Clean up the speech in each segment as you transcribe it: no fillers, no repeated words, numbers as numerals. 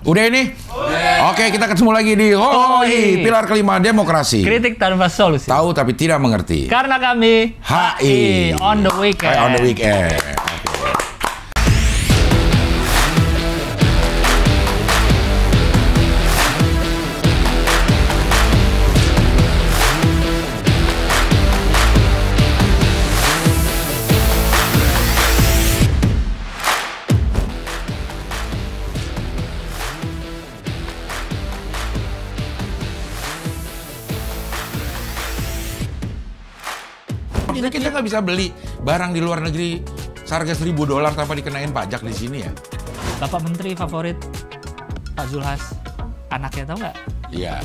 Udah ini? Oke, kita ketemu lagi di HOI, pilar kelima demokrasi. Kritik tanpa solusi. Tahu tapi tidak mengerti. Karena kami HI on the weekend. On the weekend. Jadi kita nggak bisa beli barang di luar negeri seharga $1.000 tanpa dikenain pajak di sini ya? Bapak Menteri favorit Pak Zulhas, anaknya tahu nggak? Iya.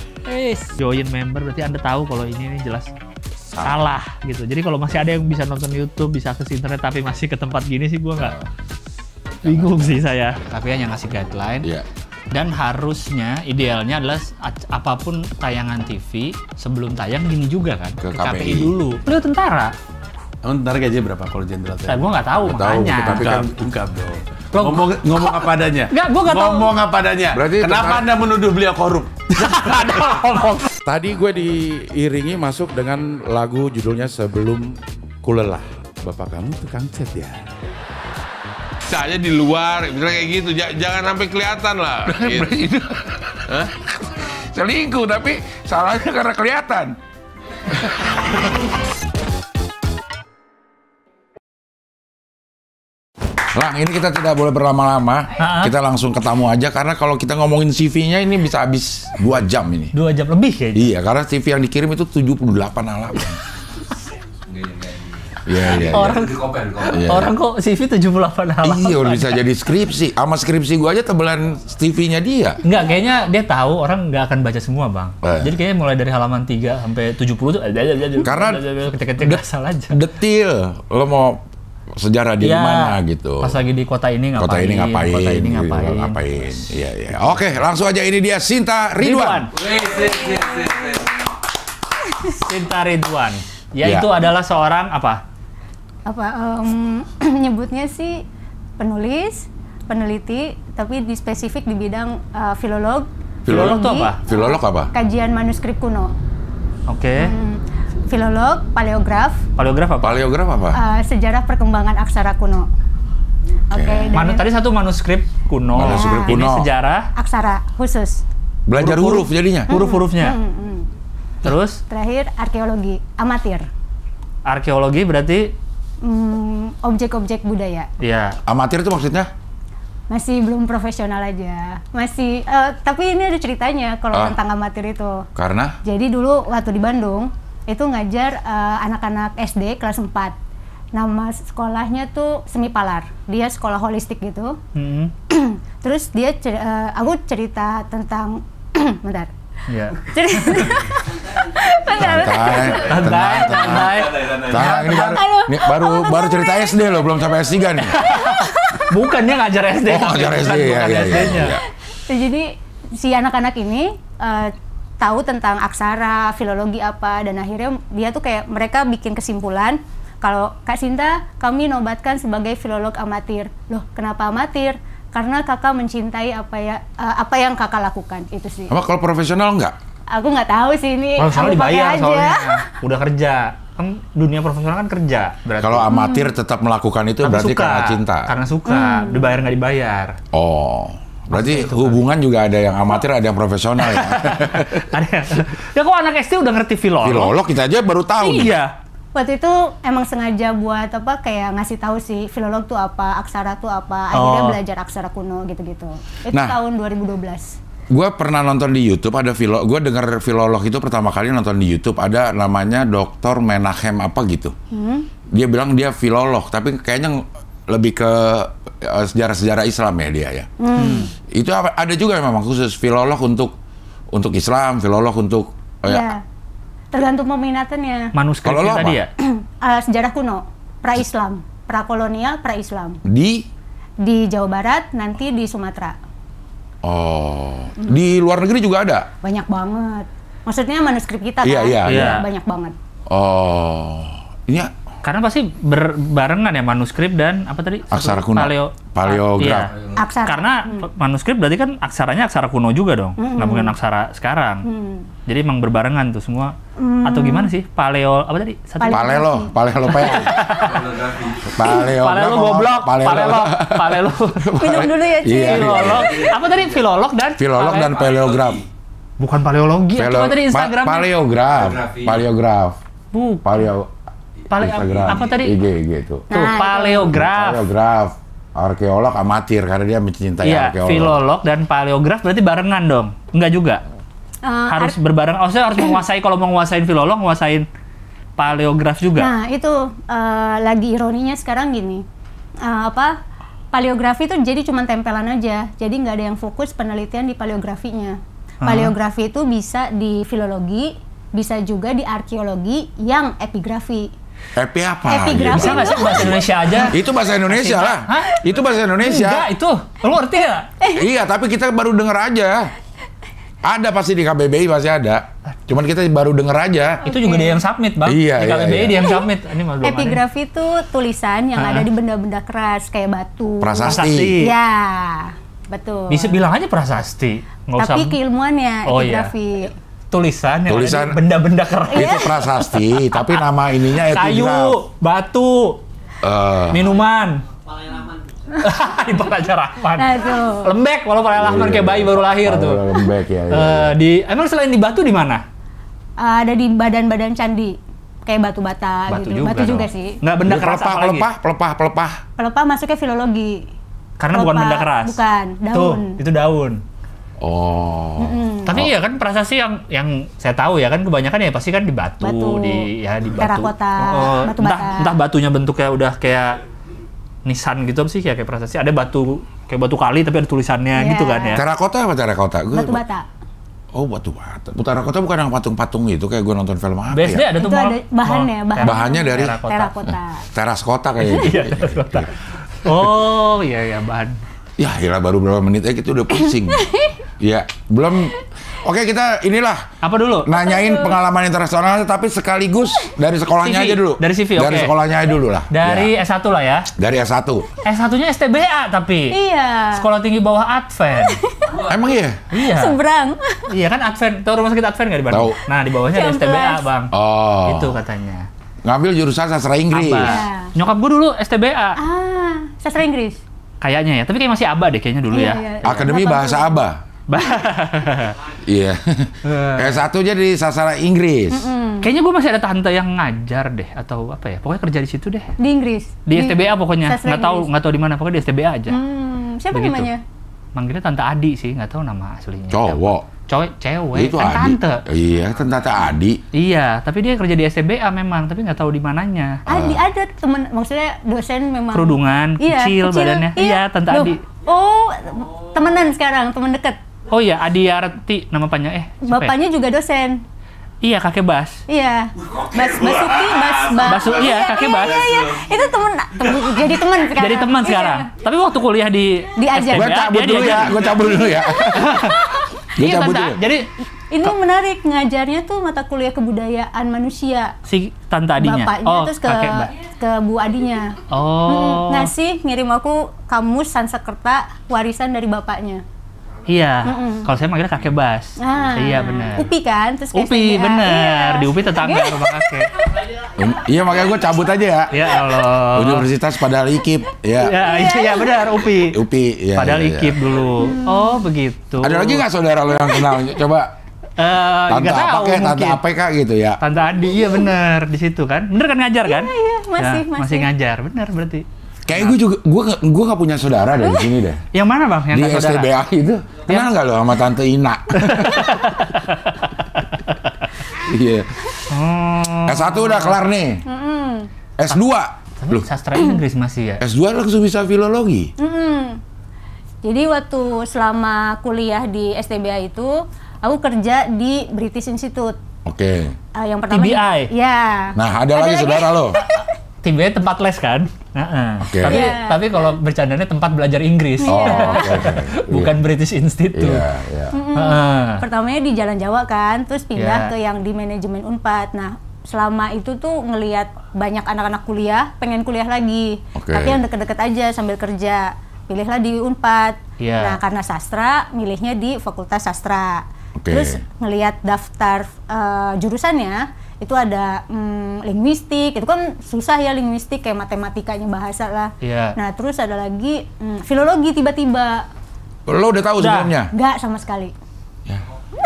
Join member berarti Anda tahu kalau ini jelas salah gitu. Jadi kalau masih ada yang bisa nonton YouTube, bisa akses internet tapi masih ke tempat gini sih gua nggak bingung sih saya. Tapi yang ngasih guideline. Iya. Dan harusnya idealnya adalah apapun tayangan TV sebelum tayang gini juga kan Ke KPI dulu. Beliau tentara. Ntar gajinya berapa kalau jenderal? Saya gua nggak tahu makanya. Tapi kan ungkap dong. Ngomong apa adanya. Nggak, gua nggak tahu. Ngomong apa adanya. Berarti kenapa Anda menuduh beliau korup? Ada ngomong. Tadi gue diiringi masuk dengan lagu judulnya Sebelum Kulelah. Bapak kamu tukang cat ya? Saya di luar, misalnya kayak gitu, jangan sampai kelihatan lah. Gitu. Selingkuh, tapi salahnya karena kelihatan. Lang, ini kita tidak boleh berlama-lama. Kita langsung ke tamu aja, karena kalau kita ngomongin CV-nya ini bisa habis 2 jam ini. 2 jam lebih kayaknya. Iya, karena CV yang dikirim itu 78 halaman. Iya. Orang kok CV 78 halaman. Iya, udah bisa jadi skripsi. Sama skripsi gua aja tebelan CV-nya dia. Enggak, kayaknya dia tahu orang nggak akan baca semua, Bang. Jadi kayaknya mulai dari halaman 3 sampai 70 tuh Karena ketik-ketik asal aja. Detil. Lo mau sejarah di mana gitu. Pas lagi di kota ini ngapain. Kota ini ngapain. Kota ini ngapain. Iya. Oke, langsung aja ini dia Sinta Ridwan. Sinta Ridwan. Yaitu adalah seorang apa? Nyebutnya sih penulis, peneliti, tapi di spesifik di bidang filolog. Filolog itu apa? Filolog apa? Kajian manuskrip kuno. Oke. Filolog, paleograf. Paleograf apa? Paleograf apa? Sejarah perkembangan aksara kuno. Oke. Tadi satu manuskrip kuno. Manuskrip kuno. Ini sejarah aksara khusus. Belajar huruf jadinya. Huruf-hurufnya. Terus? Terakhir arkeologi amatir. Arkeologi berarti objek-objek budaya. Iya. Amatir itu maksudnya? Masih belum profesional aja. Masih tapi ini ada ceritanya kalau tentang amatir itu. Karena? Jadi dulu waktu di Bandung itu ngajar anak-anak SD kelas 4. Nama sekolahnya tuh Semi Palar. Dia sekolah holistik gitu. Terus dia aku cerita tentang bentar. Iya. Santai. Ini baru cerita SD loh, belum sampai S3 nih. Bukannya ngajar SD. Oh, ngajar SD ya. Jadi si anak-anak ini tahu tentang aksara, filologi apa, dan akhirnya dia tuh kayak mereka bikin kesimpulan kalau Kak Sinta kami nobatkan sebagai filolog amatir. Loh, kenapa amatir? Karena kakak mencintai apa yang kakak lakukan, itu sih. Apa kalau profesional enggak? Aku nggak tahu sih ini. Profesional dibayar aja. soalnya. Udah kerja. Kan dunia profesional kan kerja. Berarti. Kalau amatir tetap melakukan itu berarti suka. karena cinta. Karena suka. Dibayar nggak dibayar. Oh. Berarti hubungan juga ada yang amatir, ada yang profesional ya. Ya kok anak SD udah ngerti filolog? Filolog kita aja baru tahu. Iya. Waktu itu emang sengaja buat kayak ngasih tahu sih filolog tuh apa, aksara tuh apa, akhirnya belajar aksara kuno gitu-gitu. Itu tahun 2012. Gue pernah nonton di YouTube ada gue dengar filolog itu pertama kali nonton di YouTube ada namanya Dr. Menahem apa gitu. Dia bilang dia filolog tapi kayaknya lebih ke sejarah-sejarah Islam ya dia ya. Itu ada juga memang khusus filolog untuk Islam, filolog untuk tergantung peminatannya. Manuskripnya tadi ya? Sejarah kuno, pra-Islam, pra-kolonial, pra-Islam. Di Jawa Barat, nanti di Sumatera. Oh, di luar negeri juga ada? Banyak banget. Maksudnya manuskrip kita kan? Iya. Banyak banget. Oh, ini Karena pasti berbarengan ya manuskrip dan apa tadi? Aksara kuno. Paleograf. Iya. Aksara. Karena manuskrip berarti kan aksaranya aksara kuno juga dong, nggak mungkin aksara sekarang. Jadi emang berbarengan tuh semua. Atau gimana sih? Apa tadi? Palelo. Palelo goblok. Palelo. Minum dulu ya, Ci. Iya. Filolog. Apa tadi? Filolog dan paleograf. Bukan paleologi. Coba tadi Instagramnya. Paleograf. Instagram. Apa tadi? IG itu. Tuh, paleograf. Paleograf. Arkeolog amatir karena dia mencintai arkeolog. Filolog dan paleograf berarti barengan dong? Enggak juga? Harus berbareng. Saya harus menguasai, kalau mau nguasain filolog, nguasain paleograf juga? Nah, itu lagi ironinya sekarang gini. Paleografi itu jadi cuma tempelan aja. Jadi nggak ada yang fokus penelitian di paleografinya. Paleografi itu bisa di filologi, bisa juga di arkeologi yang epigrafi. Epi apa? Epigrafi. Bisa nggak sih bahasa Indonesia aja? Itu bahasa Indonesia lah. Hah? Itu bahasa Indonesia. Enggak, itu. Lu ngerti nggak? Iya, tapi kita baru denger aja. Ada pasti di KBBI pasti ada. Cuman kita baru denger aja. Itu juga dia yang submit, Bang. Iya, di KBBI iya. dia yang submit. Ini mah belum ada. Epigrafi itu tulisan yang ada di benda-benda keras kayak batu. Prasasti. Ya, betul. Bisa bilang aja prasasti. Nggak usah Tapi keilmuannya Oh, iya. epigrafi. tulisan yang ada Tulisan- di benda-benda keras. Itu prasasti, tapi nama ininya epigraf. Kayu, batu, minuman. Ibarat aja Rahman. Nah, tuh. Lembek walau Rahman kayak bayi baru lahir tuh. Lembek ya. Emang selain di batu di mana? Ada di badan-badan candi kayak batu bata gitu. Batu juga dong. sih. Nggak benda keras apa lagi? Pelepah. Pelepah masuknya filologi. Karena bukan benda keras. Bukan, daun. Tuh, itu daun. Oh. Tapi iya kan prasasti yang saya tahu ya kan kebanyakan ya pasti kan di batu, Batu. di batu. Terakota, batu entah, bata. entah batunya bentuknya udah kayak nisan gitu apa sih kayak prasasti. Ada batu kayak batu kali tapi ada tulisannya Iya. gitu kan ya. Terakota apa terakota? Batu bata. Oh, batu bata. Terakota bukan yang patung-patung itu kayak gue nonton film apa BSD ya? ada tuh Itu mall. ada bahannya, Mall Bahannya dari Terakota. teras kota kayaknya. Iya, terakota. Oh, iya bahan. Ya, gila baru berapa menit gitu udah pusing. Ya, belum. Oke, kita inilah Apa dulu? nanyain pengalaman internasional tapi sekaligus dari sekolahnya CV. aja dulu. Dari CV, Dari oke. sekolahnya aja dulu lah. Dari Ya. S1 lah ya. Dari S1. S1-nya STBA tapi. Iya. Sekolah Tinggi Bawah Advent. Emang iya? Iya. Seberang. Iya kan Advent. Tahu rumah sakit Advent nggak di Bandung? Tahu. Nah, di bawahnya ada Campus. STBA, Bang. Oh. Itu katanya. Ngambil jurusan sastra Inggris. Apa? Iya. Nyokap gue dulu STBA. Sastra Inggris. Kayaknya ya, tapi kayak masih ABA deh kayaknya dulu Iya, ya. iya. Akademi Bahasa Aba. Iya. S1 jadi sastra Inggris. Kayaknya gue masih ada tante yang ngajar deh atau apa ya. Pokoknya kerja di situ deh. Di Inggris. Di STBA pokoknya. Sastra Inggris. Nggak tahu di mana, pokoknya di STBA aja. Siapa Begitu. namanya? Manggilnya Tante Adi sih, nggak tahu nama aslinya. Cowok. Cewek, Itu kan Adi. tante. Iya, kan tante Adi. Iya, tapi dia kerja di STBA memang, tapi nggak tahu di mananya. Ada temen, maksudnya dosen memang. Kerudungan, kecil badannya. Iya, Tante Loh, Adi. Oh, temenan sekarang, temen deket. Oh iya, Adi Yarti nama panjang. Siapa ya? Bapaknya juga dosen. Iya, kakek Bas. Iya. Basuki. Iya, kakek Bas. Iya. Itu jadi teman sekarang. Jadi teman Iya. sekarang. Tapi waktu kuliah di Diajar. Gue STBA, cabut dia dulu ya. diajar. Gue cabut dulu ya. Gue Iya, cabut Tante. dulu. Jadi Ini menarik, ngajarnya tuh mata kuliah kebudayaan manusia. si Tante Adinya. Bapaknya terus kakek Bas. ke Bu Adinya. Oh. Ngasih ngirim aku kamus Sanskerta warisan dari bapaknya. Iya. Kalau saya manggilnya kakek Bas. Iya, benar. UPI kan, terus ke UPI, STBA. bener. Iya. Di UPI tetangga rumah kakek. Iya, makanya gue cabut aja ya. Ya Allah. Universitas Padahal Ikip. Ya. Iya, benar, UPI. UPI. Ya, Padahal ya, ya. Ikip dulu. Oh, begitu. Ada lagi nggak saudara lo yang kenal? Coba. Tante Nggak apa tahu kayak tante mungkin. apa kak gitu ya. Tante Adi, iya bener di situ kan. Bener kan ngajar kan? Iya, masih. Masih ngajar, bener berarti. Kayak gue juga, gue nggak punya saudara dari sini deh. Yang mana bang? Yang Di nggak saudara? STBA itu, kenal nggak lo sama tante Ina? Iya. S1 udah kelar nih. S2. Tapi sastra Inggris masih ya? S2 langsung bisa filologi. Jadi waktu selama kuliah di STBA itu, aku kerja di British Institute. Oke. Yang pertama TBI? Ya. Nah, ada lagi saudara lo. Tiba tempat les kan? Oke. Tapi, Iya. tapi kalau bercandanya tempat belajar Inggris. Oh, oke. Bukan British Institute. Iya, iya. Heeh. Pertamanya di Jalan Jawa kan, terus pindah Ya. ke yang di manajemen Unpad. Nah, selama itu tuh ngelihat banyak anak-anak kuliah, pengen kuliah lagi. Oke. Tapi yang deket-deket aja sambil kerja. Pilihlah di Unpad. Iya. Nah, karena sastra, milihnya di Fakultas Sastra. Oke. Terus ngelihat daftar jurusannya, itu ada linguistik, itu kan susah ya linguistik, kayak matematikanya bahasa lah. Iya. Nah, terus ada lagi filologi tiba-tiba. Lo udah tahu Udah. sebelumnya? Nggak sama sekali.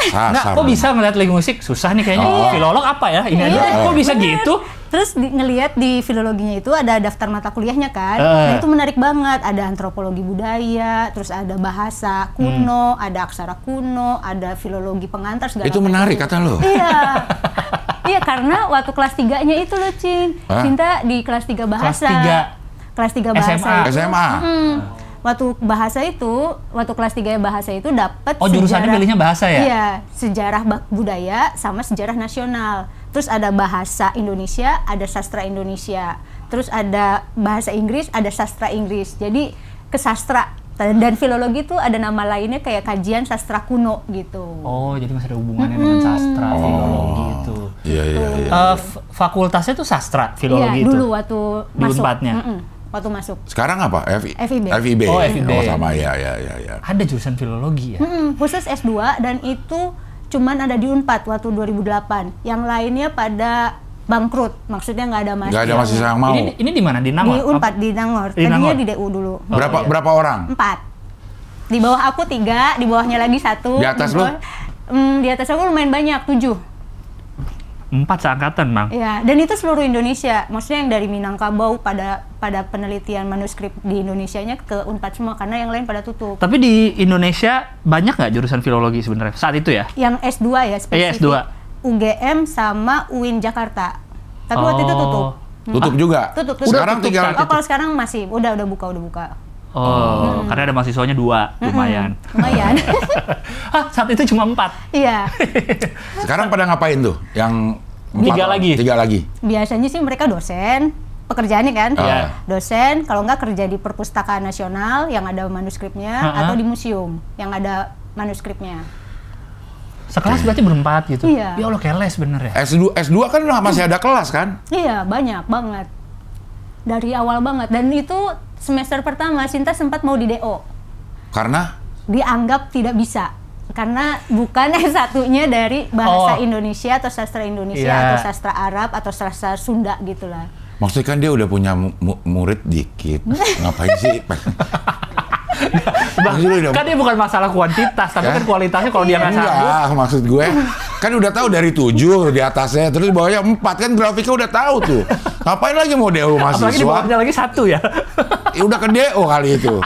Nggak, kok bisa ngeliat linguistik? Susah nih kayaknya. Filolog apa ya? Ini aja. Kok bisa gitu? Terus ngelihat di filologinya itu ada daftar mata kuliahnya kan, nah itu menarik banget. Ada antropologi budaya, terus ada bahasa kuno, ada aksara kuno, ada filologi pengantar segala Itu macam. menarik kata lo. Iya. Iya, karena waktu kelas 3-nya itu loh, Cing. Hah? Cinta di kelas 3 bahasa. Kelas 3? Kelas 3 bahasa. SMA. SMA. Waktu bahasa itu, waktu kelas 3 bahasa itu dapat Oh, jurusannya milihnya bahasa ya? Iya, sejarah budaya sama sejarah nasional. Terus ada bahasa Indonesia, ada sastra Indonesia. Terus ada bahasa Inggris, ada sastra Inggris. Jadi ke sastra dan filologi itu ada nama lainnya kayak kajian sastra kuno gitu. Oh, jadi masih ada hubungannya dengan sastra, filologi itu. Iya. Fakultasnya tuh sastra, Iya, filologi itu? dulu waktu Di masuk. Unpadnya? Waktu masuk. Sekarang apa? FIB. FIB. Oh, FIB. Oh, sama ya. Ada jurusan filologi ya? Khusus S2 dan itu cuman ada di Unpad waktu 2008. Yang lainnya pada bangkrut, maksudnya nggak ada mahasiswa. Nggak ada mahasiswa yang mau. Ini di mana? Di Di Nangor? Unpad, di Nangor. Di Tadinya Nangor? di DU dulu. iya. Berapa orang? 4. Di bawah aku 3, di bawahnya lagi 1. Di atas lu? Di atas aku lumayan banyak, 7. 4 seangkatan, Bang. Ya, dan itu seluruh Indonesia. Maksudnya yang dari Minangkabau pada penelitian manuskrip di Indonesianya ke Unpad semua, karena yang lain pada tutup. Tapi di Indonesia banyak nggak jurusan filologi sebenarnya saat itu ya? Yang S2 ya spesifik. S2. UGM sama UIN Jakarta. Tapi waktu itu tutup. Tutup juga? Tutup. Sekarang tutup tinggal... saat Oh, kalau sekarang masih udah buka. Oh, karena ada mahasiswanya 2, lumayan. Lumayan. Hah, saat itu cuma 4? Iya. Sekarang pada ngapain tuh? Yang 3 lagi? 3 lagi. Biasanya sih mereka dosen, pekerjaannya kan. Iya. Dosen, kalau nggak kerja di Perpustakaan Nasional yang ada manuskripnya, atau di museum yang ada manuskripnya. Sekelas berarti berempat gitu? Iya. Ya Allah, kayak les bener ya? S2 kan masih ada kelas kan? Iya, banyak banget. Dari awal banget. Dan itu semester pertama, Sinta sempat mau di DO. Karena? Dianggap tidak bisa. Karena bukan S1-nya dari bahasa Indonesia atau sastra Indonesia atau sastra Arab atau sastra Sunda gitulah. Maksudnya kan dia udah punya murid dikit. Ngapain sih? Kan dia bukan masalah kuantitas, tapi kan kualitasnya kalau dia nggak sanggup. Enggak, maksud gue kan udah tahu dari 7 di atasnya, terus di bawahnya 4 kan grafiknya udah tahu tuh. Ngapain lagi mau DO mahasiswa? Apalagi di bawahnya lagi 1 ya. Ya udah ke DO kali itu.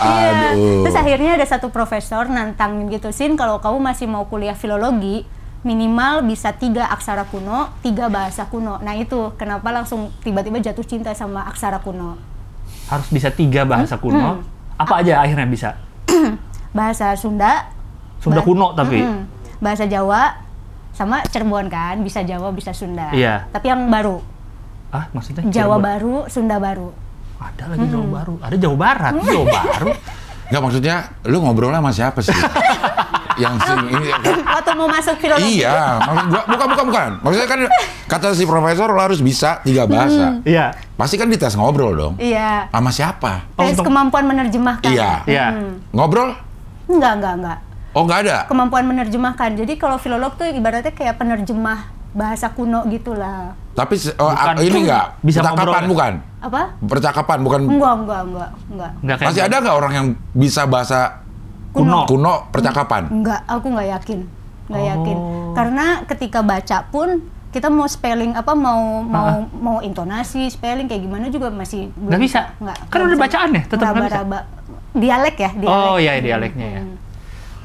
Iya. Aduh. Terus akhirnya ada satu profesor nantangin gitu, Sin, kalau kamu masih mau kuliah filologi, minimal bisa 3 aksara kuno, 3 bahasa kuno. Nah itu kenapa langsung tiba-tiba jatuh cinta sama aksara kuno. Harus bisa 3 bahasa kuno. Apa aja akhirnya bisa? Bahasa Sunda. Sunda kuno tapi. Bahasa Jawa, sama Cirebon kan, bisa Jawa, bisa Sunda. Iya. Tapi yang baru. Ah, maksudnya? Jawa Cirebon? baru, Sunda baru. Ada lagi Jawa baru. Ada Jawa Barat, Jawa baru. Enggak, maksudnya lu ngobrolnya sama siapa sih? Yang ini kan? Waktu mau masuk filologi. Iya, maksud gua bukan. Maksudnya kan kata si profesor lo harus bisa 3 bahasa. Iya. Pasti kan dites ngobrol dong. Iya. Sama siapa? Tes kemampuan menerjemahkan. Iya. Iya. Ngobrol? Enggak. Oh, nggak ada. Kemampuan menerjemahkan. Jadi kalau filolog tuh ibaratnya kayak penerjemah bahasa kuno gitulah. Tapi Bukan. ini nggak Bisa percakapan ngobrol ya? bukan? Apa? Percakapan bukan. Enggak. Nggak kayak Masih ada nggak orang yang bisa bahasa kuno percakapan? Enggak, aku nggak yakin. Nggak yakin. Karena ketika baca pun kita mau spelling apa mau intonasi, spelling kayak gimana juga masih belum Nggak bisa. Kan udah bacaan ya, tetap nggak bisa. Raba-raba. Dialek ya, dialek. Oh iya, dialeknya ya.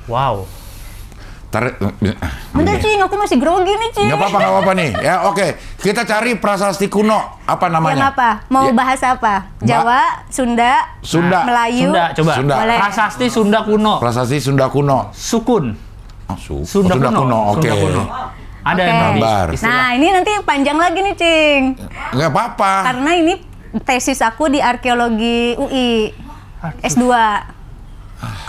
Wow. Bentar, Cing, aku masih grogi nih, Cing. Nggak apa-apa nih. Ya oke, kita cari prasasti kuno. Apa namanya? Yang apa? Mau Ya. bahasa apa? Jawa, Sunda, Sunda. Melayu. Sunda, coba. Sunda. Boleh. Prasasti Sunda kuno. Prasasti Sunda kuno. Sukun. Oh, Sunda kuno. Oke. Sunda kuno. Ada Oke. yang Gambar. Nah, ini nanti panjang lagi nih, Cing. Nggak apa-apa. Karena ini tesis aku di arkeologi UI S2.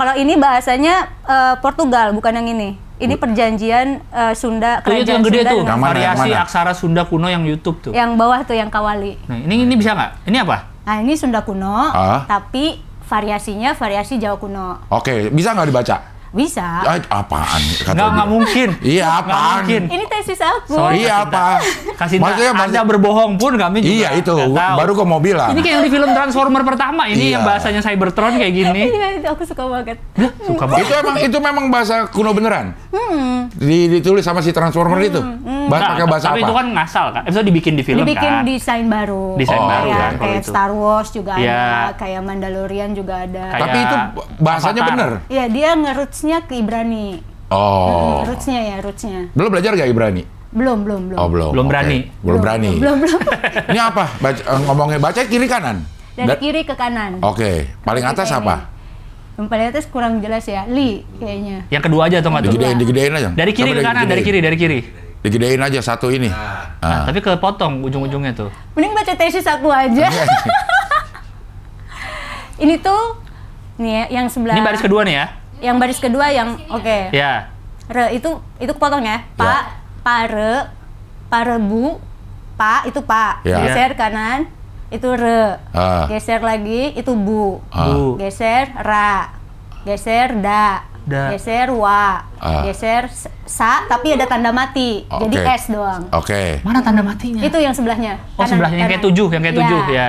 Kalau ini bahasanya Portugal, bukan yang ini. Ini perjanjian Sunda, Tuh, itu kerajaan yang gede Sunda tuh, dengan- variasi Yang mana? aksara Sunda kuno yang YouTube tuh. yang bawah tuh, yang Kawali. Nah, ini bisa nggak? Ini apa? Nah, ini Sunda kuno, Ah. tapi variasinya variasi Jawa kuno. Oke, bisa nggak dibaca? Bisa. Apaan? Kata Nggak dia. mungkin. Iya, Nggak apaan? mungkin. Ini tesis aku. Sorry, Iya, apa? Kasih Maksudnya Anda berbohong pun kami juga Iya, itu. nggak tahu. Baru kok mau bilang. Ini kayak yang di film Transformer pertama, ini Iya. yang bahasanya Cybertron kayak gini. Iya, itu aku suka banget. Suka banget. Itu memang bahasa kuno beneran. Ditulis sama si Transformer itu. Pakai bahasa tapi apa? itu kan ngasal kan. Itu dibikin di film Dibikin kan. desain baru. Desain baru Kayak, kan, kalau kayak itu. Star Wars juga Iya. ada, kayak Mandalorian juga ada. Kayak Tapi itu bahasanya Avatar. bener. Iya, dia nge-roots-nya ke Ibrani. Oh. Roots-nya ya, roots-nya. Belum belajar gak Ibrani? Belum. Oh, belum. Belum Oke. berani. Belum berani. Belum. Ini apa? Ngomongnya baca kiri kanan. Dari kiri ke kanan. Oke, paling Seperti atas kayak apa? ini. Yang paling atas kurang jelas ya, Li kayaknya. Yang kedua aja atau nggak tuh? Digedein aja. Dari kiri Coba ke kanan, dari kiri. Digedein aja satu ini. Nah, tapi kepotong ujung-ujungnya tuh. Mending baca tesis aku aja. Ini tuh nih ya, yang sebelah. Ini baris kedua nih ya? Yang baris kedua yang oke. Ya. Re itu kepotong ya. Pak, pare, parebu, pak itu pak. Ya. Geser kanan itu re. Ah. Geser lagi itu bu. Bu. Geser ra. Geser da. Da. Geser wa. Ah. Geser sa tapi ada tanda mati. Jadi Oke. S doang. Oke. Mana tanda matinya? Itu yang sebelahnya. Oh, sebelahnya yang kayak 7, yang kayak 7 ya.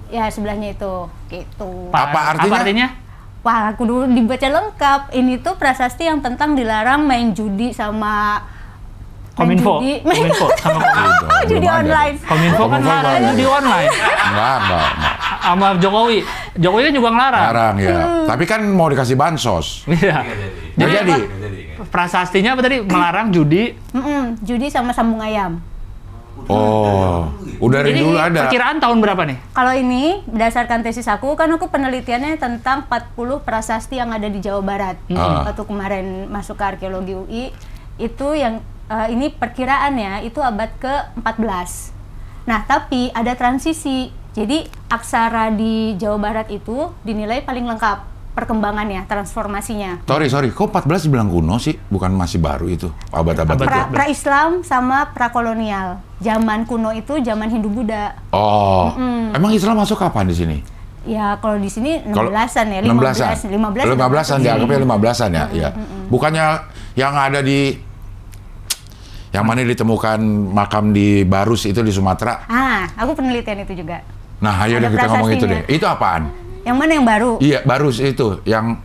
Ya, sebelahnya itu. Gitu. Apa artinya? Wah, aku dulu dibaca lengkap. Ini tuh prasasti yang tentang dilarang main judi sama Kominfo. main Kominfo sama Kominfo. judi Belum ada. online. Kominfo kan Kominfo larang nggak ada. judi online. Enggak. Sama Jokowi. Jokowi kan juga ngelarang. Larang ya. Tapi kan mau dikasih bansos. Iya. Nggak jadi. Prasastinya apa tadi? Melarang judi. Judi sama sambung ayam. Oh, udah dari Ini dulu ada. perkiraan tahun berapa nih? Kalau ini berdasarkan tesis aku, kan aku penelitiannya tentang 40 prasasti yang ada di Jawa Barat. Waktu kemarin masuk ke arkeologi UI, itu yang ini perkiraannya itu abad ke-14. Nah, tapi ada transisi. Jadi aksara di Jawa Barat itu dinilai paling lengkap perkembangannya, transformasinya. Sorry, kok 14 dibilang kuno sih? Bukan masih baru itu, abad-abad itu. Pra-Islam sama prakolonial. Zaman kuno itu zaman Hindu-Buddha. Oh, emang Islam masuk kapan di sini? Ya, kalau di sini Kalau 16-an ya, 15-an. 15-an dianggapnya 15-an ya, iya. Bukannya yang ada di yang mana ditemukan makam di Barus itu di Sumatera? Aku penelitian itu juga. Nah, ayo Ada deh kita ngomong itu prasastinya. deh. Itu apaan? Yang mana yang baru? Iya, Barus itu yang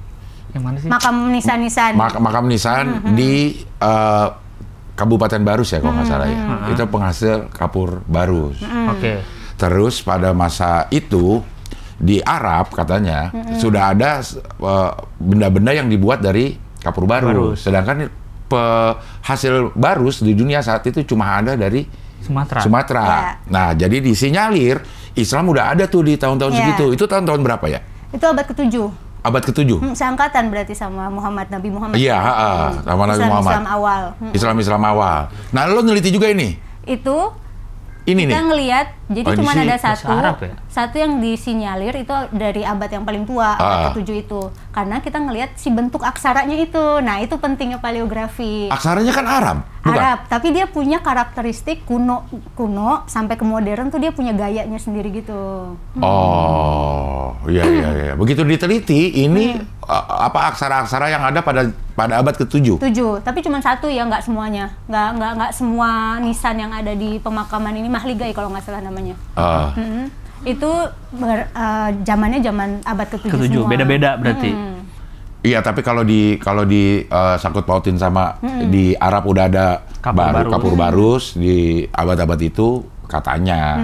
Yang mana sih? Makam nisan-nisan. makam nisan di Kabupaten Barus ya kalau nggak salah ya. Itu penghasil kapur Barus. Oke. Terus pada masa itu di Arab katanya sudah ada benda-benda yang dibuat dari kapur Barus. Sedangkan hasil Barus di dunia saat itu cuma ada dari Sumatera. Ya. Nah, jadi disinyalir Islam udah ada tuh di tahun-tahun Ya. segitu. Itu tahun-tahun berapa ya? Itu abad ke-7. Abad ke-7? Seangkatan berarti sama Nabi Muhammad. Iya, sama Nabi Muhammad. Islam awal. Islam awal. Nah, lo neliti juga ini? Itu Ini kita nih? ngelihat, jadi Oh, ini cuma sih ada bahasa Arab ya? satu yang disinyalir itu dari abad yang paling tua, abad ke-7 itu. Karena kita ngelihat si bentuk aksaranya itu. Nah, itu pentingnya paleografi. Aksaranya kan Arab, bukan? Arab, tapi dia punya karakteristik kuno sampai ke modern tuh dia punya gayanya sendiri gitu. Oh, iya. Begitu diteliti, ini apa aksara-aksara yang ada pada abad ke-7? 7, tapi cuma satu ya, nggak semuanya. Nggak semua nisan yang ada di pemakaman ini, Mahligai kalau nggak salah namanya. Itu zamannya zaman abad ke-7 semua. Beda-beda berarti. Iya, tapi kalau di sangkut pautin sama di Arab udah ada kapur barus di abad-abad itu katanya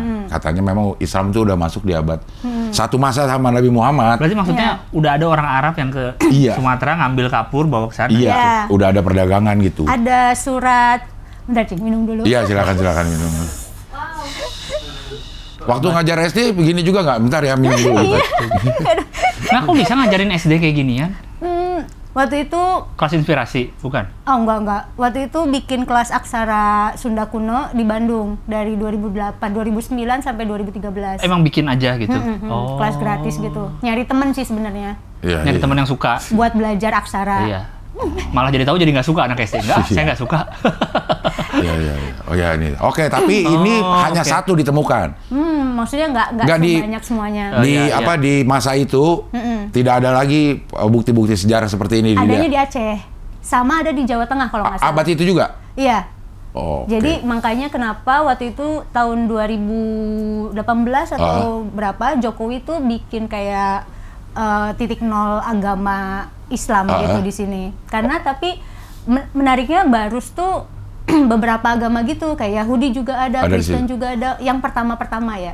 memang Islam itu udah masuk di abad satu masa sama Nabi Muhammad. Berarti maksudnya udah ada orang Arab yang ke Iya. Sumatera ngambil kapur bawa ke sana. Iya, Ya. udah ada perdagangan gitu. Ada surat, bentar Cing, minum dulu. Iya, silakan minum. Waktu ngajar SD begini juga nggak? Bentar ya, minum dulu. Nah, kok bisa ngajarin SD kayak ginian? Waktu itu, Kelas inspirasi, bukan? oh enggak. Waktu itu bikin kelas aksara Sunda kuno di Bandung dari 2009 sampai 2013. Emang bikin aja gitu? Kelas gratis gitu. Nyari temen sih sebenarnya. Iya, Nyari iya. teman yang suka. buat belajar aksara. Iya. Malah jadi tahu jadi nggak suka anak SD. Enggak, saya nggak suka. Iya, iya, iya. Oh ya ini. Oke, tapi ini hanya oke. satu ditemukan. Maksudnya nggak Nggak di- sebanyak semuanya. Di iya, apa di masa itu tidak ada lagi bukti-bukti sejarah seperti ini Adanya dia. di Aceh, sama ada di Jawa Tengah kalau nggak salah. Abad itu juga. Iya. Oh, oke. Jadi makanya kenapa waktu itu tahun 2018 atau berapa Jokowi tuh bikin kayak titik nol agama Islam gitu di sini. Karena tapi menariknya Barus tuh beberapa agama gitu, kayak Yahudi juga ada, Ada di Kristen sini. juga ada, yang pertama-pertama ya.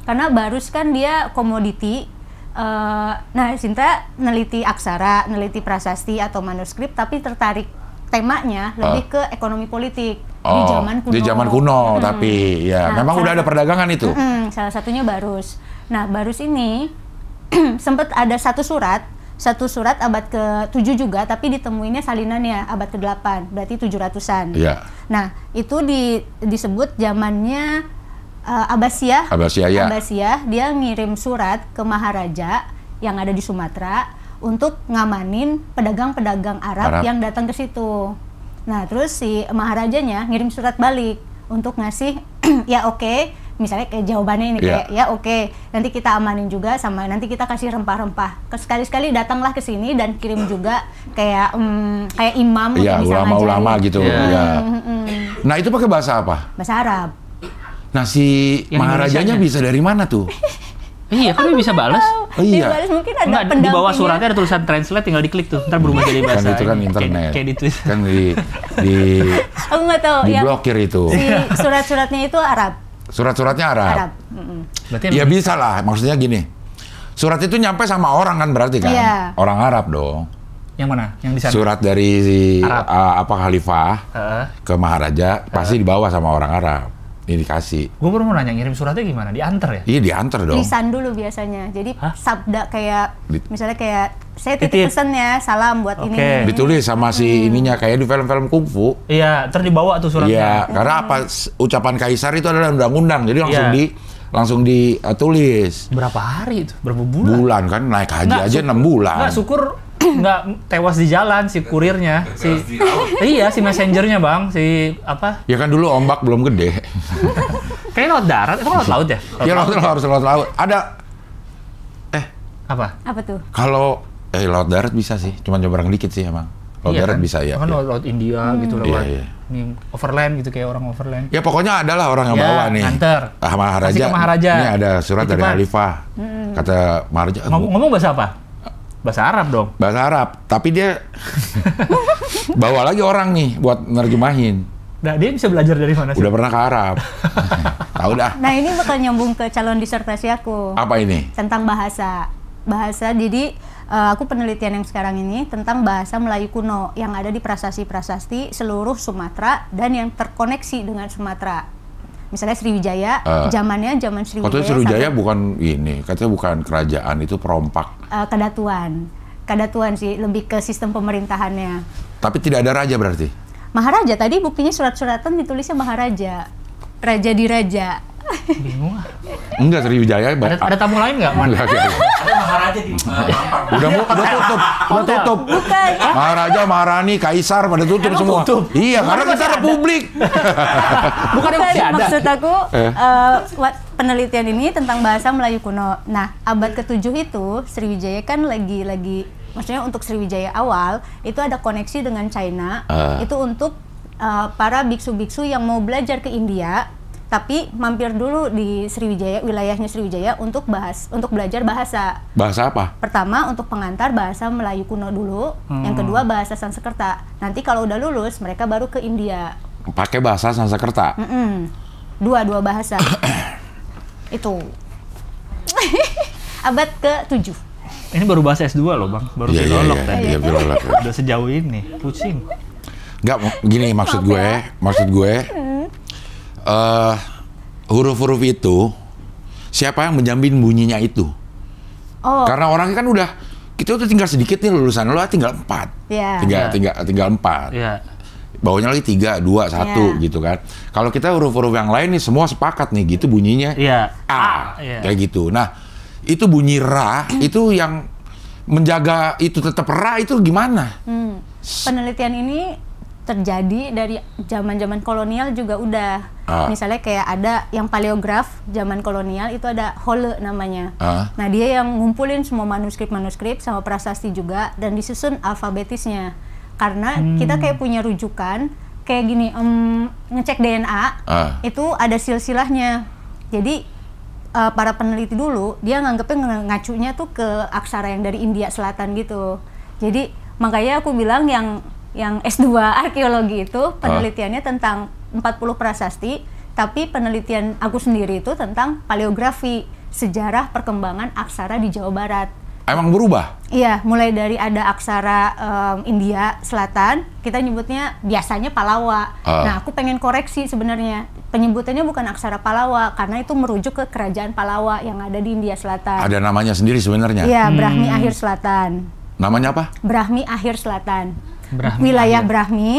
Karena Barus kan dia komoditi. Nah, Sinta neliti aksara, neliti prasasti atau manuskrip, tapi tertarik temanya lebih ke ekonomi politik di zaman kuno. Di zaman kuno, tapi ya Nah, memang udah ada perdagangan itu. Salah satunya Barus. Nah, Barus ini sempat ada satu surat abad ke-7 juga, tapi ditemuinnya salinannya abad ke-8, berarti 700-an. Iya. Nah, itu disebut zamannya Abbasiyah. Abbasiyah, ya. Abbasiyah, dia ngirim surat ke Maharaja yang ada di Sumatera untuk ngamanin pedagang-pedagang Arab yang datang ke situ. Nah, terus si Maharajanya ngirim surat balik untuk ngasih ya oke, misalnya kayak jawabannya ini kayak ya oke, nanti kita amanin juga sama nanti kita kasih rempah-rempah. Sekali-sekali datanglah ke sini dan kirim juga kayak kayak imam Iya, untuk bisa ulama-ulama ngajarin. gitu. Ya. Nah, itu pakai bahasa apa? Bahasa Arab. Nah, si Yang Maharajanya Indonesianya. bisa dari mana tuh? Iya, kan dia bisa balas. Oh, iya. Dibalas mungkin ada Enggak, di bawah pendampingnya. suratnya ada tulisan translate, tinggal diklik tuh, ntar berubah jadi bahasa. Kan itu kan ini. internet. Kayak di Twitter. Kan di Aku nggak tahu. Yang diblokir itu. si surat-suratnya itu Arab. Surat-suratnya Arab. Arab. Berarti Ya bisa lah, maksudnya gini. Surat itu nyampe sama orang kan berarti kan? Iya. Orang Arab dong. yang mana? Yang di sana? Surat dari Arab. apa khalifah Heeh. ke Maharaja pasti dibawa sama orang Arab. Ini dikasih. Gue baru mau nanya, ngirim suratnya gimana? Diantar ya? Iya diantar dong. Lisan dulu biasanya. Jadi Hah? sabda kayak misalnya kayak saya Titip. titip pesan ya, salam buat Oke. ini. Ditulis sama si ininya kayak di film-film kungfu. Iya, ntar dibawa tuh suratnya. Iya, karena apa? Ucapan kaisar itu adalah undang-undang. Jadi Iya. langsung ditulis. Berapa hari itu? Berapa bulan? Bulan kan naik haji Nggak, aja 6 bulan. Nggak, syukur nggak tewas di jalan si kurirnya. Iya, si messengernya bang. Si apa? Ya kan dulu ombak belum gede. Kayaknya lewat darat. Emang lewat laut ya? Ya harus lewat laut. Ada Apa? Apa tuh? kalau laut darat bisa sih, cuma nyebrang dikit sih emang. Laut Iya darat kan? bisa ya. Kan ya. laut India gitu lewat. Iya, iya. Ini overland gitu, kayak orang overland. Ya pokoknya adalah orang yang Ya, bawa nih. nganter. Maharaja. Kasih ke Maharaja. Ini ada surat dari Titipan. Khalifah. Kata Maharaja. Ngomong bahasa apa? Bahasa Arab dong. Bahasa Arab, tapi dia bawa lagi orang nih buat nerjemahin. Nah, dia bisa belajar dari mana sih? Udah pernah ke Arab. Tahu dah. Nah, ini bakal nyambung ke calon disertasi aku. Apa ini? Tentang bahasa. Bahasa, jadi aku penelitian yang sekarang ini tentang bahasa Melayu kuno yang ada di prasasti-prasasti seluruh Sumatera dan yang terkoneksi dengan Sumatera. Misalnya Sriwijaya, zaman Sriwijaya. Katanya Sriwijaya bukan ini, katanya bukan kerajaan, itu perompak. Kadatuan sih, lebih ke sistem pemerintahannya. Tapi tidak ada raja berarti? Maharaja, tadi buktinya surat-suratan ditulisnya Maharaja. Raja di raja. Bingung ah. Enggak, Sriwijaya. Ada tamu lain nggak? Man? Enggak. Udah tutup. Bukan. Maharaja, Maharani, Kaisar pada tutup Emang semua. tutup? Iya, Bukan karena kita masih ada? republik. Bukan yang masih ada. Maksud aku penelitian ini tentang bahasa Melayu kuno. Nah, abad ke-7 itu Sriwijaya kan lagi maksudnya untuk Sriwijaya awal itu ada koneksi dengan China. Itu untuk para biksu-biksu yang mau belajar ke India, tapi mampir dulu di Sriwijaya, wilayahnya Sriwijaya untuk belajar bahasa. Bahasa apa? Pertama untuk pengantar bahasa Melayu kuno dulu, yang kedua bahasa Sanskerta. Nanti kalau udah lulus mereka baru ke India. Pakai bahasa Sanskerta. Dua bahasa. Itu. Abad ke-7. Ini baru bahasa S2 loh bang, baru Iya, filolog tadi. iya, filolog. Udah sejauh ini, pusing. Enggak, gini maksud gue. Huruf-huruf itu siapa yang menjamin bunyinya itu? Oh, Karena orangnya kan udah kita udah tinggal sedikit nih lulusan lo tinggal 4. Iya. Tinggal 4. Iya. Bawahnya lagi 3, 2, 1 Iya. gitu kan. Kalau kita huruf-huruf yang lain nih semua sepakat nih gitu bunyinya. Iya. A. Iya. Kayak gitu. Nah, itu bunyi ra itu yang menjaga itu tetap ra itu gimana? Penelitian ini terjadi dari zaman-zaman kolonial juga udah. Misalnya kayak ada yang paleograf zaman kolonial itu ada Holle namanya. Nah dia yang ngumpulin semua manuskrip sama prasasti juga dan disusun alfabetisnya. Karena kita kayak punya rujukan kayak gini, ngecek DNA itu ada silsilahnya. Jadi para peneliti dulu dia nganggepnya ngacunya tuh ke aksara yang dari India Selatan gitu. Jadi makanya aku bilang yang S2 arkeologi itu penelitiannya tentang 40 prasasti, tapi penelitian aku sendiri itu tentang paleografi, sejarah perkembangan aksara di Jawa Barat. Emang berubah? Iya, mulai dari ada aksara India Selatan, kita nyebutnya biasanya Palawa. Nah, aku pengen koreksi sebenarnya. Penyebutannya bukan aksara Palawa, karena itu merujuk ke kerajaan Palawa yang ada di India Selatan. Ada namanya sendiri sebenarnya? Iya, Brahmi Akhir Selatan. Namanya apa? Brahmi Akhir Selatan. Brahmi Wilayah akhir. Brahmi,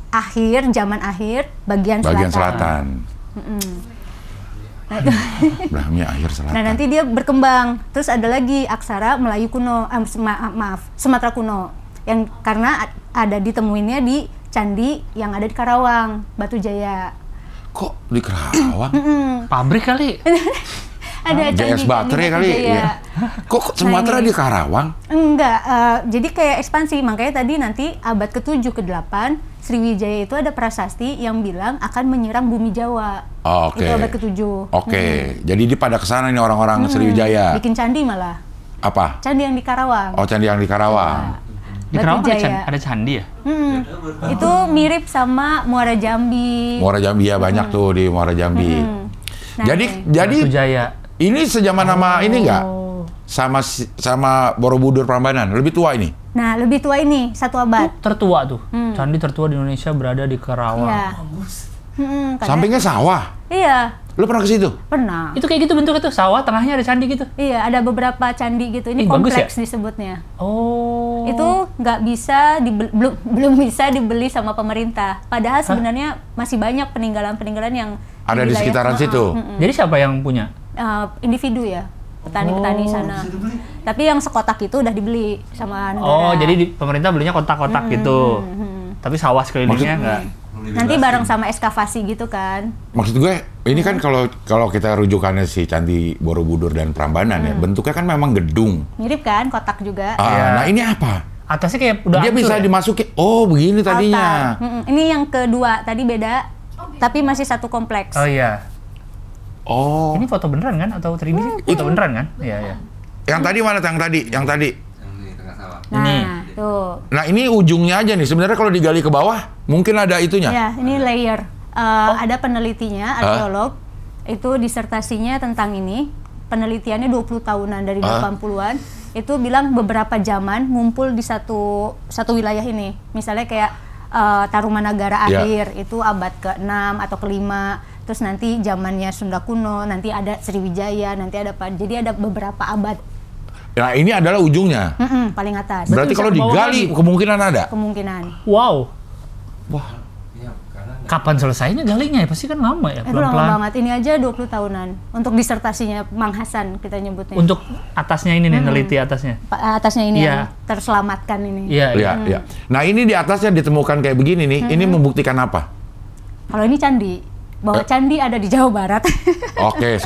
akhir, zaman akhir, bagian selatan. Brahmi Akhir Selatan. Nah nanti dia berkembang, terus ada lagi aksara Melayu kuno, Sumatera kuno, yang karena ada ditemuinnya di candi yang ada di Karawang, Batu Jaya. Kok di Karawang? Pabrik kali. Ada JS baterai Batu kali Jaya. ya. Kok Sumatera di Karawang? Enggak, jadi kayak ekspansi, makanya tadi nanti abad ke-7 ke-8 Sriwijaya itu ada prasasti yang bilang akan menyerang bumi Jawa. Oke. Itu abad ke-7. Oke, jadi di pada kesana nih orang-orang Sriwijaya. Bikin candi malah. Apa? Candi yang di Karawang. Oh, candi yang di Karawang. Di Batu Karawang Jaya. ada candi ya? Itu mirip sama Muara Jambi. Muara Jambi ya banyak tuh di Muara Jambi. Nah, Jadi Batu Jaya. ini sejaman nama ini enggak? Sama Borobudur Prambanan, lebih tua ini. Nah, lebih tua ini, 1 abad. Tertua tuh. Candi tertua di Indonesia berada di Karawang. Iya. Karena- Sampingnya sawah. Iya, Lu pernah ke situ? pernah. Itu kayak gitu bentuknya tuh, sawah tengahnya ada candi gitu. Iya, ada beberapa candi gitu. Ini Ih, bagus kompleks disebutnya. Oh. Itu nggak bisa belum bisa dibeli sama pemerintah. Padahal sebenarnya masih banyak peninggalan-peninggalan yang Ada di wilayah- sekitaran situ. Jadi siapa yang punya? Individu ya, petani-petani sana. Tapi yang sekotak itu udah dibeli sama negara. Oh, jadi pemerintah belinya kotak-kotak gitu. Tapi sawah sekelilingnya enggak. Nanti bareng sama ekskavasi gitu kan. Maksud gue, ini kan kalau kita rujukannya si Candi Borobudur dan Prambanan ya, bentuknya kan memang gedung. Mirip kan, kotak juga. Nah ini apa? Atasnya kayak udah Dia hancur bisa ya? dimasuki. Oh, begini tadinya. Altar. Ini yang kedua, tadi beda, tapi masih satu kompleks. Oh iya. Oh, Ini foto beneran kan atau 3D sih? Foto beneran kan? Iya, iya. yang tadi mana? Yang tadi. Nah, ini. tuh. Nah ini ujungnya aja nih. Sebenarnya kalau digali ke bawah, mungkin ada itunya. Ya, ini layer. Ada penelitinya, arkeolog, itu disertasinya tentang ini. Penelitiannya 20 tahunan dari 80-an. Itu bilang beberapa zaman ngumpul di satu wilayah ini. Misalnya kayak Tarumanagara akhir, itu abad ke-6 atau ke-5. Terus nanti zamannya Sunda kuno, nanti ada Sriwijaya, nanti ada apa. Jadi ada beberapa abad. Nah ini adalah ujungnya. Paling atas. Berarti bisa kalau ke bawah digali lagi. kemungkinan ada. Kemungkinan. Wow. Wah, Kapan selesainya galinya ya? Pasti kan lama ya, Itu lama pelan-pelan. banget. Ini aja 20 tahunan. Untuk disertasinya Mang Hasan kita nyebutnya. Untuk atasnya ini nih, neliti atasnya. Atasnya ini Iya. yang terselamatkan ini. Iya, iya. iya. Nah ini di atasnya ditemukan kayak begini nih. Ini membuktikan apa? Kalau ini candi, bahwa candi ada di Jawa Barat. Oke,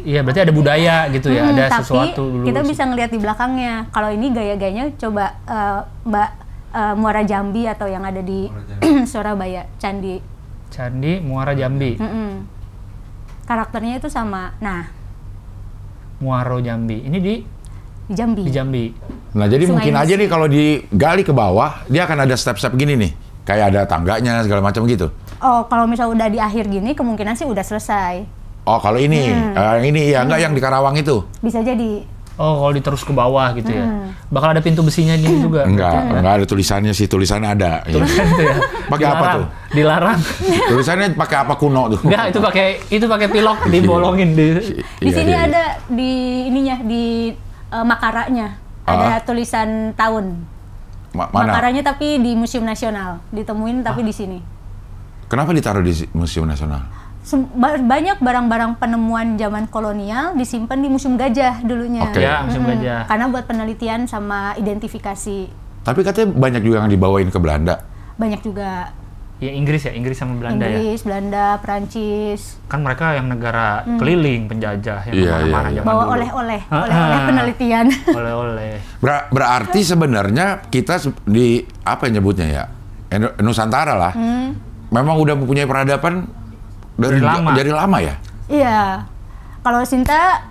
Iya, berarti ada budaya gitu ya, ada Tapi sesuatu dulu. kita bisa ngelihat di belakangnya. Kalau ini gaya-gayanya coba Mbak Muara Jambi atau yang ada di Surabaya, candi. Candi Muara Jambi, Karakternya itu sama. Nah, Muaro Jambi. Ini di di Jambi. Nah jadi Sungai mungkin aja Musi. nih kalau digali ke bawah, dia akan ada step-step gini nih. Kayak ada tangganya segala macam gitu. Oh, kalau misalnya udah di akhir gini, kemungkinan sih udah selesai. Oh kalau ini, ini ya enggak yang di Karawang itu. Bisa jadi. Oh, kalau diterus ke bawah gitu ya. Bakal ada pintu besinya gini juga. Enggak ada tulisannya sih, tulisannya ada. Iya. Tulisan itu ya. Pakai apa Dilarang. tuh? Dilarang. Tulisannya pakai apa kuno tuh? Enggak, itu pakai pilok dibolongin di Di sini iya. ada di ininya di Makaranya ada tulisan tahun. Mana? Makaranya tapi di Museum Nasional ditemuin tapi di sini. Kenapa ditaruh di Museum Nasional? banyak barang-barang penemuan zaman kolonial disimpan di Museum Gajah dulunya. Oke. Ya, Museum Gajah. Karena buat penelitian sama identifikasi. Tapi katanya banyak juga yang dibawain ke Belanda. Banyak juga. Ya Inggris sama Belanda ya. Inggris, Belanda, Perancis. Kan mereka yang negara keliling penjajah yang Iya, kemana-mana iya. zaman Bawa dulu. oleh-oleh penelitian. Oleh-oleh. Berarti sebenarnya kita di apa yang nyebutnya ya? Nusantara lah. Memang udah mempunyai peradaban dari lama ya? Iya. Kalau Sinta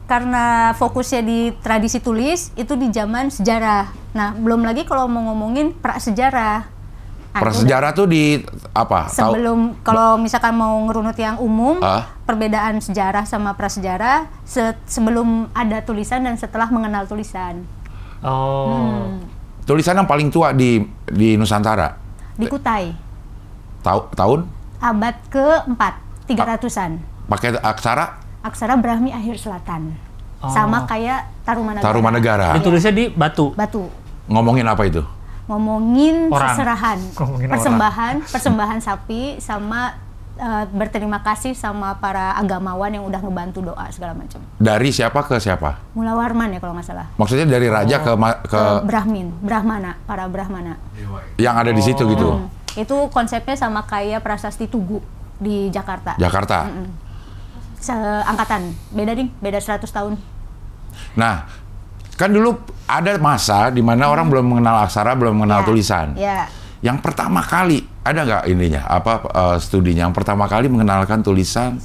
karena fokusnya di tradisi tulis itu di zaman sejarah. Nah, belum lagi kalau mau ngomongin prasejarah. Nah, Prasejarah tuh di apa? sebelum kalau misalkan mau ngerunut yang umum, Ah. perbedaan sejarah sama prasejarah sebelum ada tulisan dan setelah mengenal tulisan. Oh. Tulisan yang paling tua di Nusantara. Di Kutai, Tahun? abad ke-4, 300-an. Pakai aksara Aksara Brahmi Akhir Selatan. Sama kayak Tarumanagara. Tarumanegara. Ditulisnya di batu. Batu. Ngomongin apa itu? Ngomongin Orang. seserahan, Ngomongin persembahan sapi sama berterima kasih sama para agamawan yang udah ngebantu doa segala macam. Dari siapa ke siapa? Mula Warman ya kalau nggak salah. Maksudnya dari raja ke Ke Brahmana, para Brahmana. yang ada di situ gitu. Itu konsepnya sama kayak Prasasti Tugu di Jakarta. Jakarta. Seangkatan, beda 100 tahun. Nah, kan dulu ada masa di mana orang belum mengenal aksara, belum mengenal Ya, tulisan. Ya. Yang pertama kali ada nggak ininya studinya yang pertama kali mengenalkan tulisan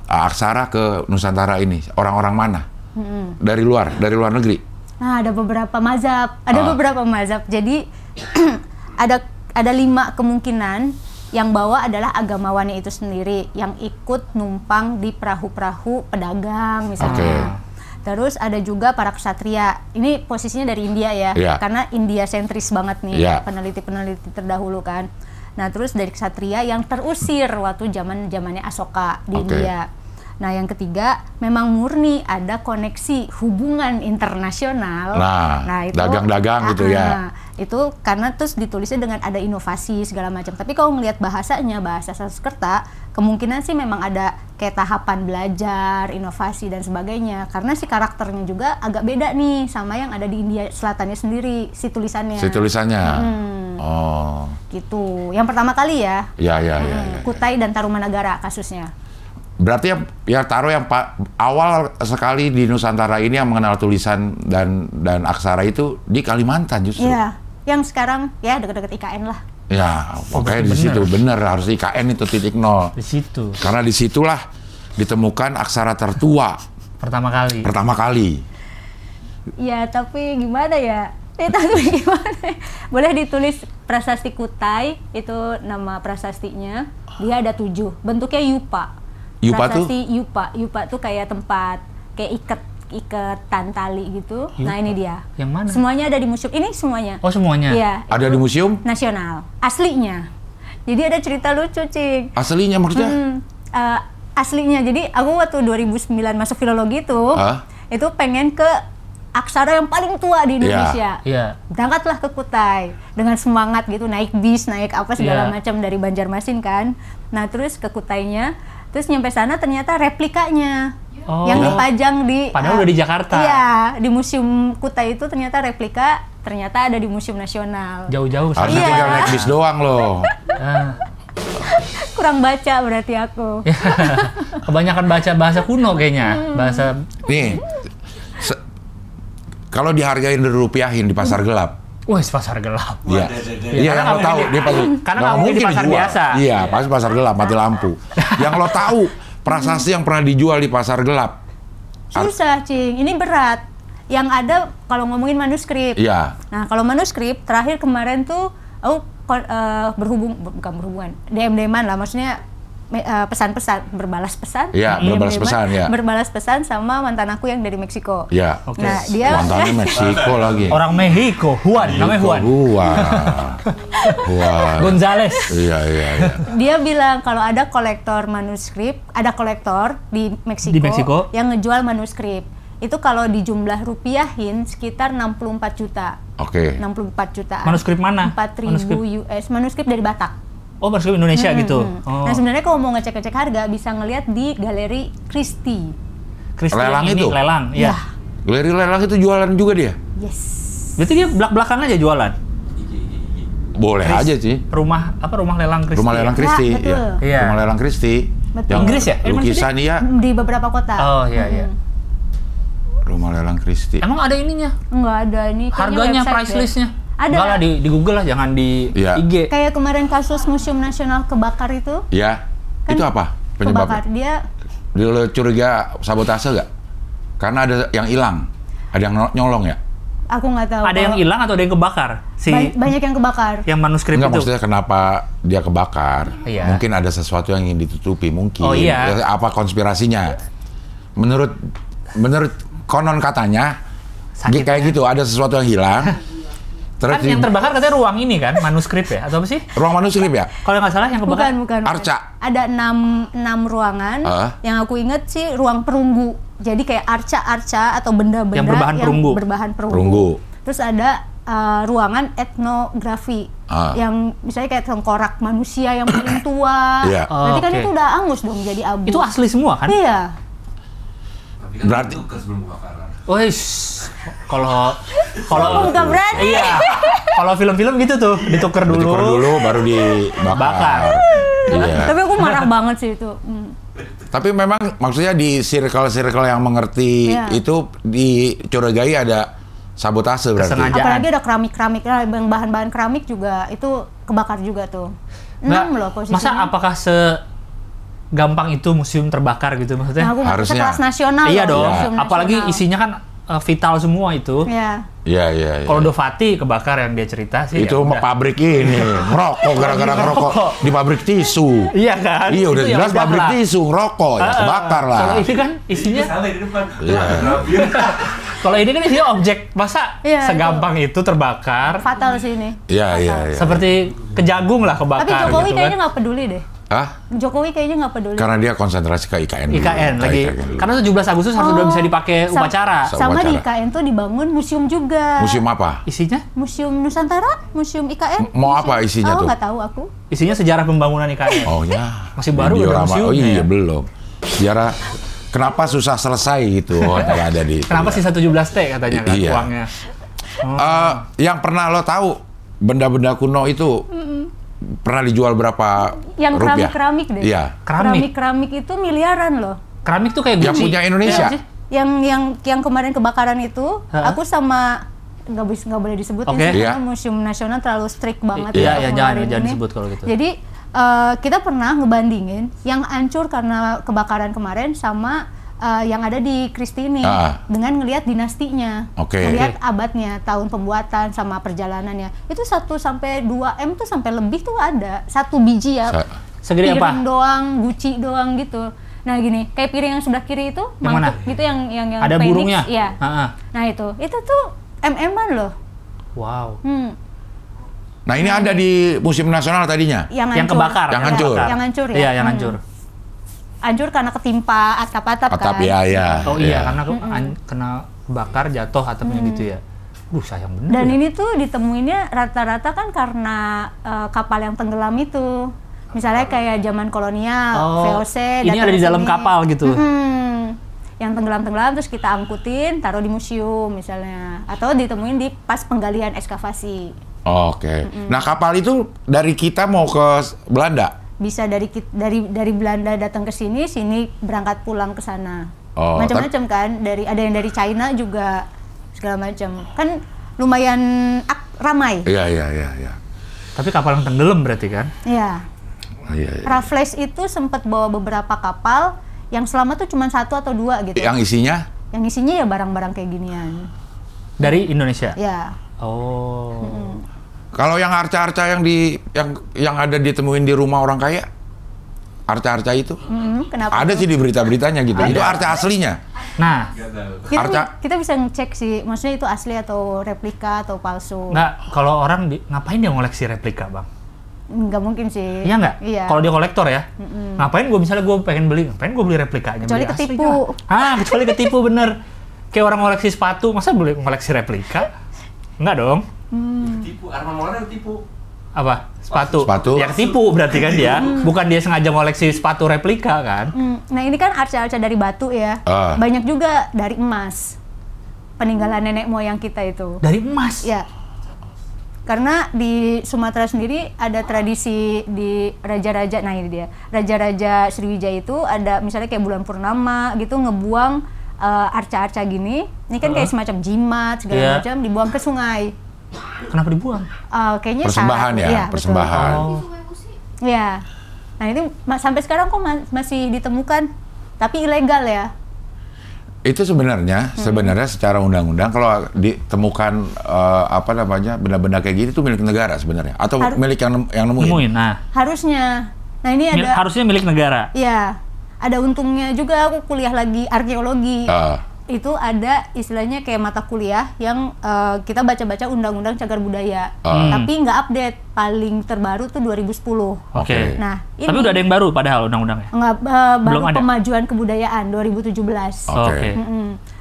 aksara ke Nusantara ini orang-orang mana? Dari luar negeri. Nah, ada beberapa mazhab. Jadi ada 5 kemungkinan. Yang bawa adalah agamawannya itu sendiri yang ikut numpang di perahu-perahu pedagang misalnya. Terus ada juga para ksatria. Ini posisinya dari India ya, Iya. karena India sentris banget nih Iya. peneliti-peneliti terdahulu kan. Nah, terus dari ksatria yang terusir waktu zamannya Asoka di India. Nah, yang ketiga memang murni ada koneksi hubungan internasional. Nah, dagang-dagang gitu ya. Itu karena terus ditulisnya dengan ada inovasi segala macam. Tapi kalau ngelihat bahasanya, bahasa Sanskerta, kemungkinan sih memang ada kayak tahapan belajar, inovasi dan sebagainya. Karena si karakternya juga agak beda nih sama yang ada di India Selatannya sendiri, si tulisannya. Si tulisannya. Oh. Gitu. Yang pertama kali ya. Ya. Kutai dan Tarumanagara kasusnya. Berarti ya taruh yang awal sekali di Nusantara ini yang mengenal tulisan dan aksara itu di Kalimantan justru. Iya. Yang sekarang ya deket-deket IKN lah. Ya, pokoknya di situ bener harus IKN itu titik nol. Di situ. Karena disitulah ditemukan aksara tertua Pertama kali. Ya, tapi gimana ya? Tapi gimana? Boleh ditulis Prasasti Kutai, itu nama prasastinya. Dia ada 7. Bentuknya yupa. Yupa tuh? Prasasti Yupa tuh kayak tempat, kayak iketan tali gitu. Yupa. Nah, ini dia. Yang mana? Semuanya ada di museum. Ini semuanya. Oh, semuanya? Iya. Ada itu di museum? nasional. Aslinya. Jadi ada cerita lucu, Cing. Aslinya maksudnya? Aslinya. Jadi aku waktu 2009 masuk filologi itu, Hah? itu pengen ke aksara yang paling tua di Indonesia. Iya. Berangkatlah ke Kutai dengan semangat gitu, naik bis, naik apa segala Iya. macam dari Banjarmasin kan. Nah, terus ke Kutainya, terus nyampe sana ternyata replikanya Oh. yang dipajang di Padahal udah di Jakarta. Iya, di Museum Kutai itu ternyata replika, ternyata ada di Museum Nasional. Jauh-jauh. Harusnya Iya. tinggal naik bis doang loh. Ah. Kurang baca berarti aku. Kebanyakan baca bahasa kuno kayaknya. Bahasa Nih, kalau dihargain dirupiahin di pasar gelap. wah, pasar gelap. Iya. Iya, yang lo tahu dia pasti karena nggak nggak mungkin di mungkin pasar dijual. biasa. Iya, pasti pasar gelap mati lampu. Yang lo tahu prasasti yang pernah dijual di pasar gelap. Susah, Cing. Ini berat. Yang ada kalau ngomongin manuskrip. Iya. Nah, kalau manuskrip terakhir kemarin tuh aku bukan berhubungan, DM-an lah, maksudnya pesan-pesan, berbalas pesan. Iya, berbalas DM-an, pesan, ya. Berbalas pesan sama mantan aku yang dari Meksiko. Iya. Oke. Nah, dia Mantannya Meksiko lagi. Orang Mexico, Juan, namanya Juan. Juan. Gonzales. Iya. dia bilang kalau ada kolektor manuskrip, ada kolektor di Meksiko, yang ngejual manuskrip. Itu kalau di jumlah rupiahin sekitar 64 juta. Oke. 64 jutaan. Manuskrip mana? 4.000 US. Manuskrip dari Batak. Oh, manuskrip Indonesia gitu. Oh. Nah sebenarnya kalau mau ngecek-ngecek harga bisa ngelihat di Galeri Christie. Lelang ini itu? lelang, ya. Galeri lelang itu jualan juga dia? Yes. Berarti dia belak-belakan aja jualan. Boleh aja sih. Rumah lelang Christie. Rumah lelang Christie, betul. ya. Iya. Rumah lelang Christie. Betul. Inggris ya? Lukisan iya. Di beberapa kota. Oh iya. Rumah lelang Christie. Emang ada ininya? Enggak ada ini. kayaknya Harganya, website price deh. listnya? Ada. Enggak lah, di Google lah, jangan di Iya. IG. Kayak kemarin kasus Museum Nasional kebakar itu. Ya. Kan Itu apa Kebakar. penyebabnya? Dia Lo curiga sabotase nggak? Karena ada yang hilang. Ada yang nyolong ya? aku nggak tahu. Ada yang kalau- hilang atau ada yang kebakar? banyak yang kebakar. Yang manuskrip Enggak, itu. maksudnya kenapa dia kebakar? Iya. Mungkin ada sesuatu yang ingin ditutupi, mungkin. Oh, iya. Ya, apa konspirasinya? Menurut konon katanya, Sakit, kayak gitu, ada sesuatu yang hilang. Terus Kan yang terbakar katanya ruang ini kan, manuskrip ya? Atau apa sih? ruang manuskrip ya? Kalau nggak salah yang kebakar. Bukan. Arca. Ada 6 ruangan. Yang aku inget sih ruang perunggu. Jadi kayak arca-arca atau benda-benda Yang berbahan perunggu. berbahan Perunggu. Terus ada ruangan etnografi. Yang misalnya kayak tengkorak manusia yang paling tua. Iya. Berarti kan Oke. itu udah angus dong jadi abu. Itu asli semua kan? Iya. Berarti Wih, kalau Bukan berarti. iya, kalau film-film gitu tuh ditukar dulu. ditukar dulu, baru dibakar. Bakar. Iya. Tapi aku marah banget sih itu. Tapi memang maksudnya di circle-circle yang mengerti Iya. itu dicurigai ada sabotase berarti. Kesengajaan. Apalagi ada keramik-keramik, yang bahan-bahan keramik juga itu kebakar juga tuh. 6 loh posisinya. Masa apakah gampang itu museum terbakar gitu maksudnya? Nah, aku nggak Harusnya. kelas nasional Iya loh, dong. museum Apalagi nasional. isinya kan vital semua itu. Iya. Iya. Kalau Dovati kebakar yang dia cerita sih. Itu ya udah. pabrik ini ngerokok gara-gara ngerokok di pabrik tisu. Iya kan? Iya udah Itu ya jelas udah pabrik lah. tisu ngerokok ya kebakar lah. Kalau ini kan isinya. Iya. Kalau ini kan isinya objek, masa Iya, segampang itu terbakar? Fatal sih ini. Iya. Seperti kejagung lah kebakar. Tapi Jokowi gitu kayaknya kan. nggak peduli deh. Hah? Jokowi kayaknya nggak peduli. Karena dia konsentrasi ke IKN dulu. IKN Ke lagi. IKN dulu. Karena 17 Agustus harus udah bisa dipakai upacara. Sama di Upacara. IKN tuh dibangun museum juga. Museum apa? Isinya? Museum Nusantara, Museum IKN. Mau apa isinya tuh? Nggak tahu aku. Isinya sejarah pembangunan IKN. Oh ya. Masih baru udah Diorama. museumnya Oh iya ya? belum. Sejarah kenapa susah selesai gitu. Oh, ada di. Kenapa sisa 17T katanya kan Iya. uangnya? Yang pernah lo tahu benda-benda kuno itu pernah dijual berapa Yang rupiah? keramik-keramik deh. Iya. Keramik-keramik itu miliaran loh. Keramik tuh kayak Yang Gucci. punya Indonesia. Iya sih? Yang kemarin kebakaran itu, Hah? aku sama nggak boleh disebutin Oke. sih, Iya. karena Museum Nasional terlalu strict banget. Iya, untuk jangan ngeluarin ini. disebut kalau gitu. Jadi kita pernah ngebandingin yang hancur karena kebakaran kemarin sama yang ada di Christie ini dengan ngelihat dinastinya, Oke. ngelihat abadnya, tahun pembuatan sama perjalanannya. Itu 1 sampai 2 M tuh sampai lebih tuh ada. 1 biji ya. Segede apa? Piring doang, guci doang gitu. Nah gini, kayak piring yang sebelah kiri itu, Yang mana? mangkuk gitu yang Ada Phoenix, burungnya? Iya. Ha-ha. Nah itu tuh MM-an loh. Wow. Nah ini ada di Museum Nasional tadinya. Yang hancur. kebakar. Yang hancur. Yang hancur ya. Iya, yang hancur. Hancur karena ketimpa atap-atap Atap kan. ya. Oh iya, karena kena bakar jatuh atapnya gitu ya. Sayang bener. Dan ya. ini tuh ditemuinnya rata-rata kan karena kapal yang tenggelam itu. Misalnya kayak zaman kolonial, VOC. Ini datang ada di ke dalam sini. kapal gitu. Yang tenggelam-tenggelam terus kita angkutin, taruh di museum misalnya. Atau ditemuin di pas penggalian ekskavasi. Oke. Nah kapal itu dari kita mau ke Belanda. Bisa dari Belanda datang ke sini berangkat pulang ke sana. Oh, Macam-macam kan, ada yang dari China juga segala macam. Kan lumayan ramai. Iya. Tapi kapal yang tenggelam berarti kan? Iya. Iya. Raffles itu sempat bawa beberapa kapal yang selamat tuh cuma 1 atau 2 gitu. Yang isinya? Yang isinya ya barang-barang kayak ginian. Dari Indonesia? Ya. Oh. Kalau yang arca-arca yang ada ditemuin di rumah orang kaya, arca-arca itu Kenapa? ada sih di berita-beritanya gitu. Itu arca aslinya. Nah, Kita bisa ngecek sih, maksudnya itu asli atau replika atau palsu. kalau orang ngapain dia ngoleksi replika, Bang? Nggak mungkin sih. Iya nggak? Iya. Kalau dia kolektor ya, ngapain gue misalnya gue pengen beli, ngapain gue beli replikanya? Kecuali Beli asli ketipu. nggak? Kecuali ketipu bener. Kayak orang ngoleksi sepatu, masa beli ngoleksi replika? Enggak dong. Tipu, Arman Maulana tipu. Apa? Sepatu. Sepatu. Ya ketipu berarti kan dia. Bukan dia sengaja ngoleksi sepatu replika kan? Nah ini kan arca-arca dari batu ya. Banyak juga dari emas. Peninggalan nenek moyang kita itu. Dari emas? Ya. Karena di Sumatera sendiri ada tradisi di raja-raja, nah ini dia. Raja-raja Sriwijaya itu ada misalnya kayak bulan purnama gitu ngebuang arca-arca gini. Ini kan kayak semacam jimat segala macam dibuang ke sungai. Kenapa dibuang? Kayaknya Persembahan syarat. ya, Iya, persembahan. Ya. Nah ini sampai sekarang kok masih ditemukan, tapi ilegal ya. Itu sebenarnya secara undang-undang kalau ditemukan benda-benda kayak gitu itu milik negara sebenarnya atau milik yang nemuin. Nah. Harusnya. Nah ini ada. Harusnya milik negara. Iya. Ada untungnya juga aku kuliah lagi arkeologi. Itu ada istilahnya kayak mata kuliah yang kita baca-baca undang-undang cagar budaya. Tapi nggak update. Paling terbaru tuh 2010. Oke. Nah, tapi udah ada yang baru padahal undang-undangnya? Nggak, Belum baru ada? Pemajuan kebudayaan 2017. Oke.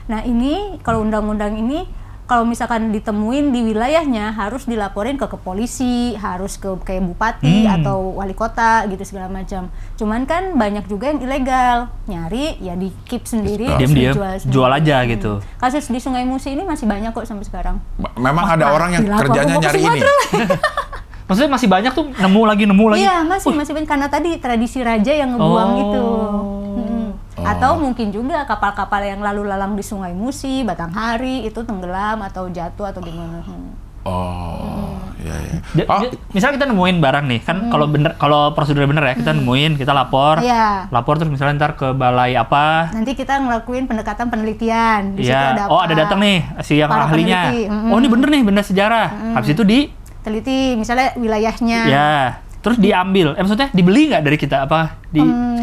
Nah ini kalau undang-undang ini kalau misalkan ditemuin di wilayahnya harus dilaporin ke polisi, harus ke kayak bupati atau wali kota gitu segala macam. Cuman kan banyak juga yang ilegal, nyari ya di keep sendiri, Diam-diam jual aja sendiri. gitu. Kasus di Sungai Musi ini masih banyak kok sampai sekarang. Memang ada orang yang Gila, kerjanya aku mau ke nyari ini. Sumatera. Maksudnya masih banyak tuh nemu lagi. Iya masih banyak karena tadi tradisi raja yang ngebuang itu. Atau mungkin juga kapal-kapal yang lalu lalang di Sungai Musi, Batanghari itu tenggelam atau jatuh atau gimana. Iya. Misalnya kita nemuin barang nih, kan kalau prosedurnya bener ya, kita nemuin, kita lapor. Iya. Lapor terus misalnya ntar ke balai apa. Nanti kita ngelakuin pendekatan penelitian. Di situ ada apa? Ada datang nih si yang Para ahlinya. peneliti. Oh, ini bener nih benda sejarah. Habis itu teliti misalnya wilayahnya. Ya. Terus diambil, maksudnya dibeli nggak dari kita apa?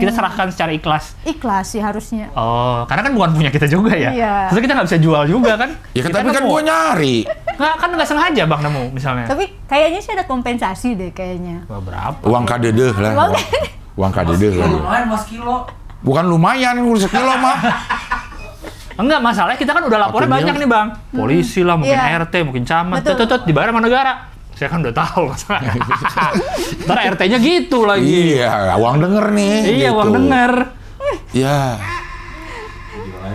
Kita serahkan secara ikhlas. Ikhlas sih harusnya. Oh, karena kan bukan punya kita juga ya. Iya. Terus kita nggak bisa jual juga kan? Ya Kita tapi kan nemu. gua nyari. Nggak sengaja bang nemu misalnya. Tapi kayaknya sih ada kompensasi deh kayaknya. Wah, berapa? Uang kadedeh lah. Uang kadedeh lah. Lumayan mas kilo. Bukan lumayan, sekilo mah. Enggak, masalahnya kita kan udah laporan Makin banyak nih bang. Polisi lah, mungkin Iya. RT, mungkin camat. Betul. Dibayar sama negara. Saya kan udah tahu masalahnya. Ntar RT-nya gitu lagi. Iya, uang denger nih. Iya, gitu. uang denger. Iya.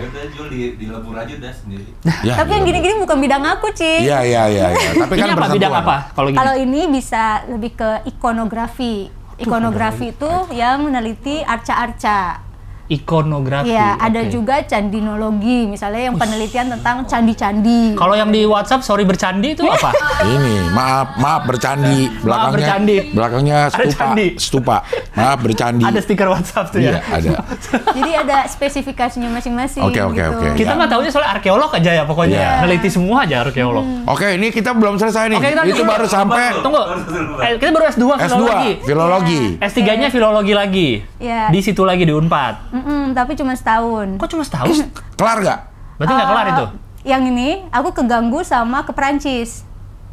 Udah jual di lebur aja udah sendiri. Ya, Tapi yang gini-gini bukan bidang aku, Ci. Iya. Tapi Ini kan apa bidang apa? Kalau gini? Kalau ini bisa lebih ke ikonografi. Ikonografi itu yang meneliti arca-arca. Ikonografi. Iya, ada oke. juga candinologi, misalnya yang penelitian tentang candi-candi. Kalau yang di WhatsApp sorry bercandi itu apa? Ini maaf bercandi. Maaf bercandi. Belakangnya Ada candi. stupa. Maaf bercandi. Ada stiker WhatsApp tuh Iya, ya. ada. Jadi ada spesifikasinya masing-masing. Oke. Kita nggak tahunya soal arkeolog aja ya pokoknya. Iya. Neliti semua aja arkeolog. Oke, ini kita belum selesai nih. Oke, kita Itu dulu. baru sampai Tunggu. Kita baru S2 filologi. S2 filologi. S3-nya filologi lagi. Iya. Di situ lagi di Unpad. Tapi cuma setahun. Kok cuma setahun? Kelar nggak? Berarti nggak kelar itu? Yang ini aku keganggu sama ke Perancis.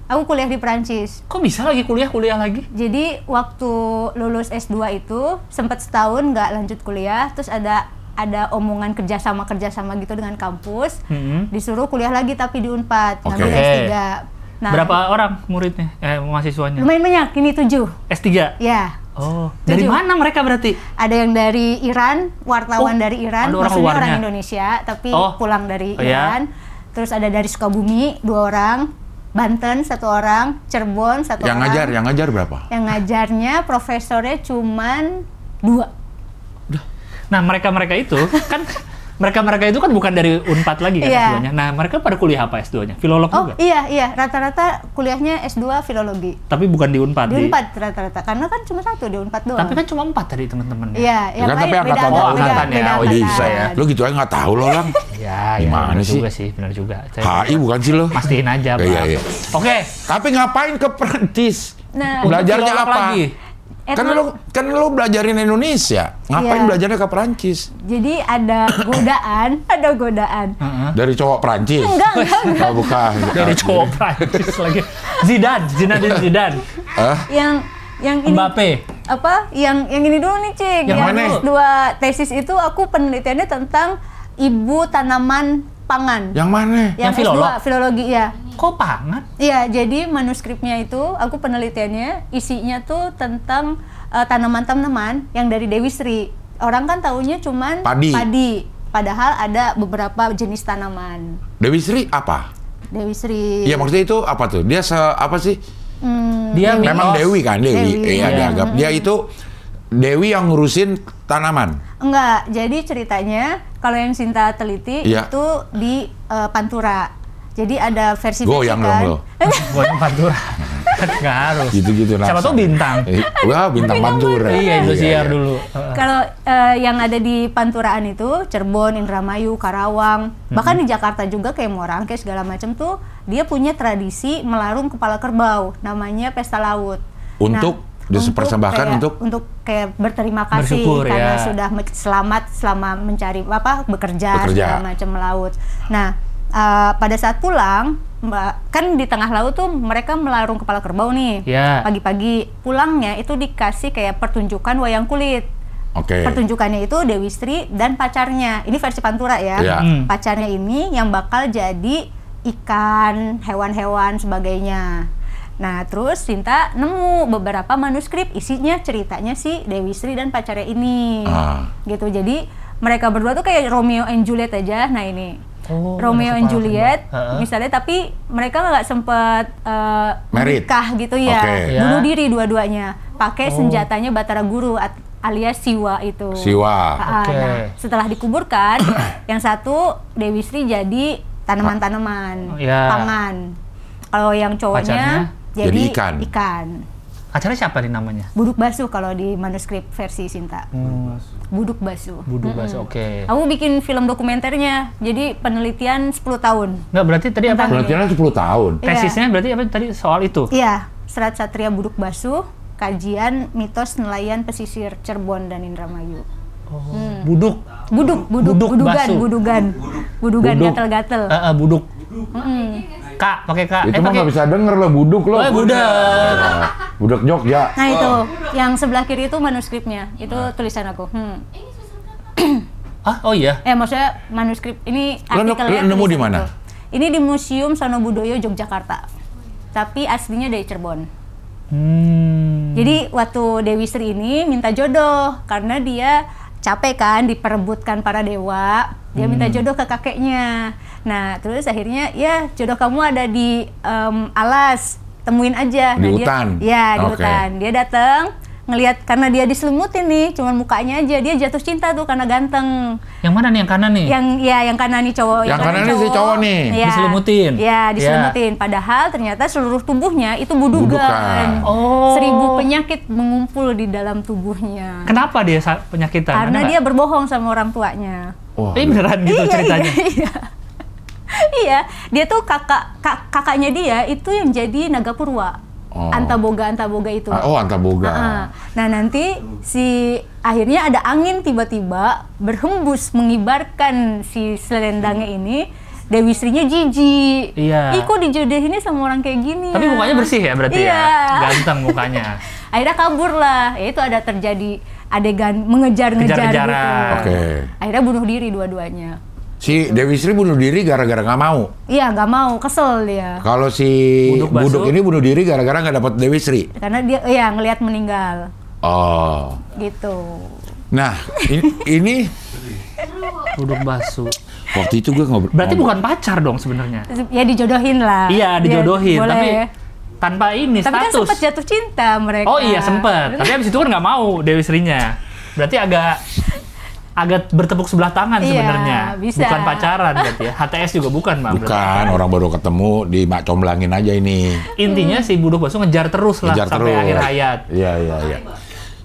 Aku kuliah di Perancis. Kok bisa lagi kuliah lagi? Jadi waktu lulus S2 itu sempat setahun nggak lanjut kuliah, terus ada omongan kerjasama gitu dengan kampus, disuruh kuliah lagi tapi di Unpad, ngambil Oke. S3. Nah, Berapa orang muridnya? Mahasiswanya? lumayan banyak, ini 7. S3? Ya, Oh, dari 7. mana mereka berarti? ada yang dari Iran, wartawan dari Iran, ada orang maksudnya luarnya. orang Indonesia, tapi Oh. pulang dari Oh, ya. Iran. Terus ada dari Sukabumi 2 orang, Banten 1 orang, Cirebon 1 Yang orang. ngajar berapa? Yang ngajarnya profesornya cuman 2. Nah, mereka itu kan mereka itu kan bukan dari Unpad lagi kan Iya. S2-nya. Nah, mereka pada kuliah apa S2-nya? Filolog Oh juga? iya, rata-rata kuliahnya S2 filologi. Tapi bukan di Unpad. Di Unpad rata-rata, karena kan cuma 1 di Unpad doang. Tapi kan cuma 4 tadi teman-teman. Iya, yang kan lain tapi beda angkatan angkatan, tahun. Angkatan ya, beda oh, angkatan. bisa ya. Lu gitu aja nggak tahu loh, Lang. Ya, Gimana benar sih? juga sih, benar juga. HI bukan sih lo? Pastiin aja, Pak. Iya. Oke. Tapi ngapain ke Perancis? Nah, Belajarnya Filolog apa? lagi. Kan lu belajarin Indonesia. Ngapain Iya. belajarnya ke Perancis? Jadi ada godaan. Dari cowok Perancis? Enggak. Oh, bukan. Dari cowok Prancis lagi. Zinedine Zidane. Yang ini Mbappe. apa? Yang ini dulu nih, Cik. Yang mana? S2 tesis itu aku penelitiannya tentang ibu tanaman pangan. Yang mana? Yang filolog? S2 filologi ya. Kok pangan? Iya, jadi manuskripnya itu, aku penelitiannya isinya tuh tentang tanaman-tanaman yang dari Dewi Sri. Orang kan taunya cuman padi. Padahal ada beberapa jenis tanaman. Dewi Sri apa? Dewi Sri. Iya, maksudnya itu apa tuh? Dia apa sih? Dia Memang mitos. Dewi kan, Dewi. Dewi. Iya, dianggap. Dia itu Dewi yang ngurusin tanaman. Enggak, jadi ceritanya kalau yang Sinta teliti Iya. itu di Pantura. Jadi ada versi Goyang kan. dong lo. Goyang Pantura. Nggak harus. Gitu-gitu. Siapa tahu bintang. Wah, bintang Pantura. Iya, Indosiar dulu. Kalau yang ada di Panturaan itu Cirebon, Indramayu, Karawang, bahkan di Jakarta juga kayak Morangke segala macam tuh dia punya tradisi melarung kepala kerbau, namanya Pesta Laut. Untuk dipersembahkan untuk kayak berterima kasih Bersyukur, karena ya. sudah selamat selama mencari bekerja segala macam melaut. Nah, pada saat pulang kan di tengah laut tuh mereka melarung kepala kerbau nih. Ya. Pagi-pagi pulangnya itu dikasih kayak pertunjukan wayang kulit. Oke. Pertunjukannya itu Dewi Sri dan pacarnya. Ini versi Pantura ya. Ya. Pacarnya ini yang bakal jadi ikan, hewan-hewan sebagainya. Nah, terus Sinta nemu beberapa manuskrip isinya ceritanya si Dewi Sri dan pacarnya ini. Gitu. Jadi mereka berdua tuh kayak Romeo and Juliet aja. Nah, ini Romeo and Juliet misalnya, tapi mereka nggak sempet menikah gitu ya. Bunuh diri dua-duanya. Pakai senjatanya Batara Guru alias Siwa itu. Siwa. Nah, setelah dikuburkan, yang satu Dewi Sri jadi tanaman-tanaman, pangan. Kalau yang cowoknya jadi ikan. Acaranya siapa nih namanya? Buduk Basuh kalau di manuskrip versi Sinta. Buduk Basuh. Buduk Basuh, oke. Aku bikin film dokumenternya, jadi penelitian 10 tahun. Nggak, berarti tadi apa? Penelitiannya 10 tahun. Tesisnya berarti apa tadi soal itu? Iya, Serat Satria Buduk Basuh, kajian mitos nelayan pesisir Cirebon dan Indramayu. Budugan, gatel-gatel. Buduk. Kak, pakai Kak. Itu mah nggak bisa denger lo, buduk lo. Budak. Budak Jogja. Nah itu, yang sebelah kiri itu manuskripnya, itu tulisan aku. Oh iya. Maksudnya manuskrip ini artikelnya. Lo nemu di mana? Ini di Museum Sonobudoyo Yogyakarta. Tapi aslinya dari Cirebon. Jadi waktu Dewi Sri ini minta jodoh karena dia capek kan diperebutkan para dewa, dia minta jodoh ke kakeknya. Nah terus akhirnya ya jodoh kamu ada di alas, temuin aja. Di nah, hutan? Di hutan. Dia datang ngelihat karena dia diselimutin nih, cuman mukanya aja dia jatuh cinta tuh karena ganteng. Yang mana nih yang kanan nih? Yang kanan nih cowok. Yang kanan nih si cowok nih. Ya, diselimutin. Ya, diselimutin. Padahal ternyata seluruh tubuhnya itu budugan. 1000 penyakit mengumpul di dalam tubuhnya. Kenapa dia penyakitan? Karena dia berbohong sama orang tuanya. Ini beneran gitu ceritanya? Iya, dia tuh kakaknya dia itu yang jadi Naga Purwa. Antaboga itu. Antaboga. Nah nanti akhirnya ada angin tiba-tiba berhembus mengibarkan si selendangnya ini. Dewi Srinya jijik. Iya. Kok dijodohinnya sama orang kayak gini? Tapi mukanya bersih ya berarti ya? Ganteng mukanya. Akhirnya kabur lah. Ya itu ada terjadi adegan mengejar-ngejar gitu. Akhirnya bunuh diri dua-duanya. Si Dewi Sri bunuh diri gara-gara nggak mau? Iya, nggak mau, kesel dia. Kalau si Buduk ini bunuh diri gara-gara nggak dapat Dewi Sri? Karena dia ngelihat meninggal. Gitu. Nah, ini Buduk Basuh. waktu itu gue ngobrol. Berarti bukan pacar dong sebenarnya? Ya dijodohin lah. Iya, dijodohin, tapi tanpa ini tapi status. Tapi kan sempat jatuh cinta mereka. Oh iya, sempat. Tapi abis itu kan nggak mau Dewi Srinya. Berarti agak bertepuk sebelah tangan sebenarnya. Bisa. Bukan pacaran berarti ya. HTS juga bukan, Bang. Bukan, orang baru ketemu di mak comblangin aja ini. Intinya si Buduk Basuh ngejar terus lah sampai akhir hayat. Iya.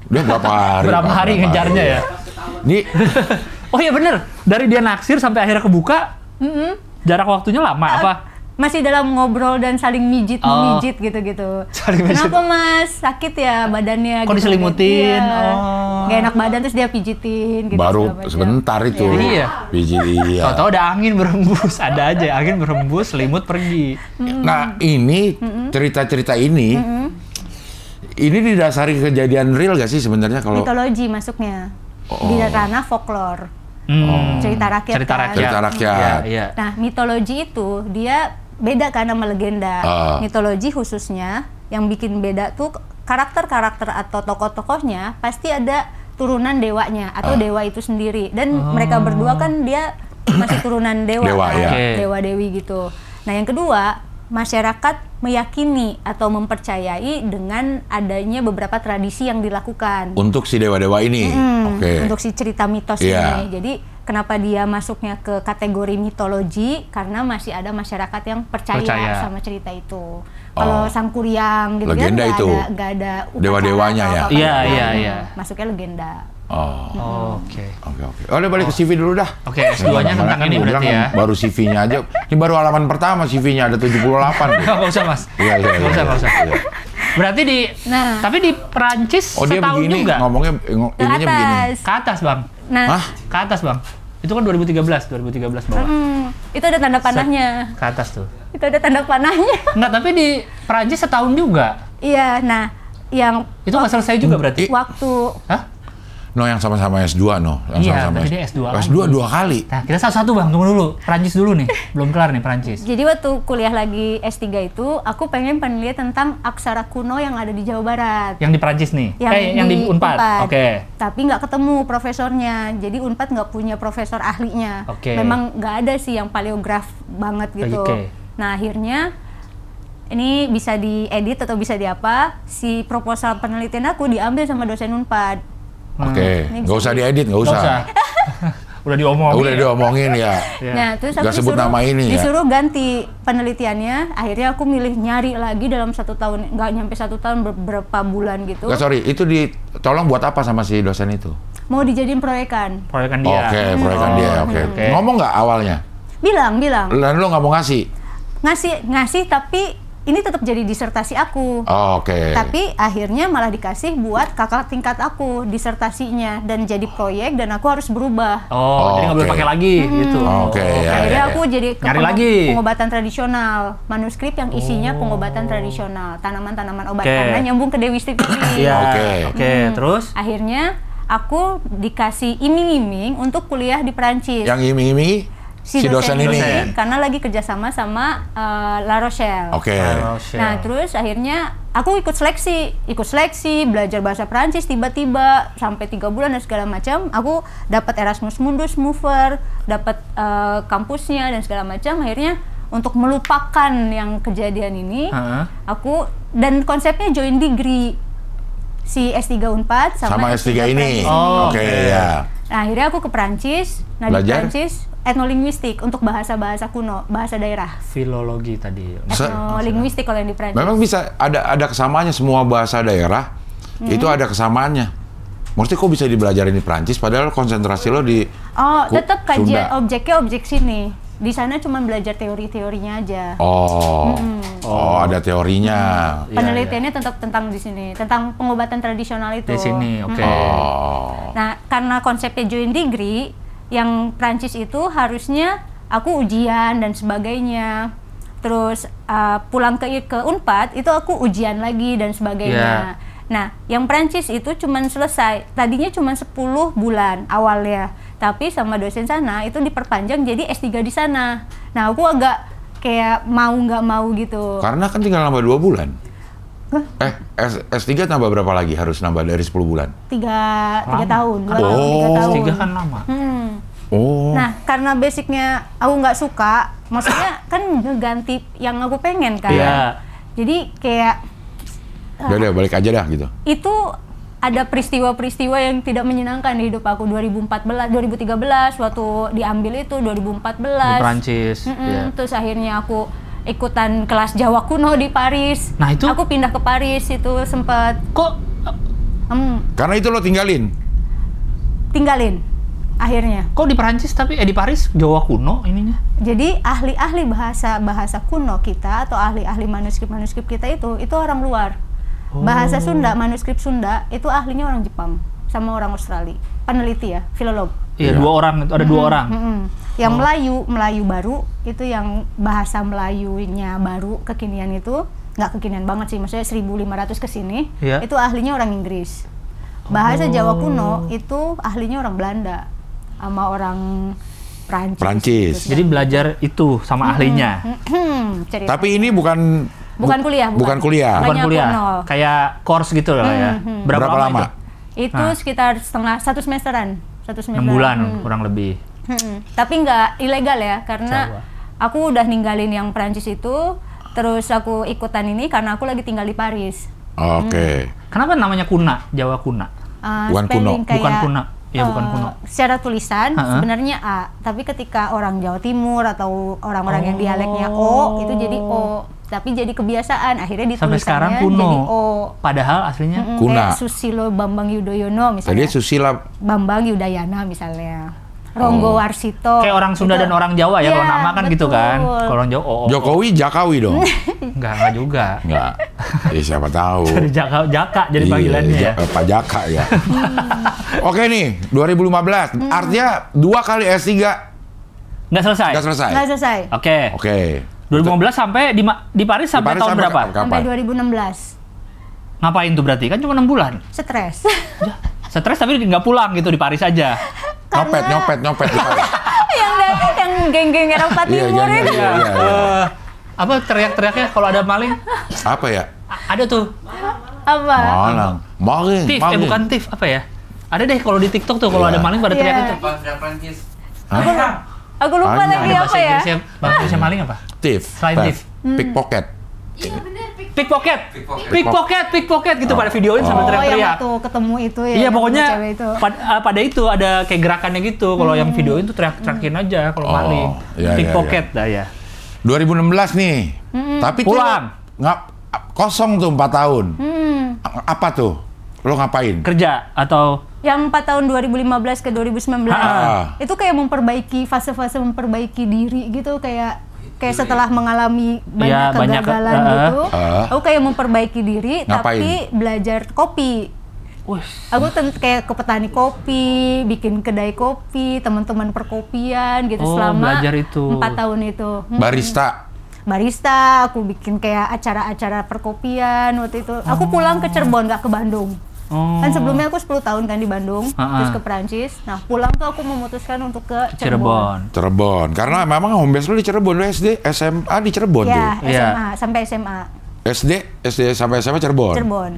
Udah berapa hari? Berapa hari ngejarnya ya? Ini Oh iya bener, dari dia naksir sampai akhirnya kebuka, jarak waktunya lama apa? Masih dalam ngobrol dan saling mijit gitu-gitu. Kenapa Mas? Sakit ya badannya? Kok diselimutin? Gak enak badan terus dia pijitin gitu. Baru sebentar itu. Iya. Pijit, iya. Tahu-tahu ada angin berhembus, ada aja angin berhembus, selimut pergi. Nah ini cerita-cerita ini didasari kejadian real gak sih sebenarnya kalau? Mitologi masuknya di ranah folklore. Cerita rakyat. Cerita rakyat. Iya. Nah, mitologi itu dia beda kan sama legenda. Mitologi khususnya yang bikin beda tuh karakter-karakter atau tokoh-tokohnya pasti ada turunan dewanya atau dewa itu sendiri, dan mereka berdua kan dia masih turunan dewa kan? Dewa dewi gitu. Nah yang kedua, masyarakat meyakini atau mempercayai dengan adanya beberapa tradisi yang dilakukan untuk si dewa-dewa ini. Untuk si cerita mitos ini. Jadi kenapa dia masuknya ke kategori mitologi? Karena masih ada masyarakat yang percaya sama cerita itu. Kalau Sangkuriang gitu legenda kan itu. nggak ada dewa-dewanya ya. Iya. Masuknya legenda. Oke. Oleh balik ke CV dulu dah. Oke, S2-nya tentang ini berarti ya. Baru CV-nya aja. Ini baru halaman pertama CV-nya ada 78. Nggak usah, Mas. Iya. Nggak usah. Berarti tapi di Perancis dia setahun begini, juga. ngomongnya ininya begini. Ke atas, Bang. Nah, Ke atas, Bang. Itu kan 2013 bawah. itu ada tanda panahnya. Ke atas tuh. Itu ada tanda panahnya. Enggak, tapi di Perancis setahun juga. Iya, nah yang itu nggak selesai juga berarti. Waktu No, yang sama-sama S2, no. Yang Iya, sama-sama tapi dia S2 S2 2 kali. Nah, kita satu-satu, Bang. Tunggu dulu. Perancis dulu nih. Belum kelar nih Perancis. Jadi waktu kuliah lagi S3 itu, aku pengen penelitian tentang aksara kuno yang ada di Jawa Barat. Yang di Perancis nih? Yang di Unpad? Oke. Tapi nggak ketemu profesornya. Jadi Unpad nggak punya profesor ahlinya. Memang nggak ada sih yang paleograf banget gitu. Nah, akhirnya ini bisa diedit atau bisa diapa, si proposal penelitian aku diambil sama dosen Unpad. Nggak usah diedit, nggak usah. Udah diomongin. Udah diomongin ya. Nah, terus aku sebut nama ini disuruh ganti penelitiannya. Akhirnya aku milih nyari lagi dalam 1 tahun, nggak nyampe 1 tahun, beberapa bulan gitu. Sorry, itu tolong buat apa sama si dosen itu? Mau dijadiin proyekan. Proyekan dia. Proyekan dia. Ngomong nggak awalnya? Bilang. Dan lo nggak mau ngasih? Ngasih, tapi ini tetap jadi disertasi aku. Tapi akhirnya malah dikasih buat kakak tingkat aku disertasinya, dan jadi proyek, dan aku harus berubah. Jadi nggak boleh pakai lagi gitu. Akhirnya aku jadi lagi pengobatan tradisional, manuskrip yang isinya pengobatan tradisional, tanaman-tanaman obat, karena nyambung ke Dewi Sri tadi. Terus? Akhirnya aku dikasih iming-iming untuk kuliah di Perancis. Yang iming-imingi? Si dosen ini karena lagi kerjasama sama La Rochelle. Nah, terus akhirnya aku ikut seleksi, belajar bahasa Perancis tiba-tiba sampai 3 bulan dan segala macam. Aku dapat Erasmus Mundus Mover, dapat kampusnya dan segala macam. Akhirnya untuk melupakan yang kejadian ini, aku dan konsepnya join degree si S3 Unpad sama S3 ini. Nah, akhirnya aku ke Perancis. Nah, di Perancis etnolinguistik untuk bahasa-bahasa kuno, bahasa daerah. Filologi tadi. Etnolinguistik kalau yang di Perancis. Memang bisa ada kesamaannya, semua bahasa daerah itu ada kesamaannya. Maksudnya kok bisa dibelajarin di Perancis padahal konsentrasi lo di tetap kajian objeknya objek sini. Di sana cuma belajar teori-teorinya aja. Ada teorinya. Penelitiannya tetap tentang di sini, tentang pengobatan tradisional itu. Di sini, Nah, karena konsepnya join degree, yang Prancis itu harusnya aku ujian dan sebagainya. Terus pulang ke Unpad itu aku ujian lagi dan sebagainya. Nah, yang Prancis itu cuman selesai. Tadinya cuma 10 bulan awalnya. Tapi sama dosen sana itu diperpanjang jadi S3 di sana. Nah, aku agak kayak mau nggak mau gitu. Karena kan tinggal nambah 2 bulan. S3 tambah berapa lagi harus nambah dari 10 bulan? 3 tahun. 2 tahun, 3 tahun. S3 kan lama. Nah, karena basicnya aku nggak suka, maksudnya kan ngeganti yang aku pengen kan. Jadi kayak udah balik aja dah gitu. Itu ada peristiwa-peristiwa yang tidak menyenangkan di hidup aku 2013 waktu diambil itu 2014 di Prancis. Terus akhirnya aku ikutan kelas Jawa kuno di Paris. Nah, itu aku pindah ke Paris itu sempat. Kok karena itu lo tinggalin akhirnya. Kok di Perancis tapi di Paris Jawa kuno ininya? Jadi ahli-ahli bahasa kuno kita atau ahli-ahli manuskrip kita itu orang luar. Bahasa Sunda, manuskrip Sunda itu ahlinya orang Jepang sama orang Australia. Peneliti ya, filolog. Iya, 2 orang, ada 2 orang. Yang Melayu baru itu yang bahasa Melayunya baru kekinian itu nggak kekinian banget sih, maksudnya 1500 ke sini. Itu ahlinya orang Inggris. Bahasa Jawa kuno itu ahlinya orang Belanda sama orang Prancis. Jadi belajar itu sama ahlinya. Cerita. Tapi ini bukan Kuliah, bukan kuliah. Bukan Hanya kuliah, kuno. kayak course gitu lah ya. Berapa lama? Itu sekitar satu semesteran. 6 bulan kurang lebih. Tapi nggak ilegal ya, karena Jawa. aku udah ninggalin yang Prancis itu, terus aku ikutan ini karena aku lagi tinggal di Paris. Oke. Kenapa namanya kuna? Jawa kuna. Bukan Spelling kuno. kayak, Bukan kuna. Ya bukan kuno. Secara tulisan Ha-ha. sebenarnya A, tapi ketika orang Jawa Timur atau orang-orang yang dialeknya O, itu jadi O. Tapi jadi kebiasaan, akhirnya Sampai sekarang ditulisannya kuno. jadi O. Padahal aslinya Kuna. Kayak Susilo Bambang Yudhoyono misalnya. Tadi Susila. Bambang Yudayana misalnya. Ronggo Warsito. kayak orang Sunda Itu- dan orang Jawa ya, Iya, kalau nama kan gitu kan. betul. Kalau orang Jawa Jokowi Jakawi dong. enggak juga. Enggak. Ya siapa tahu. Dari Jaka jadi Iya, panggilannya ya. Pak Jaka ya. Oke nih, 2015. Artinya 2 kali S3 Nggak selesai. nggak selesai. Nggak selesai. Oke. Oke. 2015 sampai di Paris sampai Paris tahun sampai berapa? Sampai Kapan? 2016. Ngapain tuh berarti? Kan cuma 6 bulan. Stres. Stres tapi nggak pulang gitu di Paris aja. Nyopet di Paris. yang geng-geng era Pak Iya, Timur iya, itu. iya, iya. Apa teriak-teriaknya kalau ada maling? Apa ya? Ada tuh. Apa? Maling. Tif, bukan tif, apa ya? Ada deh kalau di TikTok tuh kalau Iya. ada maling pada teriak Iya. itu. Prancis. Aku lupa Ada. lagi Ada apa bahasa ya. Inggrisnya, bahasa Inggrisnya maling apa? Thief. Selain thief. Pickpocket. Pickpocket. Pickpocket. Pickpocket gitu pada videoin sambil Oh, yang teriak-teriak. waktu ketemu itu ya. Iya yang pokoknya cewek itu. pada itu ada kayak gerakannya gitu. Kalau yang videoin tuh teriak-teriakin aja kalau Oh, maling. iya, iya, Pickpocket dah ya. 2016 nih. Tapi tuh Pulang. nggak kosong tuh 4 tahun. Apa tuh? Lo ngapain? Kerja atau Yang 4 tahun 2015 ke 2019 Ah. itu kayak memperbaiki fase-fase memperbaiki diri gitu, kayak setelah mengalami banyak Iya, banyak kegagalan gitu, aku kayak memperbaiki diri Ngapain? tapi belajar kopi. wih, Aku kayak ke petani kopi, bikin kedai kopi, teman-teman perkopian gitu Oh, selama belajar itu. 4 tahun itu. Barista. Aku bikin kayak acara-acara perkopian waktu itu. Aku pulang ke Cirebon, nggak ke Bandung. Oh. Kan sebelumnya aku 10 tahun kan di Bandung, Ha-ha. terus ke Perancis. Nah, pulang tuh aku memutuskan untuk ke Cirebon. Cirebon. Karena memang home base lo di Cirebon. Lo SD, SMA di Cirebon tuh. Ya, Iya. SMA, sampai SMA. SD sampai SMA Cirebon. Cirebon.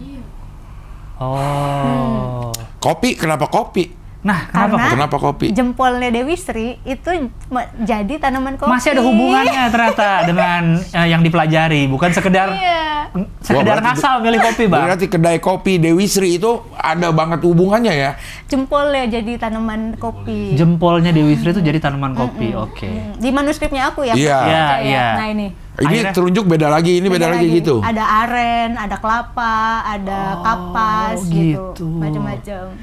Oh. Kopi, kenapa kopi? Nah, Karena Kenapa kopi? jempolnya Dewi Sri itu jadi tanaman kopi. masih ada hubungannya ternyata dengan yang dipelajari, bukan sekedar Iya. sekedar Wah, berarti- ngasal milih kopi, Bang. Berarti kedai kopi Dewi Sri itu ada banget hubungannya ya? Jempolnya jadi tanaman kopi. Jempolnya Dewi Sri itu jadi tanaman kopi. Oke. Di manuskripnya aku ya. Iya. Iya, Kayak, iya. Nah ini. Ini Akhirnya- telunjuk beda lagi, ini beda lagi gitu. Ada aren, ada kelapa, ada kapas gitu, gitu. macam-macam.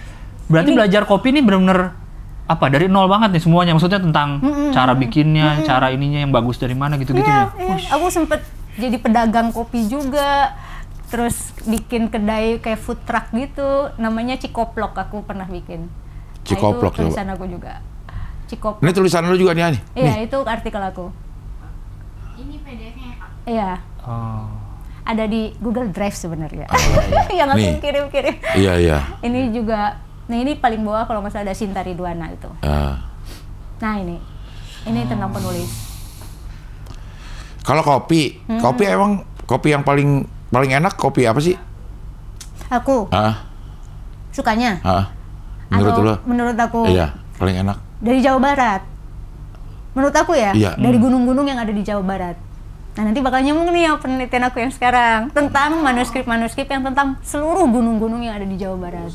Berarti belajar kopi ini benar-benar apa dari nol banget nih semuanya, maksudnya tentang cara bikinnya, cara ininya yang bagus dari mana gitu-gitunya. Iya. Aku sempet jadi pedagang kopi juga, terus bikin kedai kayak food truck gitu, namanya Cikoplok aku pernah bikin. Cikoplok, itu tulisan aku juga. Cikoplok. Ini tulisan lu juga nih, Ani. Iya, itu artikel aku. Ini PDF-nya ya, Kak? Iya, Oh. ada di Google Drive sebenarnya. Yang aku Nih. kirim-kirim. Iya, iya. Ini juga, nah ini paling bawah kalau nggak salah ada Sinta Ridwana itu. Ah. Nah ini tentang penulis. Kalau kopi, kopi emang kopi yang paling enak kopi apa sih? Aku Ah, sukanya. menurut Atau lo? menurut aku Iya, paling enak. dari Jawa Barat. Menurut aku ya, Iya. dari gunung-gunung yang ada di Jawa Barat. Nah nanti bakal nyambung nih yang penelitian aku yang sekarang tentang manuskrip-manuskrip yang tentang seluruh gunung-gunung yang ada di Jawa Barat.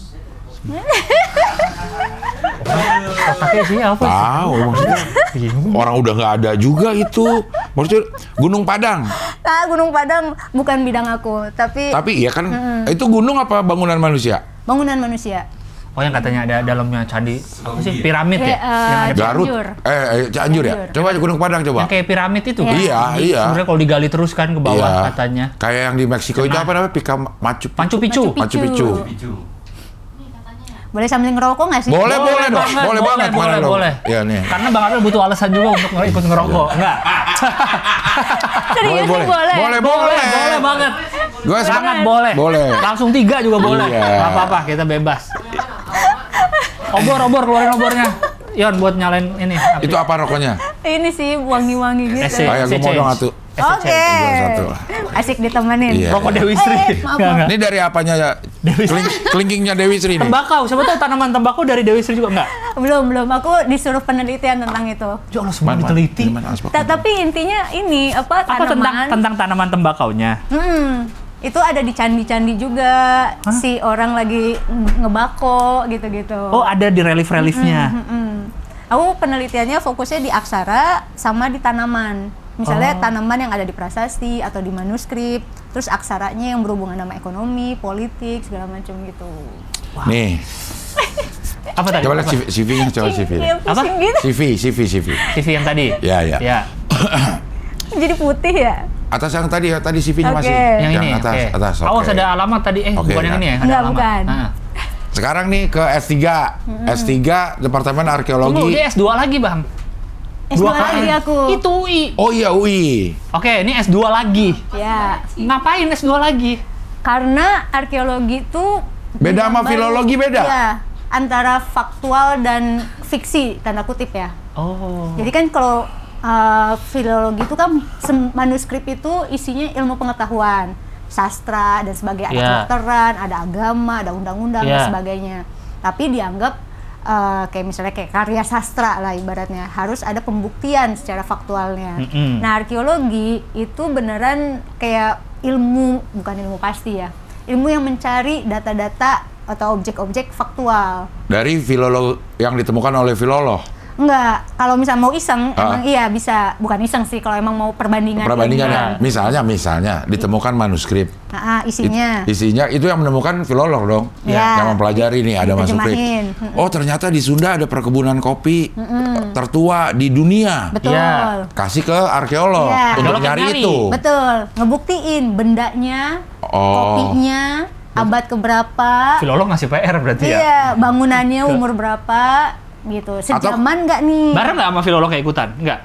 Otaknya sih apa? Tahu maksudnya. Orang udah nggak ada juga itu. Maksudnya Gunung Padang. Nah, Gunung Padang bukan bidang aku, tapi Tapi ya kan itu gunung apa bangunan manusia? bangunan manusia. Oh yang katanya ada dalamnya candi apa sih piramid ya? Yang ada Garut. Cianjur. Cianjur ya. Cianjur. Coba Gunung Padang coba. yang kayak piramid itu. Iya. kan? Iya, iya. Sebenarnya kalau digali terus kan ke bawah Iya. katanya. Kayak yang di Meksiko itu apa namanya? Machu Pancu Picchu. Machu Picchu. Picu. Boleh sambil ngerokok nggak sih? Boleh dong. Boleh banget. Mana dong? boleh. Iya nih. Karena Bang Abel butuh alasan juga untuk ikut ngerokok. Enggak. Serius Boleh, nih, boleh. Boleh banget. Gua Sangat boleh. Boleh. Langsung 3 juga boleh. Iya. Nggak apa-apa, kita bebas. Obor, keluarin obornya. Yon buat nyalain ini. Itu apa rokoknya? Ini sih wangi-wangi gitu. Ayo, gue mau dong atuh. Oke. Jual satu lah. Asik ditemenin. Iya. Rokok Dewi Sri. Maaf, Enggak, enggak. Ini dari apanya ya? Kelingkingnya Dewi Sri nih. Tembakau, siapa tahu tanaman tembakau dari Dewi Sri juga enggak? Belum. Aku disuruh penelitian tentang itu. Ya Allah, semua diteliti. Tapi intinya ini apa tanaman. Tentang tanaman tembakaunya? Itu ada di candi-candi juga. Si orang lagi ngebako gitu-gitu. Oh, ada di relief-reliefnya. Aku penelitiannya fokusnya di aksara sama di tanaman. Misalnya tanaman yang ada di prasasti atau di manuskrip, terus aksaranya yang berhubungan sama ekonomi, politik, segala macam gitu. Nih. Apa tadi? Coba lihat CV-nya, coba CV. Iya, pusing gitu. CV. TV yang tadi? Ya. Jadi putih ya? Atas yang tadi CV-nya Oke. masih. Yang ini, atas. Awas oke. ada alamat tadi, Oke, bukan yang ya. ini ya? Ada Enggak, alamat. bukan. Nah. Sekarang nih ke S3. S3 Departemen Tunggu, Arkeologi. dia S2 lagi, Bang. S2 lagi aku. Itu UI. Oh iya UI. Oke, ini S2 lagi. Ya, Ngapain S2 lagi? karena arkeologi itu Beda sama digambar- filologi beda? Iya, antara faktual dan fiksi, tanda kutip ya. Oh. Jadi kan kalau filologi itu kan manuskrip itu isinya ilmu pengetahuan, sastra dan sebagainya, ada Yeah. kedokteran, ada agama, ada undang-undang dan Yeah. sebagainya. Tapi dianggap kayak misalnya kayak karya sastra lah ibaratnya, harus ada pembuktian secara faktualnya. Nah, arkeologi itu beneran kayak ilmu, bukan ilmu pasti ya, ilmu yang mencari data-data atau objek-objek faktual. Dari filolog yang ditemukan oleh filolog. Enggak, kalau misalnya mau iseng, Ah. emang iya bisa, bukan iseng sih, kalau emang mau perbandingan. Perbandingannya, ilmiah. misalnya ditemukan manuskrip. Nah, isinya. Isinya itu yang menemukan filolog dong. Ya. Yang mempelajari nih ada manuskrip. Diterjemahin. Oh, ternyata di Sunda ada perkebunan kopi tertua di dunia. Betul. Iya. Kasih ke arkeolog Iya. untuk Arkeolog yang nyari nyari. itu. Betul, ngebuktiin bendanya, kopinya, abad keberapa, Filolog ngasih PR berarti ya? iya, bangunannya umur berapa, gitu. Sejaman nggak nih? Bareng nggak sama filolog kayak ikutan? Nggak?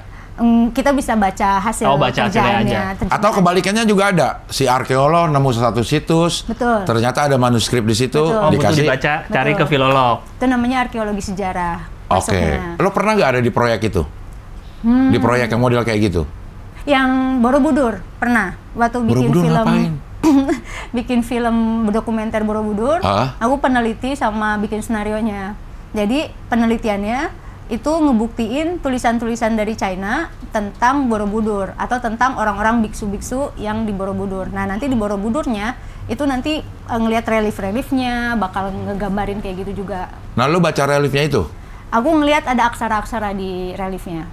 Kita bisa baca hasil Oh, baca hasilnya kerjaannya. aja. terjemahan. Atau kebalikannya juga ada. Si arkeolog nemu satu situs, Betul. ternyata ada manuskrip di situ, Betul. Oh, butuh dikasih. dibaca, cari Betul. ke filolog. Itu namanya arkeologi sejarah. Oke. masuknya. Lo pernah nggak ada di proyek itu? Di proyek yang model kayak gitu? Yang Borobudur pernah waktu bikin Borobudur film ngapain? bikin film dokumenter Borobudur, Ah? aku peneliti sama bikin senarionya. Jadi penelitiannya itu ngebuktiin tulisan-tulisan dari China tentang Borobudur atau tentang orang-orang biksu-biksu yang di Borobudur. Nah, nanti di Borobudurnya itu nanti ngelihat relief-reliefnya, bakal ngegambarin kayak gitu juga. Nah, lo baca reliefnya itu? Aku ngelihat ada aksara-aksara di reliefnya.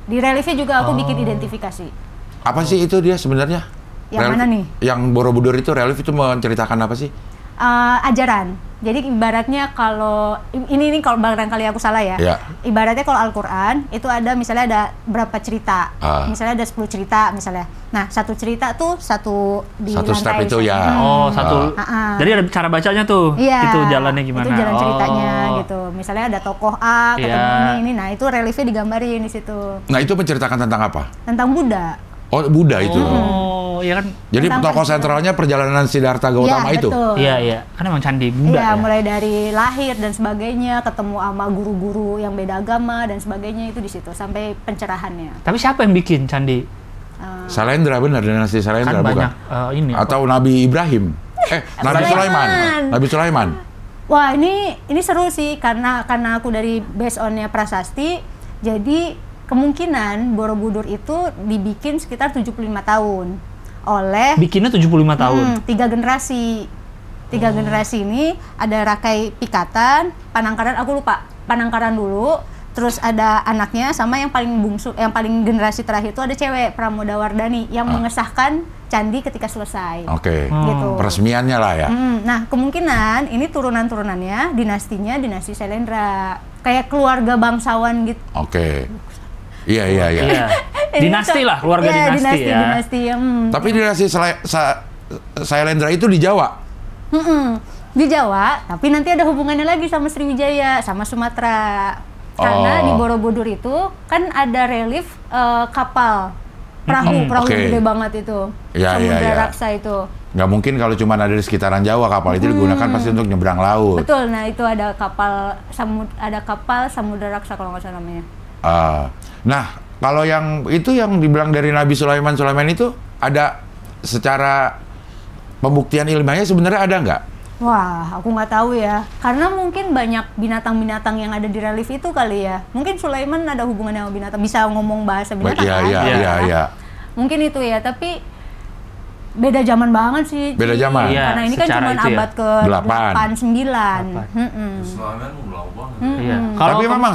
Di reliefnya juga aku bikin identifikasi. Apa sih itu dia sebenarnya? Yang mana nih? Yang Borobudur itu relief itu menceritakan apa sih? Ajaran. Jadi ibaratnya kalau ini kalau barangkali aku salah ya. Ya. Ibaratnya kalau Al-Qur'an itu ada misalnya ada berapa cerita. Misalnya ada 10 cerita misalnya. Nah, satu cerita tuh satu di Satu step lantai itu satu. ya. Oh, satu. Jadi ada cara bacanya tuh. Iya. Itu jalannya gimana? Itu jalan ceritanya Oh. gitu. Misalnya ada tokoh A ketemu Iya. ini. Nah, itu reliefnya digambarin di situ. Nah, itu menceritakan tentang apa? Tentang Buddha. Oh, Buddha itu. Oh, iya kan? Jadi Tentang tokoh sentralnya perjalanan Siddhartha Gautama Iya, itu. betul. Iya, iya. Kan emang candi Buddha Iya, ya. mulai dari lahir dan sebagainya, ketemu sama guru-guru yang beda agama dan sebagainya itu di situ sampai pencerahannya. Tapi siapa yang bikin candi? Salendra, benar, dinasti Kan Salendra bukan? banyak ini. Atau Nabi Ibrahim. Nabi Sulaiman. Nabi Sulaiman. Wah, ini seru sih karena aku dari based on-nya prasasti. Jadi kemungkinan Borobudur itu dibikin sekitar 75 tahun oleh Bikinnya 75 tahun. 3 generasi. 3 generasi ini ada Rakai Pikatan, Panangkaran, aku lupa. Panangkaran dulu, terus ada anaknya sama yang paling bungsu, yang paling generasi terakhir itu ada cewek Pramodawardhani yang mengesahkan candi ketika selesai. Oke. Gitu. Peresmiannya lah ya. Nah, kemungkinan ini turunan-turunannya dinastinya dinasti Sailendra. Kayak keluarga bangsawan gitu. Oke. Iya. Iya. Dinasti lah, keluarga Iya, dinasti ya. dinasti. Tapi dinasti Sailendra itu di Jawa. Di Jawa, tapi nanti ada hubungannya lagi sama Sriwijaya, sama Sumatera. Karena di Borobudur itu kan ada relief kapal, perahu Oke. gede banget itu, Ya, Samudra ya. Raksa itu. Nggak mungkin kalau cuma ada di sekitaran Jawa, kapal itu digunakan pasti untuk nyebrang laut. Betul, nah itu ada kapal Samudra Raksa kalau nggak salah namanya. Nah, kalau yang itu yang dibilang dari Nabi Sulaiman itu ada secara pembuktian ilmiahnya sebenarnya ada nggak? Wah, aku nggak tahu ya. Karena mungkin banyak binatang-binatang yang ada di relief itu kali ya. Mungkin Sulaiman ada hubungannya sama binatang, bisa ngomong bahasa binatang kan? Iya. Mungkin itu ya, tapi beda zaman banget sih. Beda zaman. Iya, Karena ini kan cuma abad ke 8, 9. Sulaiman lama banget. Iya. Tapi memang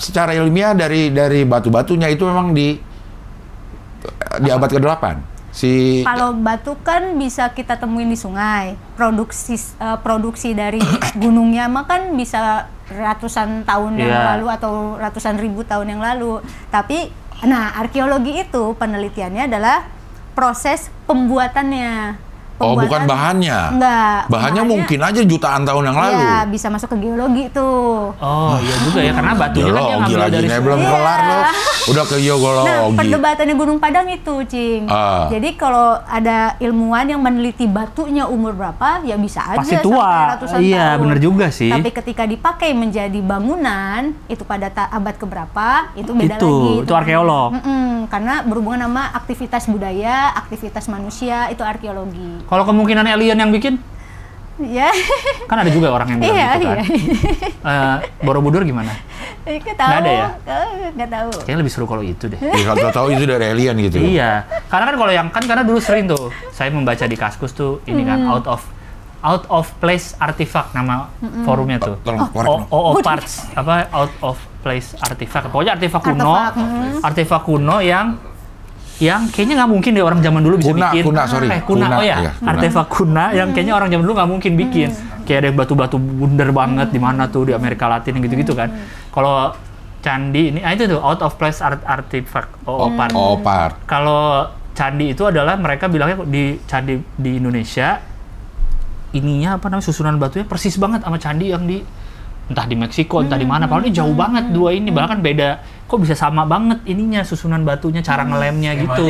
secara ilmiah dari batu-batunya itu memang di abad ke-8. Kalau batu kan bisa kita temuin di sungai. Produksi dari gunungnya mah kan bisa ratusan tahun yang lalu atau ratusan ribu tahun yang lalu. Tapi arkeologi itu penelitiannya adalah proses pembuatannya. Bukan bahannya. Enggak. Bahannya mungkin aja jutaan tahun yang lalu. Iya, bisa masuk ke geologi tuh. Oh, iya juga ya, karena batunya kan dia ngambil dari belum kelar loh. Udah ke geologi. Nah, perdebatannya Gunung Padang itu, Cing. Jadi kalau ada ilmuwan yang meneliti batunya umur berapa, ya bisa aja pasti tua. sampai ratusan tahun. Iya, bener juga sih. Tapi ketika dipakai menjadi bangunan, itu pada abad keberapa, itu beda lagi. Itu arkeolog. Karena berhubungan sama aktivitas budaya, aktivitas manusia, itu arkeologi. Kalau kemungkinan alien yang bikin? Ya. Kan ada juga orang yang bilang gitu kan. Borobudur gimana? Nggak tahu. Nggak ada ya? Nggak tahu. Kayaknya lebih seru kalau itu deh. Kalau tahu itu dari alien gitu. Iya. Karena kan kalau yang karena dulu sering tuh saya membaca di Kaskus tuh ini kan out of place artifact nama forumnya tuh. Parts out of place artifact. Pokoknya artefak kuno yang kayaknya nggak mungkin deh orang zaman dulu bisa bikin. Kuna. Artefak kuna yang kayaknya orang zaman dulu nggak mungkin bikin. Kayak ada batu-batu bundar banget di mana tuh di Amerika Latin gitu-gitu kan. Kalau candi ini, itu tuh out of place artifact part. Kalau candi itu adalah mereka bilangnya di candi di Indonesia ininya susunan batunya persis banget sama candi yang di entah di Meksiko, entah di mana, padahal ini jauh banget dua ini, bahkan beda. Kok bisa sama banget ininya susunan batunya, cara ngelemnya gitu.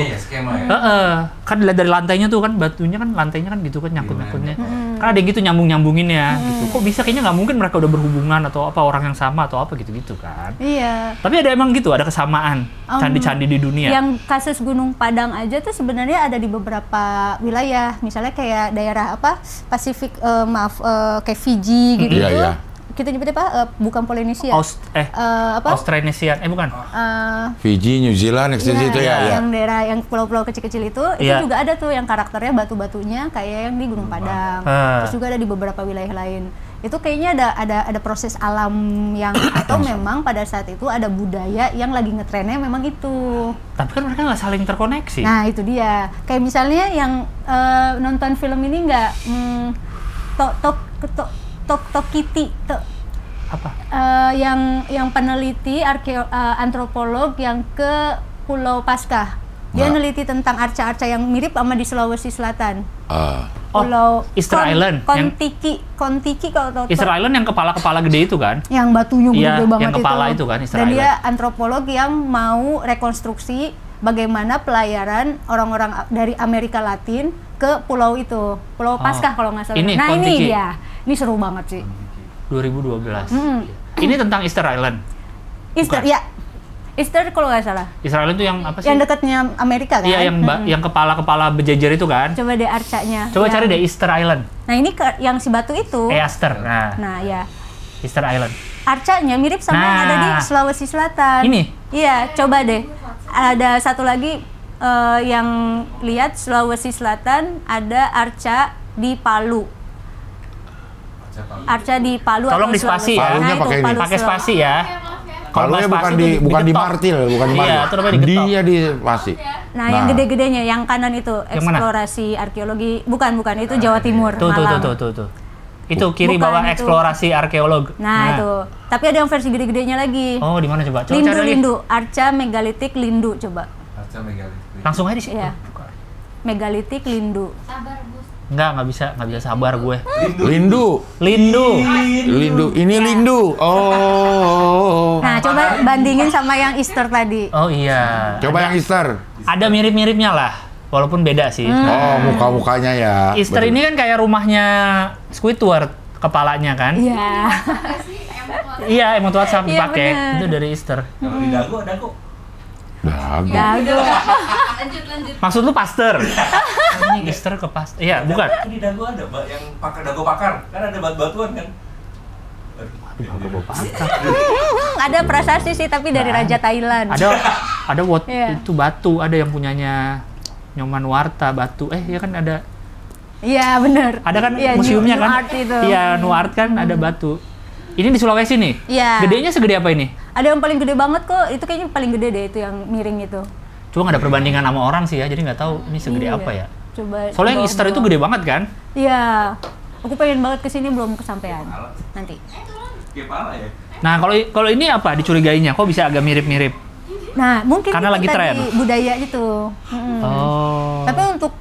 Kan dilihat dari lantainya tuh kan batunya kan lantainya kan gitu kan nyangkut-nyangkutnya. Kan ada yang gitu nyambung-nyambunginnya gitu. Kok bisa kayaknya nggak mungkin mereka udah berhubungan atau apa orang yang sama atau apa gitu-gitu kan. Iya. Tapi ada emang gitu, ada kesamaan candi-candi di dunia. Yang kasus Gunung Padang aja tuh sebenarnya ada di beberapa wilayah. Misalnya kayak daerah Pasifik kayak Fiji gitu. Iya. Kita nyebutnya bukan Polinesia. Austronesian, bukan. Fiji, New Zealand, itu ya. Yang daerah yang pulau-pulau kecil-kecil itu juga ada tuh yang karakternya batu-batunya kayak yang di Gunung Padang. Terus juga ada di beberapa wilayah lain. Itu kayaknya ada proses alam yang atau memang pada saat itu ada budaya yang lagi ngetrennya memang itu. Tapi kan mereka nggak saling terkoneksi. Nah itu dia. Kayak misalnya yang nonton film ini nggak Tokiti apa? Yang peneliti antropolog yang ke Pulau Paskah. Dia neliti tentang arca-arca yang mirip sama di Sulawesi Selatan. Pulau Easter Island. Kontiki kalau tahu. Easter Island yang kepala-kepala gede itu kan? Yang batunya gede banget yang kepala itu kan Easter Dan Island. dia antropolog yang mau rekonstruksi bagaimana pelayaran orang-orang dari Amerika Latin ke pulau itu, Pulau Paskah kalau nggak salah. Ini dia. Ini seru banget sih. 2012. Ini tentang Easter Island. Easter kalau nggak salah. Easter Island itu yang apa sih? Yang dekatnya Amerika kan? Iya, yang kepala-kepala berjejer itu kan? Coba deh arcanya. Coba cari deh Easter Island. Nah ini yang si batu itu. Easter. Nah ya. Easter Island. Arcanya mirip sama yang ada di Sulawesi Selatan. Ini? Iya, coba deh. Ada satu lagi yang lihat Sulawesi Selatan ada arca di Palu. Arca di Palu. Tolong di spasi ya. Palunya pakai spasi ya. Palunya bukan di martil, bukan di martil. Iya, itu namanya digetok. Dia di spasi. Nah, yang gede-gedenya, yang kanan itu eksplorasi arkeologi. Bukan, itu Jawa Timur. Tuh. Itu kiri bawah eksplorasi arkeolog. Nah, itu. Tapi ada yang versi gede-gedenya lagi. Oh, di mana coba? Lindu. Arca megalitik Lindu coba. Arca megalitik. Langsung aja di situ. Iya. Megalitik Lindu. Sabar, Bos. Nggak bisa sabar gue. Lindu. Ini Lindu. Oh. Nah, coba bandingin sama yang Easter tadi. Oh iya. Coba yang Easter. Ada mirip-miripnya lah. walaupun beda sih. Oh, muka-mukanya ya. Easter Betul. ini kan kayak rumahnya Squidward kepalanya kan? Iya. Iya, emot WhatsApp Iya, dipakai. bener. Itu dari Easter. Kalau di dagu ada kok. Dagu. Dagu. Lanjut. Maksud lu pastor? Ini Easter ke pastor. Iya, bukan. Di dagu ada, Mbak, yang pakai dagu pakar. Kan ada batu-batuan kan. Ada prasasti sih tapi dari Raja Thailand. Ada Iya. itu batu, ada yang punyanya Nyoman Warta batu. Iya kan ada. Iya bener. Ada kan Iya, museumnya New kan? Art itu. Iya, New Art kan ada batu. Ini di Sulawesi nih. Iya. Gedenya segede apa ini? Ada yang paling gede banget kok. Itu kayaknya paling gede deh itu yang miring itu. Cuma nggak ada perbandingan sama orang sih ya, jadi nggak tahu ini segede Iya. apa ya. Coba. Soalnya yang dibawa- Easter itu gede banget kan? Iya. Aku pengen banget kesini belum kesampaian. Nanti. Kepala ya. Nah, kalau ini apa dicurigainya? Kok bisa agak mirip-mirip? Nah, mungkin Karena itu lagi tadi tren. budaya itu. Mm-mm. Oh. Tapi untuk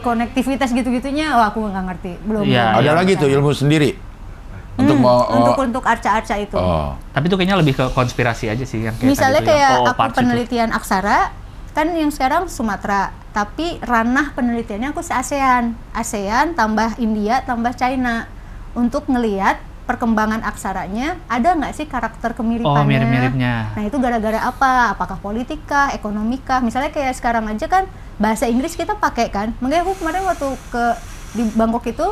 konektivitas gitu-gitunya, wah aku nggak ngerti. Belum. Iya. Ada lagi tuh ilmu sendiri. Untuk mau Untuk arca-arca itu. oh. Tapi itu kayaknya lebih ke konspirasi aja sih yang kayak Misalnya tadi tuh, kayak yang aku parts itu. penelitian aksara, kan yang sekarang Sumatera, tapi ranah penelitiannya aku se-ASEAN. ASEAN tambah India tambah China. Untuk ngelihat perkembangan aksaranya, ada nggak sih karakter kemiripannya? Oh, mirip-miripnya. Nah itu gara-gara apa? Apakah politika, ekonomika? Misalnya kayak sekarang aja kan bahasa Inggris kita pakai kan. Makanya aku kemarin waktu di Bangkok itu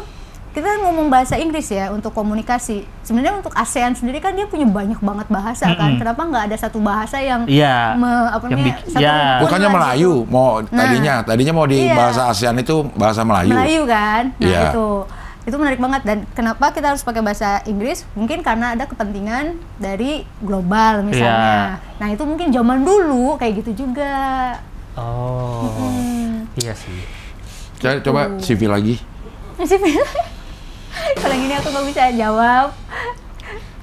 kita ngomong bahasa Inggris ya untuk komunikasi. Sebenarnya untuk ASEAN sendiri kan dia punya banyak banget bahasa kan. Kenapa nggak ada satu bahasa yang Iya. apa Yang namanya? bikin- satu ya. rumpun Bukannya lah Melayu, gitu. mau Nah. tadinya mau di Iya. bahasa ASEAN itu bahasa Melayu. Melayu kan. Nah Iya. itu menarik banget. Dan kenapa kita harus pakai bahasa Inggris? Mungkin karena ada kepentingan dari global misalnya. Nah itu mungkin zaman dulu kayak gitu juga. Oh. Iya sih. Coba CV lagi. Masih kalau yang ini aku nggak bisa jawab.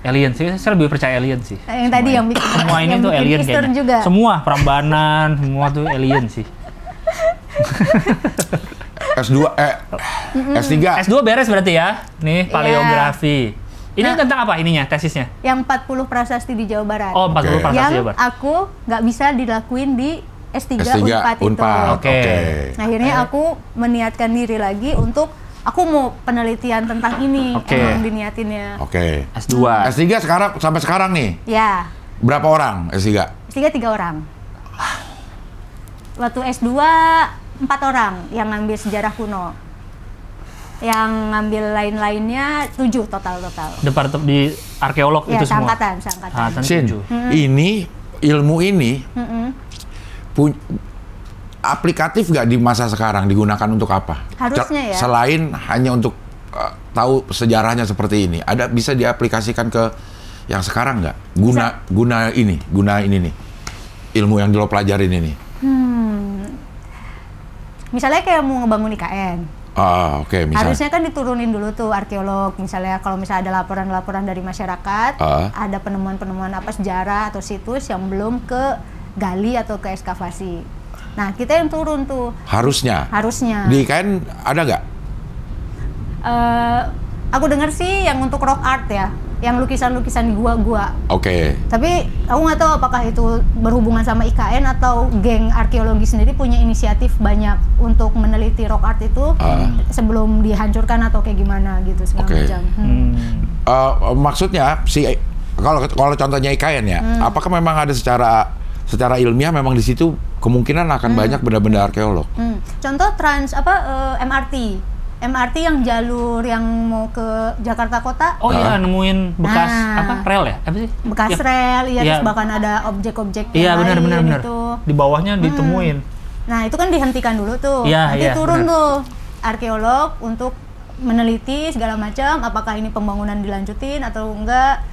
Alien sih, saya lebih percaya alien sih. Yang tadi yang bikin Semua ini yang tuh bikin alien Easter kayaknya. juga. Semua Prambanan, semua tuh alien sih. S2 S3. S2 beres berarti ya? Nih, paleografi. Ini Nah. tentang apa ininya, tesisnya? Yang 40 prasasti di Jawa Barat. Oh, 40 Oke. prasasti yang Jawa Barat. aku nggak bisa dilakuin di S3 Unpad itu. Unpad. Oke. Oke. Akhirnya aku meniatkan diri lagi untuk aku mau penelitian tentang ini. Oke. Emang diniatinnya. Oke. S2. S3 sekarang sampai sekarang nih. Ya, Berapa orang S3? S3 3 orang. Waktu S2 4 orang yang ngambil sejarah kuno. Yang ngambil lain-lainnya 7 total. Departemen di arkeolog Ya, itu semua. seangkatan. Sin, 7. ini ilmu ini Mm-mm. aplikatif nggak di masa sekarang digunakan untuk apa? Harusnya ya. Selain hanya untuk tahu sejarahnya seperti ini, ada bisa diaplikasikan ke yang sekarang nggak? Guna ini nih ilmu yang lo pelajarin ini. Misalnya kayak mau ngebangun IKN. Oke, misalnya. Harusnya kan diturunin dulu tuh arkeolog, misalnya kalau misalnya ada laporan-laporan dari masyarakat, ada penemuan-penemuan apa sejarah atau situs yang belum ke gali atau ke ekskavasi. Nah, kita yang turun tuh. Harusnya. Harusnya. Di IKN ada nggak? Aku dengar sih yang untuk rock art ya, yang lukisan-lukisan di gua-gua. Oke. Tapi aku nggak tahu apakah itu berhubungan sama IKN atau geng arkeologi sendiri punya inisiatif banyak untuk meneliti rock art itu sebelum dihancurkan atau kayak gimana gitu segala Oke. macam. Maksudnya kalau contohnya IKN ya, apakah memang ada secara ilmiah memang di situ kemungkinan akan banyak benda-benda arkeolog? Contoh MRT yang jalur yang mau ke Jakarta Kota. Oh iya, nemuin bekas Nah. apa rel ya? Apa sih? Bekas Ya. rel, Iya. terus bahkan ada objek-objek Iya, yang benar lain gitu. Di bawahnya ditemuin. Nah, itu kan dihentikan dulu tuh. Iya, Nanti iya, turun benar. tuh arkeolog untuk meneliti segala macam, apakah ini pembangunan dilanjutin atau enggak.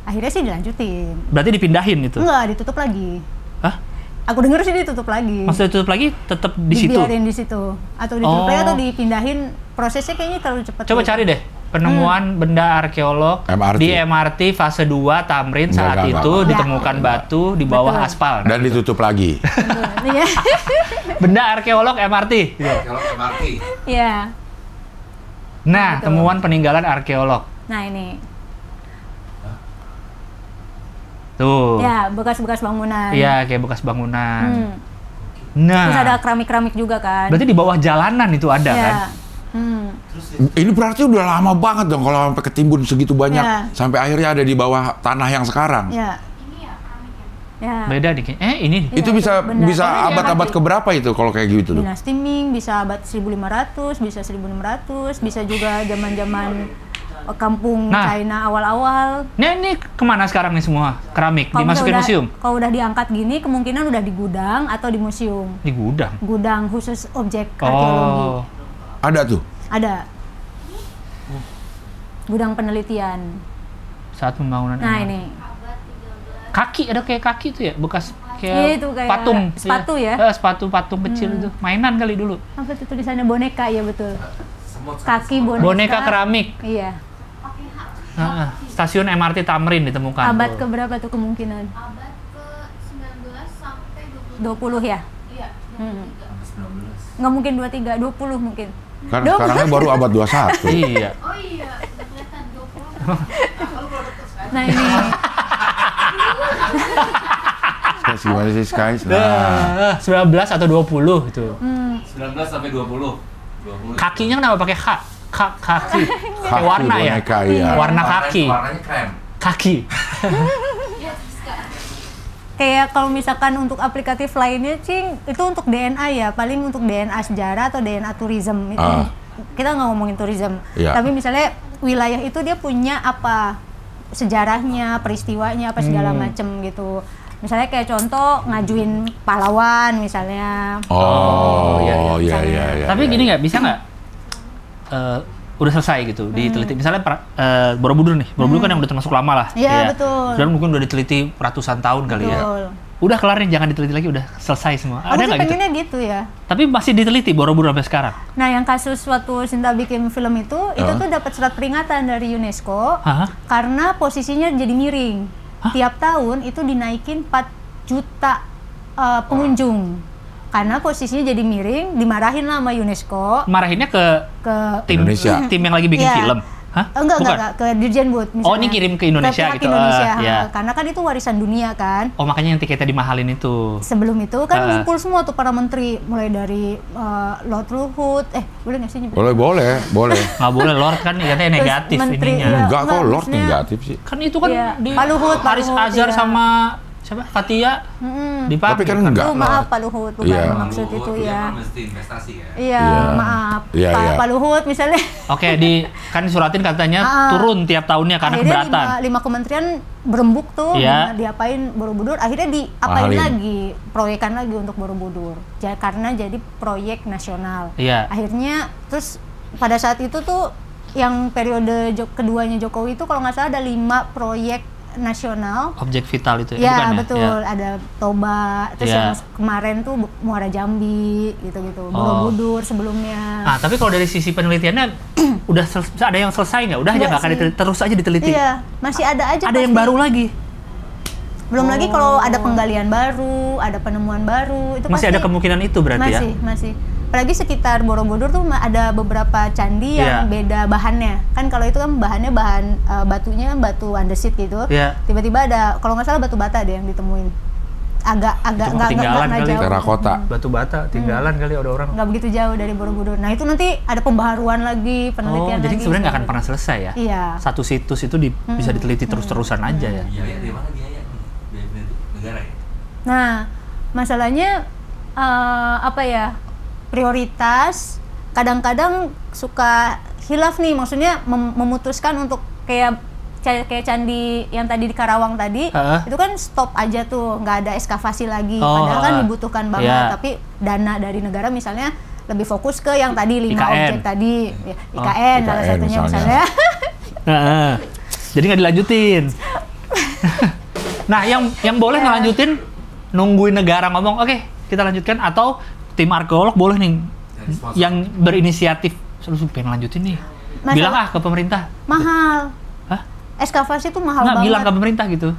Akhirnya sih dilanjutin. Berarti dipindahin itu. Enggak, ditutup lagi. Hah? Aku denger sih ditutup lagi. Maksudnya tutup lagi tetap di situ. Dibiarin di situ. Atau ditutup Oh. lagi atau dipindahin. Prosesnya kayaknya terlalu cepat. Coba cari deh penemuan benda arkeolog MRT. di MRT fase 2 Tamrin saat Enggak. itu ditemukan batu di bawah Betul. aspal. Dan ditutup lagi. Iya. Benda arkeolog MRT. Kalau MRT. Iya. Nah, Betul. temuan peninggalan arkeolog. Nah, ini. Tuh. Ya, bekas-bekas bangunan. Iya, kayak bekas bangunan. Hmm. Nah. Terus ada keramik-keramik juga kan. Berarti di bawah jalanan itu ada ya. kan? Ini berarti udah lama banget dong kalau sampai ketimbun segitu banyak. Ya. Sampai akhirnya ada di bawah tanah yang sekarang. Ya. Ini ya keramik ya. Ya. Beda nih. Ini. Itu Iya, bisa benda. bisa Ini dia abad-abad mati. keberapa itu kalau kayak gitu tuh? Dinasti Ming bisa abad 1500, bisa 1600, bisa juga zaman-zaman kampung Nah. China awal-awal. Ini kemana sekarang nih semua keramik? Kalau Dimasukin udah- museum? Kalau udah diangkat gini, kemungkinan udah di gudang atau di museum. Di gudang. Gudang khusus objek arkeologi. Oh. Ada tuh. Ada. Gudang penelitian. Saat pembangunan. Nah, MRT. ini. Kaki, ada kayak kaki tuh ya, bekas Iya, kayak itu kayak patung. sepatu Iya. ya? Sepatu patung kecil itu. Mainan kali dulu. Apa tuh tulisannya boneka ya betul. Kaki boneka. Boneka keramik. Iya. Stasiun MRT Tamrin ditemukan. Abad tuh. keberapa tuh kemungkinan? Abad ke-19 sampai 20 ya? Iya, Nggak mungkin 23, 20 mungkin. Kan sekarangnya baru abad 21. Iya. Oh iya, udah kelihatan 20. Nah ini. Guys, gimana sih guys? Nah, 19 atau 20 itu. 19 sampai 20. 20. Kakinya kenapa pakai kaki? Kayak warna ya? Boneka, iya. Warna kaki. Warnanya krem. Kaki. Kayak kalau misalkan untuk aplikatif lainnya, Cing, itu untuk DNA ya, paling untuk DNA sejarah atau DNA tourism itu. Kita nggak ngomongin tourism, Iya. tapi misalnya wilayah itu dia punya apa sejarahnya, peristiwanya apa segala macem gitu. Misalnya kayak contoh ngajuin pahlawan misalnya. Oh, iya, iya, iya. iya, iya. Tapi iya. gini nggak, bisa nggak? Udah selesai gitu, diteliti. Misalnya Borobudur nih, Borobudur kan yang udah termasuk lama lah. Iya, ya. betul. Dan mungkin udah diteliti ratusan tahun kali ya. Betul. Udah kelar nih, jangan diteliti lagi, udah selesai semua. Aku Ada sih nggak gitu? pengennya gitu ya. Tapi masih diteliti Borobudur sampai sekarang. Nah, yang kasus waktu Sinta bikin film itu tuh dapat surat peringatan dari UNESCO Hah? karena posisinya jadi miring. Tiap tahun itu dinaikin 4 juta pengunjung. Karena posisinya jadi miring, dimarahin lah sama UNESCO Marahinnya ke ke tim Indonesia. tim yang lagi bikin Iya. film. Hah? enggak ke Dirjen Bud misalnya. Oh, ini kirim ke Indonesia pihak gitu. Indonesia, Ya. karena kan itu warisan dunia kan. Oh, makanya yang tiketnya dimahalin itu. Sebelum itu kan Ah. ngumpul semua tuh para menteri, mulai dari Lord Luhut, boleh nggak sih nyebut? Boleh. Nggak boleh, Lord kan katanya negatif menteri, ininya. iya. Enggak kok, enggak, Lord maksudnya- negatif sih. Kan itu kan Iya. di Pak Luhut, Haris Azhar iya. sama siapa? Fatia dipanggil. Tapi kan enggak. Tuh, maaf Pak Luhut, bukan Iya. maksud itu ya. Mesti investasi ya. Iya, Iya. maaf. Iya, Pak, iya. Pak Luhut misalnya. Oke, kan disuratin katanya turun tiap tahunnya karena Akhirnya keberatan. lima kementerian berembuk tuh, Iya. diapain Borobudur, akhirnya diapain Mahalin. lagi, proyekan lagi untuk Borobudur. Karena jadi proyek nasional. Iya. Akhirnya terus pada saat itu tuh yang periode keduanya Jokowi itu kalau nggak salah ada 5 proyek nasional. Objek vital itu Ya, bukan betul, Ya? ada Toba, terus Ya. yang kemarin tuh Muara Jambi gitu-gitu, Borobudur sebelumnya. Nah, tapi kalau dari sisi penelitiannya udah ada yang selesai nggak? Udah aja Nggak nggak akan sih. diteliti, terus aja diteliti. Iya, masih ada aja. Ada yang pasti. baru lagi. Belum lagi kalau ada penggalian baru, ada penemuan baru, itu Masih pasti ada kemungkinan itu berarti ya. masih. Apalagi sekitar Borobudur tuh ada beberapa candi Iya. yang beda bahannya. Kan kalau itu kan bahannya batunya kan batu andesit gitu. Iya. Tiba-tiba ada, kalau nggak salah batu bata deh yang ditemuin. Agak Itu ketinggalan kali. jauh. Terakota. Batu bata tinggalan kali ada orang. Nggak begitu jauh dari Borobudur. Nah itu nanti ada pembaharuan lagi, Oh, penelitian jadi lagi. sebenarnya nggak akan pernah selesai ya? Iya. Satu situs itu bisa diteliti terus-terusan aja ya. Biaya dari mana biaya? Biaya negara ya? Nah, masalahnya apa ya? Prioritas kadang-kadang suka hilaf nih, maksudnya memutuskan untuk kayak candi yang tadi di Karawang tadi, itu kan stop aja tuh, nggak ada ekskavasi lagi. Padahal kan dibutuhkan banget, iya. tapi dana dari negara misalnya lebih fokus ke yang tadi 5 IKN. objek tadi, ya, IKN salah IKN satunya misalnya. Heeh. Jadi nggak dilanjutin. Nah, yang boleh ngelanjutin nungguin negara ngomong, oke, kita lanjutkan, atau tim arkeolog boleh nih yang berinisiatif, lu pengen lanjutin nih. Bilang ke pemerintah. Mahal. Hah? Ekskavasi itu mahal Nggak, banget. bilang ke pemerintah gitu.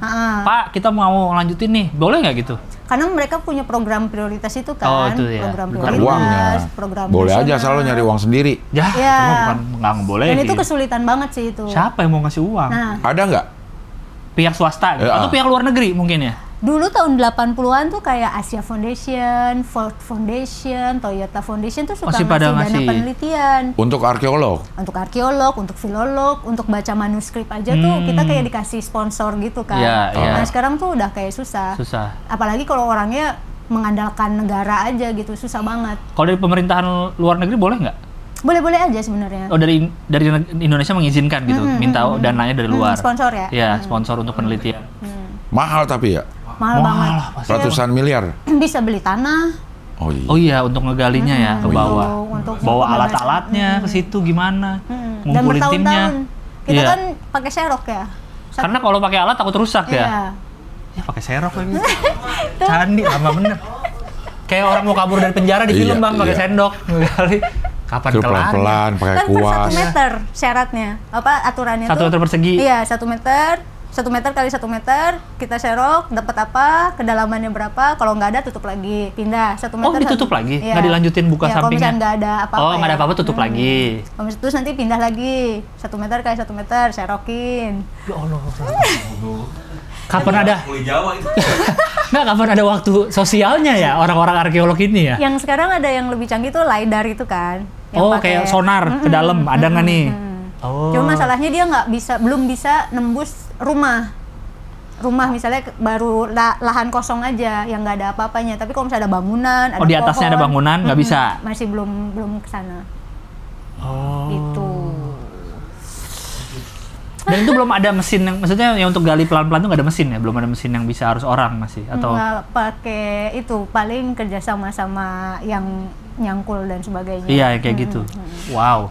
Pak, kita mau lanjutin nih. Boleh nggak gitu? Karena mereka punya program prioritas itu kan. Oh, itu ya. Program Bukan prioritas, Uangnya. program Boleh aja nasional. selalu nyari uang sendiri. Ya, Iya. itu mah bukan nggak boleh. Dan itu kesulitan banget sih itu. Siapa yang mau ngasih uang? Nah, Ada nggak? Pihak swasta gitu? Atau pihak luar negeri mungkin ya? Dulu tahun 80-an tuh kayak Asia Foundation, Ford Foundation, Toyota Foundation tuh suka Masih pada ngasih dana ngasih. penelitian. Untuk arkeolog. Untuk arkeolog, untuk filolog, untuk baca manuskrip aja tuh kita kayak dikasih sponsor gitu kan. Iya, iya. Nah sekarang tuh udah kayak susah. Susah. Apalagi kalau orangnya mengandalkan negara aja gitu, susah banget. Kalau dari pemerintahan luar negeri boleh nggak? Boleh-boleh aja sebenarnya. Oh dari Indonesia mengizinkan gitu, minta dananya dari luar. Sponsor ya? Iya, sponsor untuk penelitian. Mahal tapi ya. Mahal banget. Ratusan miliar. Bisa beli tanah. Oh iya. Oh iya, untuk ngegalinya ya ke bawah. Untuk Bawa pembebasan. alat-alatnya ke situ gimana? Dan Ngumpulin timnya. bertahun-tahun. Kita Iya. kan pakai serok ya. Karena kalau pakai alat takut rusak Iya. ya. Ya pakai serok lagi. Candi lama bener. Kayak orang mau kabur dari penjara di film Iya, Bang pakai iya. sendok ngegali. Kapan Suruh kelar? pelan-pelan pakai Kan per 1 kuas. meter syaratnya. Apa aturannya 1 tuh? meter persegi. Iya, 1 meter. 1 meter kali 1 meter, kita serok, dapat apa, kedalamannya berapa, kalau nggak ada tutup lagi, pindah 1 meter. Oh, ditutup lagi? Iya. Nggak dilanjutin buka Iya, kalau sampingnya? misalnya nggak ada apa-apa. Oh, nggak ada ya. apa-apa tutup lagi. Terus nanti pindah lagi, 1 meter kali 1 meter, serokin. Ya Allah. Kapan ada? Kulit Jawa itu. Nggak, kapan ada waktu sosialnya ya orang-orang arkeolog ini ya? Yang sekarang ada yang lebih canggih tuh LiDAR itu kan. yang Oh, pakai- kayak sonar ke dalam, ada nggak nih? Oh. Cuma masalahnya dia belum bisa nembus rumah. Rumah misalnya baru lahan kosong aja yang nggak ada apa-apanya. Tapi kalau misalnya ada bangunan, ada Oh, di atasnya ada pohon, bangunan, nggak bisa? Masih belum ke sana. Oh. Itu. Dan itu belum ada mesin yang, maksudnya yang untuk gali pelan-pelan tuh nggak ada mesin ya? Belum ada mesin yang bisa harus orang masih? Atau? Nggak pakai itu, paling kerjasama sama yang nyangkul dan sebagainya. Iya, kayak gitu. Wow.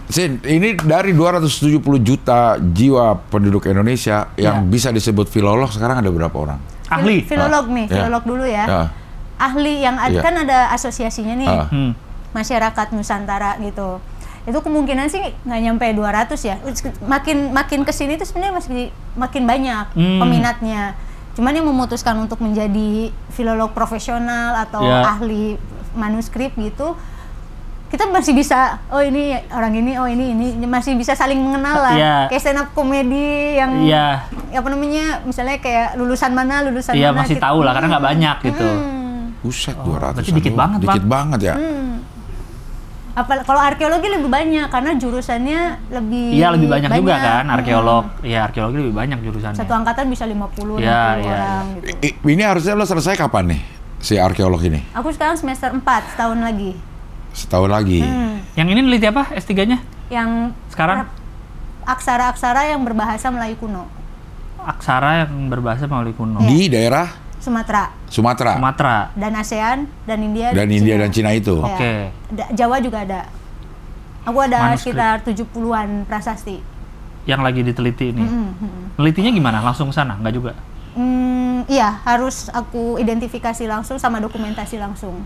Sin, ini dari 270 juta jiwa penduduk Indonesia yang bisa disebut filolog sekarang ada berapa orang? Ahli? Filolog nih, Ya. filolog dulu ya. Ya. Ahli yang Ya. kan ada asosiasinya nih. Ah. Masyarakat Nusantara gitu. Itu kemungkinan sih nggak nyampe 200 ya. Makin kesini tuh sebenarnya masih makin banyak peminatnya. Cuman yang memutuskan untuk menjadi filolog profesional atau Ya. ahli manuskrip gitu, kita masih bisa, oh ini orang ini, oh ini masih bisa saling mengenal lah. Ya. Kayak stand up komedi yang Iya. apa namanya, misalnya kayak lulusan mana Iya, mana. masih gitu. tahu lah karena nggak banyak gitu. Buset, 200. berarti dikit banget, Dikit Bang. banget ya. Kalau arkeologi lebih banyak karena jurusannya lebih Iya, lebih banyak juga kan arkeolog. Iya, arkeologi lebih banyak jurusannya. Satu angkatan bisa 50 Iya, 60 iya, orang gitu. Ini harusnya lo selesai kapan nih si arkeolog ini? Aku sekarang semester 4, setahun lagi. Setahun lagi. Yang ini neliti apa S3-nya? Yang Sekarang? aksara-aksara yang berbahasa Melayu kuno. Aksara yang berbahasa Melayu kuno. Di daerah Sumatera Sumatera Sumatera. dan ASEAN dan India dan India dan Cina itu. Ya. Oke. Jawa juga ada. Aku ada Manuskrip. sekitar 70-an prasasti. Yang lagi diteliti ini. Nelitinya gimana? Langsung ke sana? Nggak juga? Iya, harus aku identifikasi langsung sama dokumentasi langsung.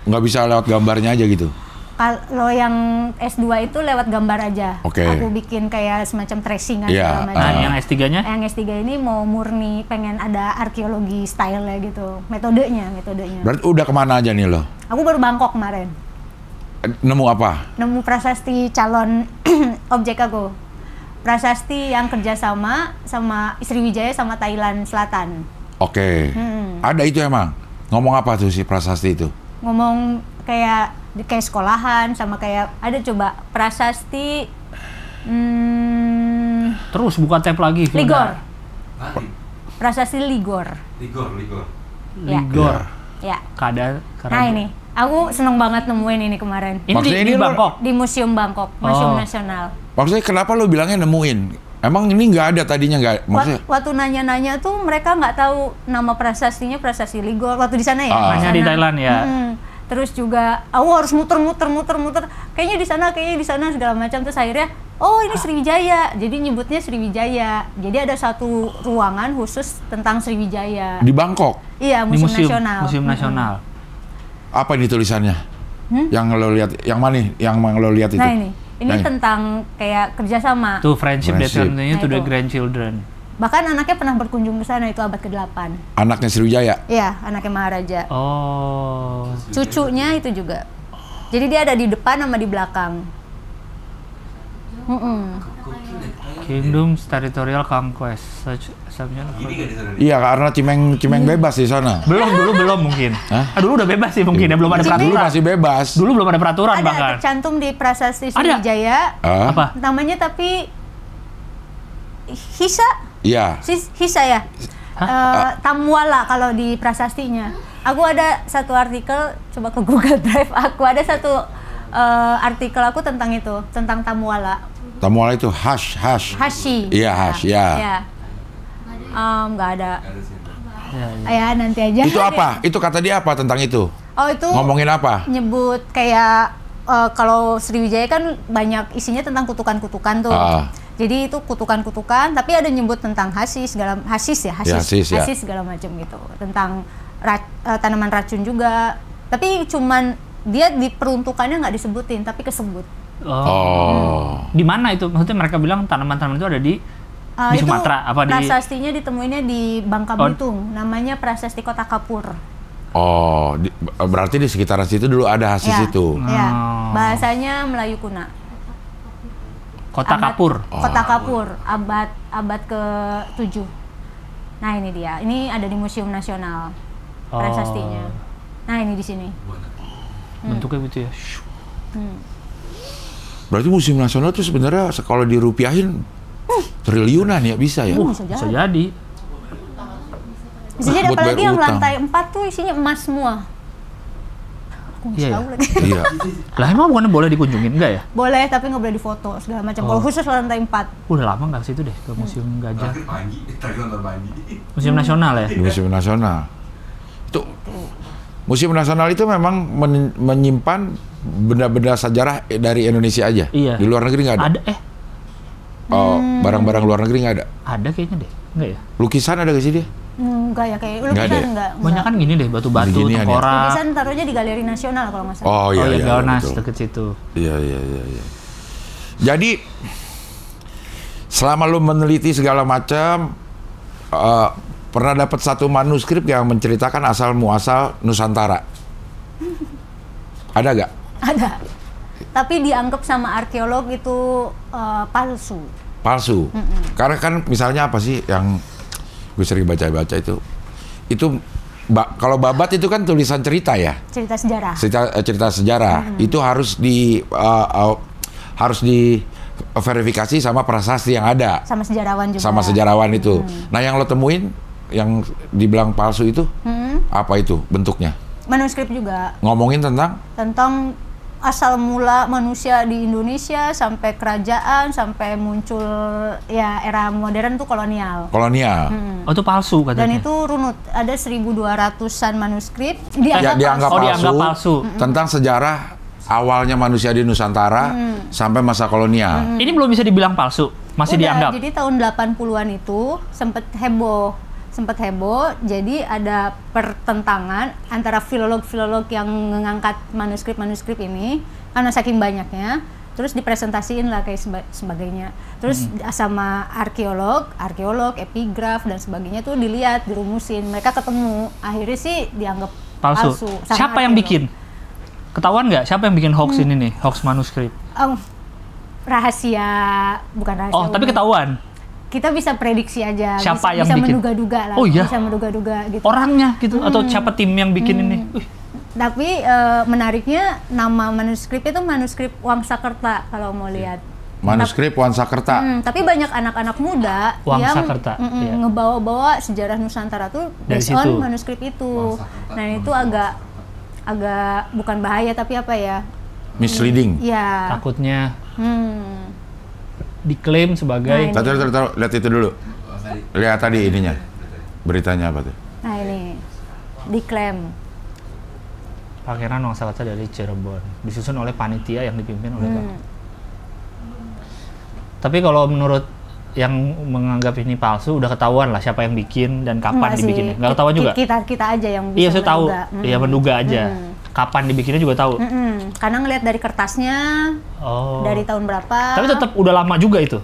Nggak bisa lewat gambarnya aja gitu. Kalau yang S2 itu lewat gambar aja. Oke. Aku bikin kayak semacam tracingan Iya, segala macam. Nah, yang S3-nya? Yang S3 ini mau murni pengen ada arkeologi style-nya gitu. Metodenya. Berarti udah kemana aja nih lo? Aku baru Bangkok kemarin. Nemu apa? Nemu prasasti calon objek aku. Prasasti yang kerjasama sama Sriwijaya sama Thailand Selatan. Oke. Ada itu emang? Ngomong apa tuh si prasasti itu? Ngomong kayak sekolahan sama kayak ada coba prasasti Terus buka tab lagi. Ligor. Mati. Prasasti Ligor. Ligor. Ya. Ligor. Ya. Karena Nah ini, aku seneng banget nemuin ini kemarin. Ini Maksudnya di ini lo- Bangkok. Di Museum Bangkok, Museum Oh. Nasional. Maksudnya kenapa lo bilangnya nemuin? Emang ini nggak ada tadinya nggak? Maksudnya Waktu nanya-nanya tuh mereka nggak tahu nama prasastinya prasasti Ligor. Waktu di sana ya. Ah. Nanya di Thailand ya. Terus juga, aku harus muter. Kayaknya di sana segala macam. Terus akhirnya, oh ini Sriwijaya. Jadi nyebutnya Sriwijaya. Jadi ada satu ruangan khusus tentang Sriwijaya. di Bangkok. Iya, Di Museum Nasional. Museum Nasional. Apa ini tulisannya? Yang lo lihat, yang mana? Yang lo lihat itu? Nah ini Nah, tentang kayak kerjasama. Tuh friendship that Friendship. continue to Nah, the itu. grandchildren. Bahkan anaknya pernah berkunjung ke sana, itu abad ke-8. Anaknya Sriwijaya. Iya, anaknya Maharaja. Oh. Cucunya itu juga. Jadi dia ada di depan sama di belakang. Kingdoms Territorial Conquest such assumption. Iya, karena Cimeng bebas di sana. Belum mungkin. Dulu udah bebas sih mungkin ya, belum ada Dulu peraturan. masih bebas. Dulu belum ada peraturan Ada bahkan. tercantum di Prasasti Sriwijaya. Apa? Namanya tapi Hisa, Iya. Hisa ya. Tamwala kalau di prasastinya. Aku ada satu artikel, coba ke Google Drive aku ada satu artikel aku tentang itu, tentang Tamwala. Tamwala itu hash. Hashi. Iya, hash, ya. Ya. Nggak ada. Ya nanti aja. Itu apa? Itu kata dia apa tentang itu? Oh itu Ngomongin apa? nyebut kayak kalau Sriwijaya kan banyak isinya tentang kutukan-kutukan tuh. Jadi itu kutukan-kutukan, tapi ada nyebut tentang hasis segala macam gitu. Tentang tanaman racun juga. Tapi cuman dia diperuntukannya nggak disebutin, tapi kesebut. Di mana itu? Maksudnya mereka bilang tanaman-tanaman itu ada di Sumatera apa di? Prasastinya ditemuinnya di Bangka Belitung. Namanya Prasasti Kota Kapur. Berarti di sekitaran situ dulu ada hasis itu. Ya, bahasanya Melayu kuna. Kota Kapur. Kota Kapur, abad ke-7. Nah ini dia, ini ada di Museum Nasional prasastinya. Nah ini di sini. Bentuknya gitu ya. Berarti Museum Nasional itu sebenarnya kalau dirupiahin triliunan ya bisa ya? Bisa jadi. Bisa jadi, Buat apalagi bayar yang utang. lantai 4 tuh isinya emas semua. Aku nggak tahu lagi. Iya. Lah emang bukannya boleh dikunjungin enggak ya? Boleh, tapi nggak boleh difoto segala macam. Kalau khusus lantai 4. Udah lama nggak ke situ deh, ke Museum Gajah. Terakhir nonton Panji. Museum Nasional ya? Di Museum Nasional. Itu Museum Nasional itu memang menyimpan benda-benda sejarah dari Indonesia aja. Iya. Di luar negeri nggak ada. Ada Barang-barang luar negeri nggak ada. Ada kayaknya deh. Enggak ya? Lukisan ada nggak sih dia? Enggak ya, kayak Nggak ada lukisan ya? enggak. Banyak kan gini deh, batu-batu, Beginian ya? tengkorak. Lukisan taruhnya di Galeri Nasional kalau nggak salah. Oh iya, Galnas betul. deket situ. Iya. Jadi selama lu meneliti segala macam, pernah dapat satu manuskrip yang menceritakan asal muasal Nusantara? Ada gak? Ada. Tapi dianggap sama arkeolog itu palsu. Palsu. Karena kan misalnya apa sih yang gue sering baca-baca itu kalau babat itu kan tulisan cerita ya. Cerita sejarah. Cerita sejarah itu harus diverifikasi sama prasasti yang ada. Sama sejarawan juga. Sama sejarawan itu. Nah yang lo temuin yang dibilang palsu itu apa itu bentuknya? Manuskrip juga. Ngomongin tentang Asal mula manusia di Indonesia sampai kerajaan sampai muncul ya era modern tuh kolonial. kolonial. Oh itu palsu katanya. Dan itu runut, ada 1.200-an manuskrip Dianggap palsu. Tentang sejarah awalnya manusia di Nusantara sampai masa kolonial. Ini belum bisa dibilang palsu, masih Udah, dianggap. Jadi tahun 80-an itu sempat heboh, jadi ada pertentangan antara filolog-filolog yang mengangkat manuskrip ini karena saking banyaknya, terus dipresentasiin lah kayak sebagainya. Terus sama arkeolog, epigraf dan sebagainya tuh dilihat, dirumusin, mereka ketemu, akhirnya sih dianggap palsu. Sama Siapa yang bikin? Ketahuan nggak siapa yang bikin hoax ini nih, hoax manuskrip? Rahasia, bukan rahasia. Oh, tapi ketahuan. Kita bisa prediksi aja, Siapa yang bisa bikin? menduga-duga lah. Oh iya? Bisa menduga-duga gitu. Orangnya gitu atau siapa tim yang bikin ini? Tapi menariknya nama manuskrip itu manuskrip Wangsakerta kalau mau lihat. Manuskrip Wangsakerta. Tapi banyak anak-anak muda Wangsakerta, yang ngebawa-bawa sejarah Nusantara tuh Dari based on situ. manuskrip itu. Nah itu agak bukan bahaya tapi apa ya? Misleading. Ya. Takutnya diklaim sebagai Taruh, lihat itu dulu. Lihat tadi ininya. Beritanya apa tuh? Nah ini diklaim. Pangeran Wangsakerta dari Cirebon, disusun oleh panitia yang dipimpin oleh Bapak. Tapi kalau menurut yang menganggap ini palsu, udah ketahuan lah siapa yang bikin dan kapan Enggak dibikinnya. sih. Nggak ketahuan juga? Kita aja yang bisa Iya, saya tahu. menduga. Iya, menduga aja. Kapan dibikinnya juga tahu. Karena ngelihat dari kertasnya, Oh. dari tahun berapa. Tapi tetap udah lama juga itu.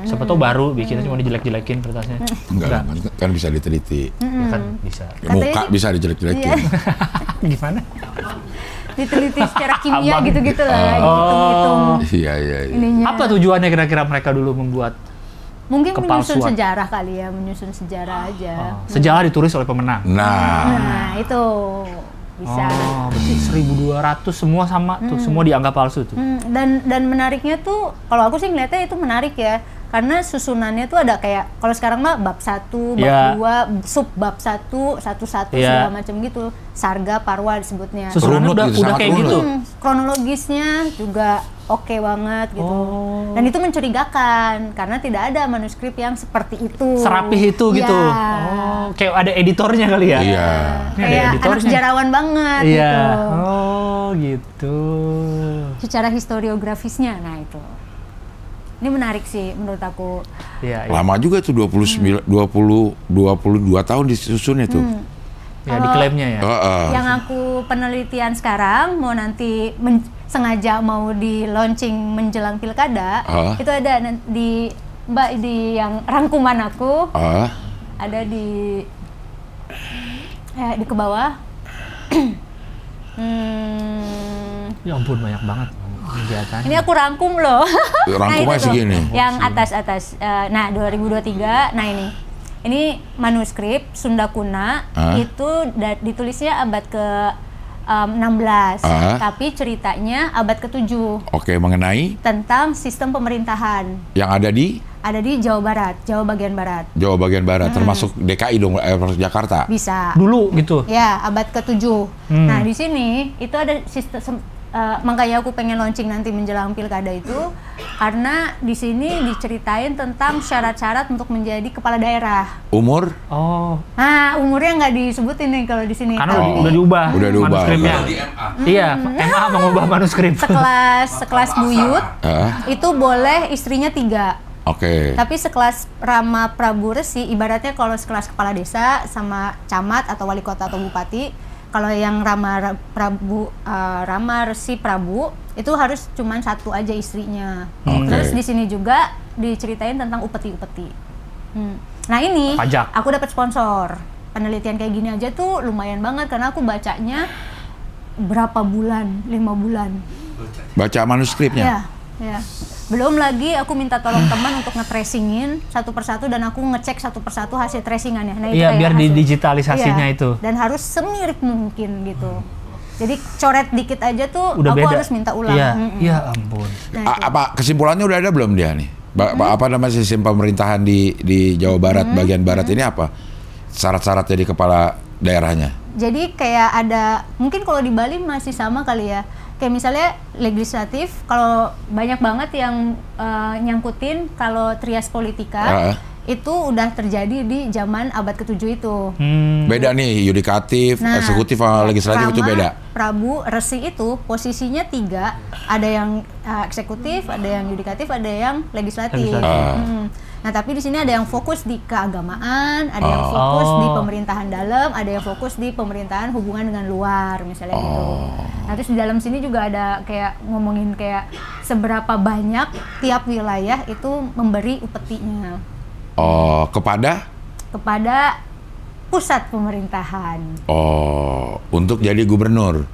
Siapa tahu baru bikinnya cuma dijelek-jelekin kertasnya. Enggak, kan bisa diteliti. Ya kan bisa. Muka Katanya- bisa dijelek-jelekin. Iya. Gimana? Diteliti secara kimia Abang. gitu-gitu lah, Oh. hitung-hitung Iya. ininya. Apa tujuannya kira-kira mereka dulu membuat Mungkin menyusun kepalsuan. sejarah kali ya, menyusun sejarah aja. Sejarah ditulis oleh pemenang. Nah, itu bisa. Oh, berarti 1.200 semua sama tuh, semua dianggap palsu tuh. Dan menariknya tuh, kalau aku sih ngeliatnya itu menarik ya, karena susunannya tuh ada kayak, kalau sekarang mah bab 1, bab Iya. 2, sub bab 1, 1 Iya. segala macam gitu, sarga, parwa disebutnya. Susunannya Runut udah, gitu, udah sangat kayak runut. gitu. Kronologisnya juga oke banget gitu. Oh. Dan itu mencurigakan karena tidak ada manuskrip yang seperti itu. Serapih itu gitu. Iya. Oh, kayak ada editornya kali ya. Iya. Ini ada Kayak anak editornya. sejarawan banget Iya. gitu. Oh, gitu. Secara historiografisnya, nah itu. Ini menarik sih menurut aku. Iya, iya. Lama juga tuh 22 tahun disusunnya tuh. Ya, diklaimnya ya. Heeh. Yang aku penelitian sekarang mau nanti sengaja mau di launching menjelang pilkada, itu ada di yang rangkuman aku, ada di ke bawah. Ya ampun, banyak banget kegiatannya. Ini aku rangkum loh. Rangkumnya itu tuh, segini. yang atas. Nah, 2023. Nah, ini manuskrip Sunda Kuna, itu ditulisnya abad ke 16, tapi ceritanya abad ke-7. Oke, mengenai Tentang sistem pemerintahan. yang ada di Ada di Jawa Barat, Jawa bagian barat. Jawa bagian barat, termasuk DKI dong, termasuk Jakarta. Bisa. Dulu gitu. Ya, abad ke-7. Nah, di sini itu ada sistem, makanya aku pengen launching nanti menjelang pilkada itu, karena di sini diceritain tentang syarat-syarat untuk menjadi kepala daerah. Umur? Oh, Nah, umurnya nggak disebutin nih kalau di sini. karena Tapi udah diubah. Udah diubah, manuskripnya. udah. Di MA. Iya, MA mengubah manuskrip. sekelas buyut itu boleh istrinya 3. Oke. Tapi sekelas Rama Prabu Resi, ibaratnya kalau sekelas kepala desa sama camat atau wali kota atau bupati, kalau yang Rama Resi Prabu itu harus cuman 1 aja istrinya. Terus di sini juga diceritain tentang upeti-upeti. Nah, ini Pajak. aku dapat sponsor. Penelitian kayak gini aja tuh lumayan banget karena aku bacanya berapa bulan, 5 bulan. Baca manuskripnya. Ya. Belum lagi aku minta tolong teman untuk nge-tracingin satu persatu dan aku ngecek satu persatu hasil tracingannya. Nah, itu Iya, kayak biar hasil. didigitalisasinya Iya, itu. Dan harus semirip mungkin gitu. Jadi coret dikit aja tuh Udah aku beda. harus minta ulang. Iya, iya ampun. Nah, itu. Apa kesimpulannya udah ada belum dia nih? Apa namanya sistem pemerintahan di Jawa Barat bagian barat ini apa? Syarat-syarat jadi kepala daerahnya. Jadi kayak ada, mungkin kalau di Bali masih sama kali ya. Kayak misalnya legislatif, kalau banyak banget yang nyangkutin kalau trias politika itu udah terjadi di zaman abad ke-7 itu. Beda nih, yudikatif, eksekutif sama legislatif itu Rama, beda. Prabu Resi itu posisinya 3, ada yang eksekutif, ada yang yudikatif, ada yang legislatif. Nah, tapi di sini ada yang fokus di keagamaan, ada yang fokus di pemerintahan dalam, ada yang fokus di pemerintahan hubungan dengan luar, misalnya gitu. Nah, terus di dalam sini juga ada kayak ngomongin kayak seberapa banyak tiap wilayah itu memberi upetinya Kepada pusat pemerintahan. Untuk jadi gubernur.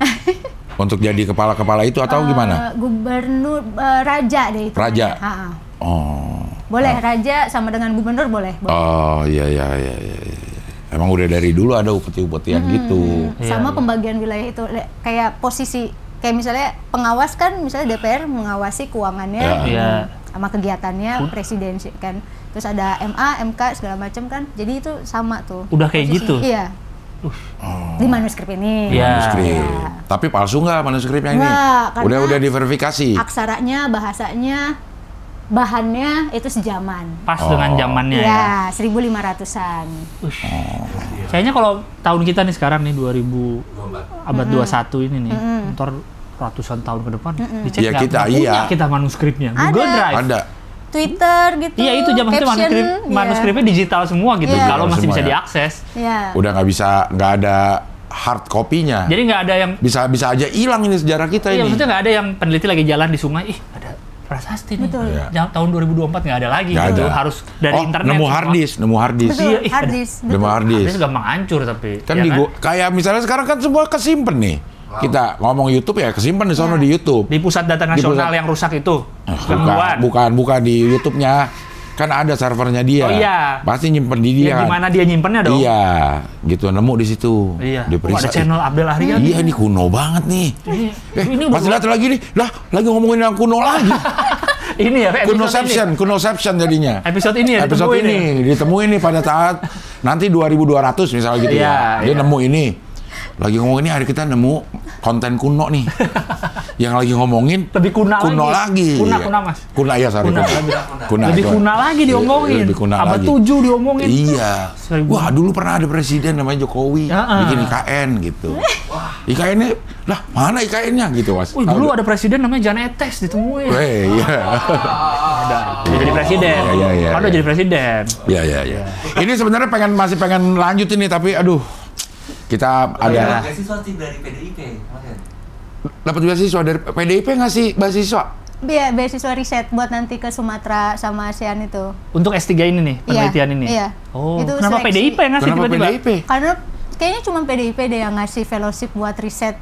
Untuk jadi kepala-kepala itu atau gimana? Gubernur, raja deh itu. Raja. Boleh, raja sama dengan gubernur boleh. Iya. Emang udah dari dulu ada upeti-upetian gitu. Sama pembagian wilayah itu kayak posisi, kayak misalnya pengawas kan, misalnya DPR mengawasi keuangannya sama kegiatannya presiden kan. Terus ada MA, MK segala macam kan. Jadi itu sama tuh. Udah kayak posisi. gitu? Iya. Di manuskrip ini. Iya. Manuskrip. Tapi palsu nggak manuskripnya ini? Nggak, karena Udah diverifikasi. Aksaranya, bahasanya, bahannya itu sejaman. Pas dengan zamannya ya. Ya, 1500-an. Kayaknya kalau tahun kita nih sekarang nih 2000 abad 21 ini nih, ntar ratusan tahun ke depan dicek Ya, nggak kita, punya iya. kita manuskripnya. Ada. Google Drive. Ada. Twitter gitu. Iya, itu zaman itu caption, manuskripnya digital semua gitu. Iya. Kalau masih Semua bisa ya. diakses. Iya. Udah nggak ada hard copy-nya. Jadi nggak ada yang Bisa aja hilang ini sejarah kita iya, ini. maksudnya nggak ada yang peneliti lagi jalan di sungai, ih ada prasasti nih. Betul. Iya. Tahun 2024 nggak ada lagi Nggak gitu. ada. Harus dari internet. nemu semua. harddisk. Betul, Iya, iya, hard ada. disk. Nemu Betul. harddisk. Harddisk gampang hancur tapi. Kan ya kayak misalnya sekarang kan semua kesimpan nih. Kita ngomong YouTube ya kesimpan di sono di YouTube. Di pusat data nasional pusat- yang rusak itu. Gangguan. Bukan di YouTube-nya. kan ada servernya dia. Oh, iya. Pasti nyimpen di dia. Ya, gimana dia nyimpennya dong? Iya, gitu nemu di situ. Iya. Diperiksa. Ada channel Abdel Aryan. Iya, ini kuno banget nih. Ini Pas lihat lagi nih, lah lagi ngomongin yang kuno lagi. Ini ya, Kunoception jadinya. Episode ini ya, Episode ditemuin ini ditemuin nih pada saat nanti 2200 misalnya gitu ya. Dia nemu ini. Lagi ngomong ini hari kita nemu konten kuno nih. Yang lagi ngomongin lebih kuno lagi. Kuna Mas. Kuna ya, sorry. Kuna. Lebih kuna lagi diomongin. Lebih kuna Abad lagi. 7 diomongin. Iya. Wah, dulu pernah ada presiden namanya Jokowi bikin IKN gitu. IKN-nya, lah mana IKN-nya gitu, Mas. Wih, dulu ada presiden namanya Jan Etes ditemuin. Iya. Jadi presiden. Iya. Udah jadi presiden. Iya. Ini sebenarnya masih pengen lanjut ini, tapi aduh. Kita ada beasiswa sih dari PDIP kemarin. dapat beasiswa dari PDIP ngasih beasiswa. Iya, beasiswa riset buat nanti ke Sumatera sama ASEAN itu. Untuk S3 ini nih, penelitian ini. Iya. Oh, Itu kenapa seleksi. PDIP yang ngasih Kenapa tiba-tiba? PDIP? Karena kayaknya cuma PDIP deh yang ngasih fellowship buat riset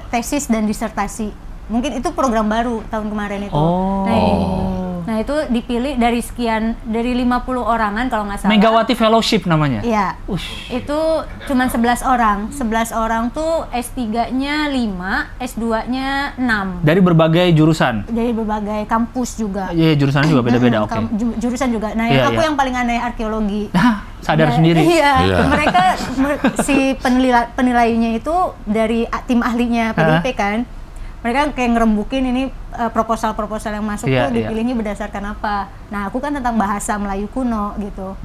tesis dan disertasi. Mungkin itu program baru tahun kemarin itu. Nah itu dipilih dari 50 orangan kalau nggak salah. Megawati Fellowship namanya? Iya. Itu cuma 11 orang. 11 orang tuh S3-nya 5, S2-nya 6. Dari berbagai jurusan? Dari berbagai kampus juga. Iya, jurusan juga beda-beda, oke. Jurusan juga. Nah, Iya, aku iya. yang paling aneh arkeologi. Nah, sadar sendiri. Iya, Iya. mereka si penilainya itu dari tim ahlinya PDIP kan. Mereka kayak ngerembukin ini proposal-proposal yang masuk Iya, tuh dipilihnya berdasarkan apa. Nah, aku kan tentang bahasa Melayu kuno gitu.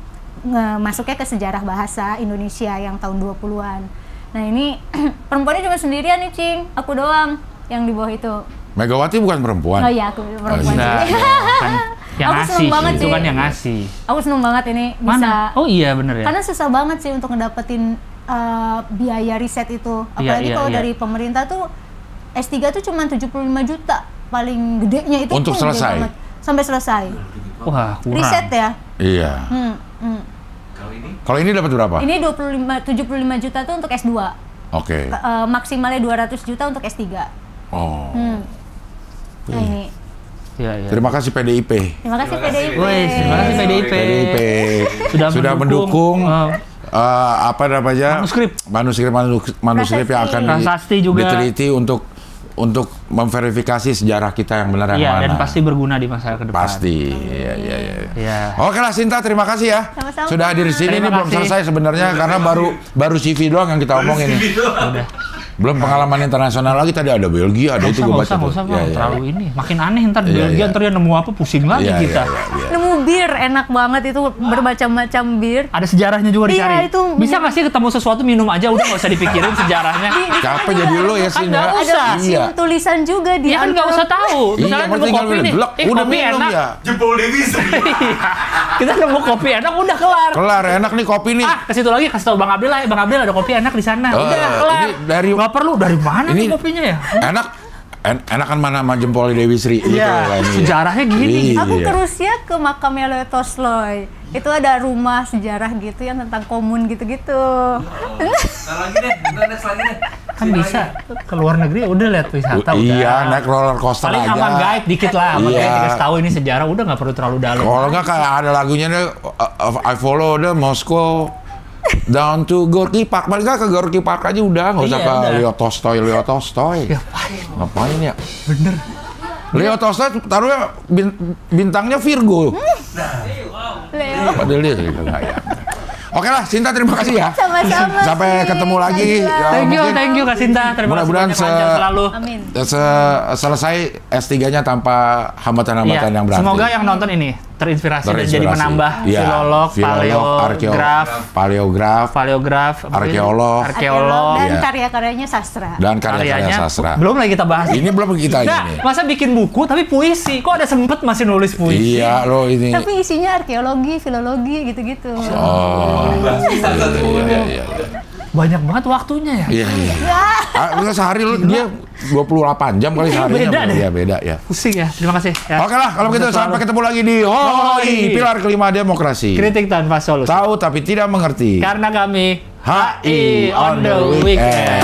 Masuknya ke sejarah bahasa Indonesia yang tahun 20-an. Nah, ini perempuannya cuma sendirian nih, Cing. Aku doang yang di bawah itu. Megawati bukan perempuan. Oh iya, aku perempuan. Nah, sih. kan yang Aku ngasih, seneng banget itu sih. kan yang ngasih. Aku seneng banget ini bisa. Mana? Oh iya, bener ya? Karena susah banget sih untuk ngedapetin biaya riset itu. Apalagi kalau dari pemerintah tuh S3 tuh cuma 75 juta paling gedenya itu Untuk tuh gede selesai? banget. Sampai selesai. Wah, kurang. Riset ya. Iya. Kalau ini dapat berapa? Ini 75 juta tuh untuk S2. Oke. Maksimalnya 200 juta untuk S3. Oh. Nah ini. Iya. Terima kasih PDIP. Terima kasih PDIP. Wih, terima kasih PDIP. PDIP sudah mendukung apa namanya? Manuskrip yang akan prasasti juga diteliti untuk memverifikasi sejarah kita yang benar yang iya, mana. dan pasti berguna di masa ke depan. Pasti. Iya. Iya. Oke lah Sinta, terima kasih ya. Sama-sama. Sudah hadir di sini. Ini Terima belum kasih. selesai sebenarnya karena baru CV doang yang kita omongin nih. Udah. Belum pengalaman internasional lagi, tadi ada Belgia, ada itu gue baca tuh. Nggak usah, Iya, iya. terlalu ini. Makin aneh ntar Iya, Belgia, iya. ntar dia nemu apa, pusing lagi Iya, kita. iya. Nemu bir enak banget itu, bermacam-macam bir. Ada sejarahnya juga dicari. Iya, itu Bisa nggak sih ketemu sesuatu minum aja, udah nggak usah dipikirin sejarahnya. Capek jadi lo ya sih. Kan nggak ya. usah. Iya. Tulisan juga di Ya kan nggak usah tahu. Iya, Misalnya penting nemu kopi nih, blek, udah kopi minum enak. ya. Jempol Dewi Sri. Kita nemu kopi enak, udah kelar. Kelar, enak nih kopi nih. Ah, ke situ lagi kasih tahu Bang Abdel lah, Bang Abdel ada kopi enak di sana. Oh, Udah kelar. ini dari- Nggak perlu dari mana Ini- nih kopinya ya? Enak kan mana sama jempol Dewi Sri gitu Iya, kan, iya. sejarahnya gini. Iya. Aku ke Rusia ke makamnya Leo Tolstoy. Itu ada rumah sejarah gitu yang tentang komun gitu-gitu. Ntar lagi deh, next lagi deh. Kan bisa ke luar negeri udah lihat wisata udah. Iya, naik roller coaster Paling aja. sama guide dikit lah, sama Iya. guide dikasih tahu ini sejarah udah nggak perlu terlalu dalam. Kalau nggak kayak ada lagunya nih, I follow the Moscow down to Gorky Park. Paling nggak ke Gorky Park aja udah, nggak usah Iya, ke udah. Leo Tolstoy. Ngapain ya? Bener. Leo Tolstoy taruhnya bintangnya Virgo. Leo. Padahal dia nggak ya. Oke lah, Sinta terima kasih ya. Sama-sama. Sampai sih. ketemu lagi. Gila. Ya, Thank mungkin you Kak Sinta. Terima kasih mudah-mudahan banyak panjang selalu. Amin. selesai S3-nya tanpa hambatan-hambatan yang berarti. Semoga yang nonton ini terinspirasi dan jadi menambah Iya, filolog, paleograf, paleograf, arkeolog, Dan Iya. karya-karyanya sastra. dan karya-karya karyanya. sastra. Belum lagi kita bahas. Ini belum kita Nah, ini. masa bikin buku tapi puisi? Kok ada sempet masih nulis puisi? Iya, lo ini. Tapi isinya arkeologi, filologi gitu-gitu. Oh. Iya. Banyak banget waktunya ya. Iya. Sehari lu dia 28 jam kali seharinya. Beda deh. Iya, beda ya. Pusing ya. Terima kasih. Ya. Oke lah, kalau begitu sampai ketemu lagi di HI, pilar kelima demokrasi. Kritik tanpa solusi. Tahu tapi tidak mengerti. Karena kami HI on the weekend.